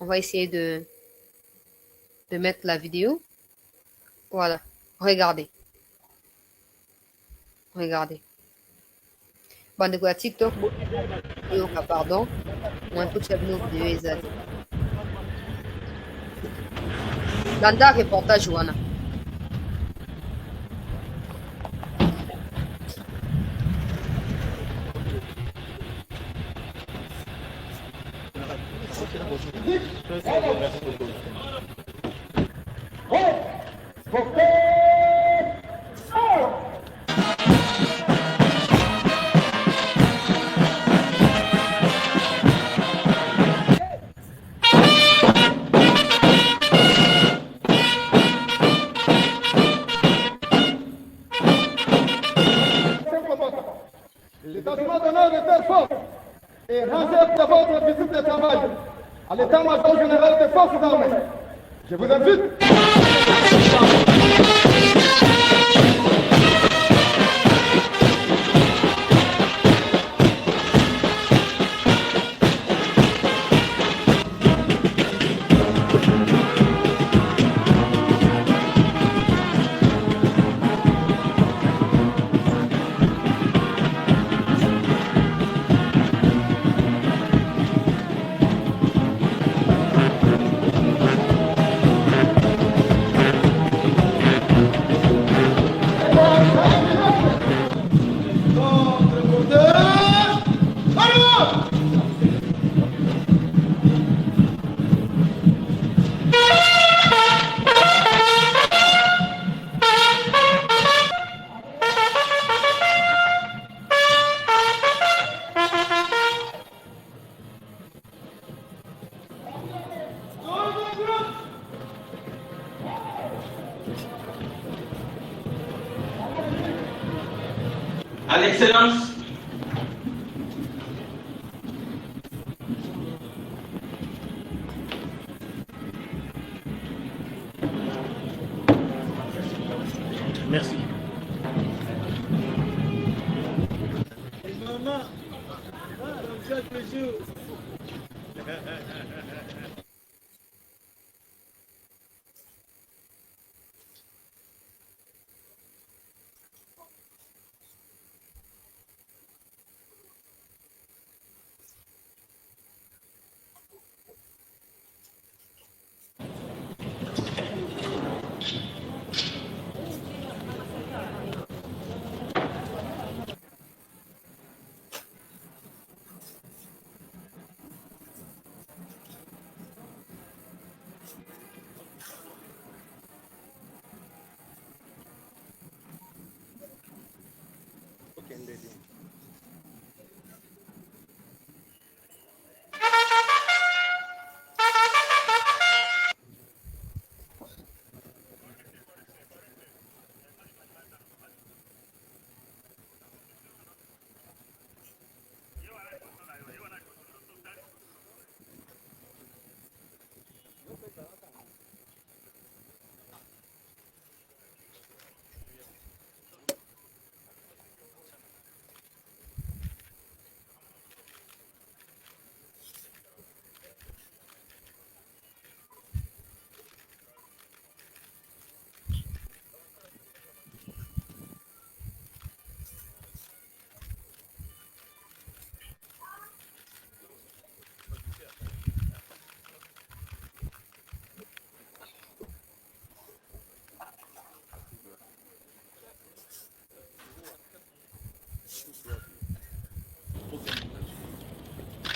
On va essayer de mettre la vidéo. Voilà. Regardez. Regardez. Bande de TikTok. Pardon. Moi, tout ça, vidéo ezali. Landa reportage wana. L'établissement d'honneur de telle force et rangez de votre visite de travail à l'état-major général des forces armées. Je vous invite. À l'excellence, merci.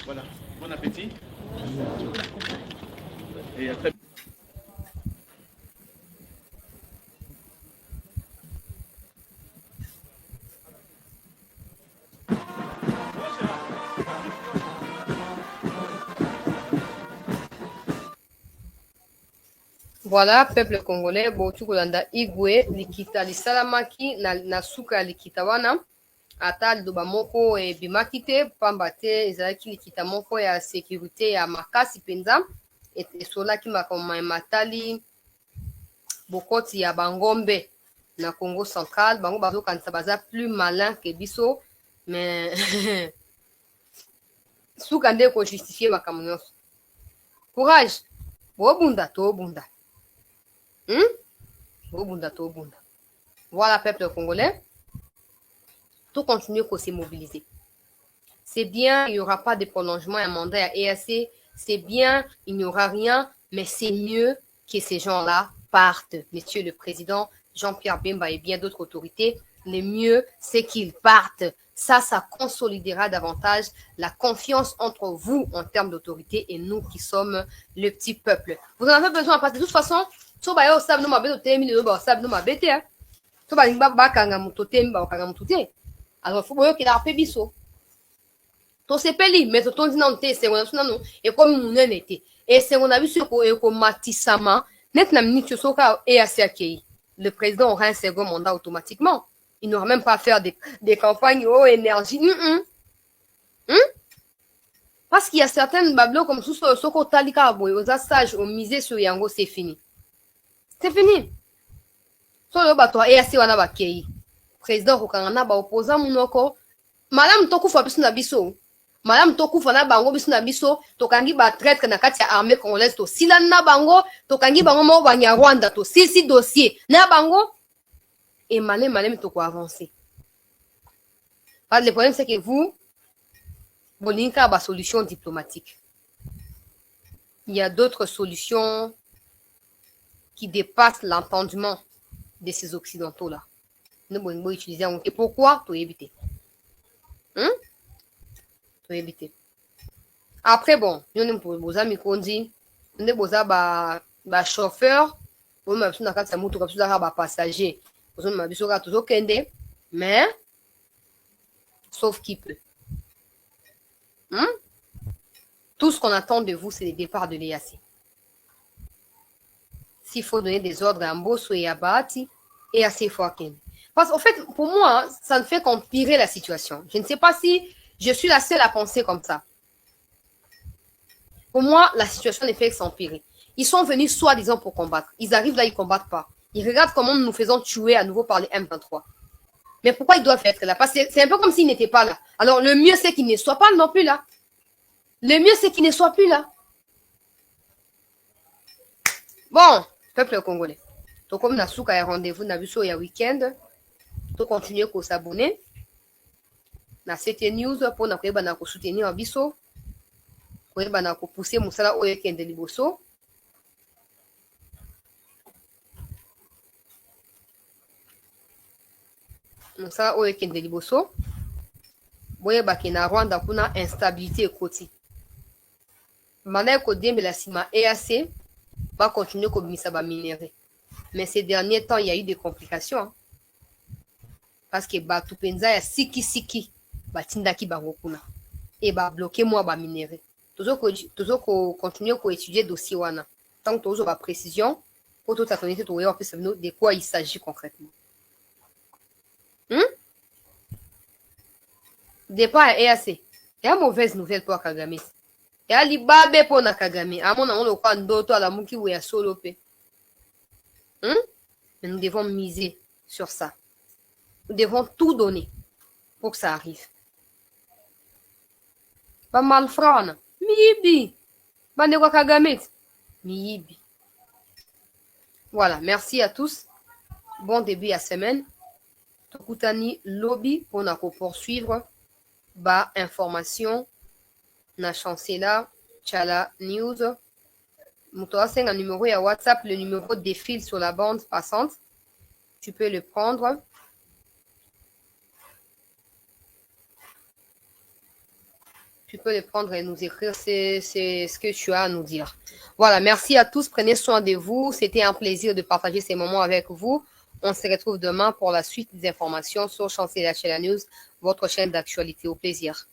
Voilà, bon appétit. Et à très Voilà, peuple congolais, botu kolanda igwe likita lisalamaki na suka ya likita wana ata liloba moko ebimaki te pamba te ezalaki likita moko ya sécurité ya makasi mpenza esolaki makambo ematali bokoti ya bangombe na Congo central. Bango bazokanisa baza plus malin ke biso mais suka nde ekojustifie makambo nyonso. Courage, bobunda tobunda. Bobunda tobunda. Voilà, peuple congolais, tout continue qu'on s'est mobilisé. C'est bien, il n'y aura pas de prolongement à mandat à EAC. C'est bien, il n'y aura rien, mais c'est mieux que ces gens-là partent. Monsieur le Président, Jean-Pierre Bemba et bien d'autres autorités, le mieux, c'est qu'ils partent. Ça consolidera davantage la confiance entre vous en termes d'autorité et nous qui sommes le petit peuple. Vous en avez besoin parce que de toute façon, so ba yo sab no mabe to temi no ba sab no mabe te. So ba ba kanga muto temi ba kanga muto te. Alors faut boyo ki la pe biso. To sepeli mais to tondi na te se wona suna no e comme munene te. Et c'est on a vu sur ko matisama net na minute soka et akei. Le président aura un second mandat automatiquement. Il n'aura même pas à faire des campagnes au énergie. Parce qu'il y a certaines bablo comme sous soko talika boy aux sages au misé sur yango c'est fini. C'est fini. So le bato EAC wana bakei. Président kokangana ba opposant munoko. Malam tokufa biso na biso. Malam tokufa na bango biso na biso. Tokangi ba traître na kati ya armée congolaise to silana na bango. Tokangi bango mo ba Rwanda to si dossier na bango. Et malem toko avancer. Le problème c'est que vous bolinka ba solution diplomatique. Il y a d'autres solutions qui dépassent l'entendement de ces occidentaux-là. Nous pouvons utiliser. Et pourquoi? Pour éviter. Pour éviter. Après, bon, nous avons besoin de mikondi, nous avons besoin de chauffeur, nous avons besoin de passager, nous avons besoin de tout kende, mais sauf qui peut. Tout ce qu'on attend de vous, c'est le départ de l'EAC. S'il faut donner des ordres à Mbosso et à Bahati, EAC faut attendre. Parce qu'en fait, pour moi, ça ne fait qu'empirer la situation. Je ne sais pas si je suis la seule à penser comme ça. Pour moi, la situation ne fait que s'empirer. Ils sont venus soi-disant pour combattre. Ils arrivent là, ils ne combattent pas. Ils regardent comment nous nous faisons tuer à nouveau par les M23. Mais pourquoi ils doivent être là? Parce que c'est un peu comme s'ils n'étaient pas là. Alors, le mieux, c'est qu'ils ne soient pas non plus là. Le mieux, c'est qu'ils ne soient plus là. Bon, peuple congolais. Donc, comme nous avons un rendez-vous, nous avons vu un week-end. Nous continuer à s'abonner. Dans cette news, pour nous soutenir en biso. Pour pousser Moussala au week-end de Liboso. Moussala au week-end de Liboso. Boye bakena Rwanda kuna instabilité côté. Mana ko dembe la sima EAC va continuer ko bimisa ba minerai. Mais ces derniers temps, il y a eu des complications. Hein? Parce que batu penza ya siki batindaki bango kuna. Et ba bloquer moi ba minerai. Toujours ko continuer ko étudier dossier wana. Tant que toujours ba précision pour toute la communauté de quoi il s'agit concrètement. Départ à EAC. Il y a mauvaise nouvelle pour Kagame. Il y a libabe pour Kagame. À mon avis, on a d'autres à la mouki ou à solopé. Mais nous devons miser sur ça. Nous devons tout donner pour que ça arrive. Pas mal frana. Miyibi. Bande kwa Kagame. Miyibi. Voilà. Merci à tous. Bon début à semaine. Tokutani lobby pour nous poursuivre. Bas information na chancela Chala News. Moutoa c'est un numéro à WhatsApp, le numéro défile sur la bande passante. Tu peux le prendre. Tu peux le prendre et nous écrire c'est ce que tu as à nous dire. Voilà, merci à tous, prenez soin de vous. C'était un plaisir de partager ces moments avec vous. On se retrouve demain pour la suite des informations sur Chancela Chala News, votre chaîne d'actualité. Au plaisir.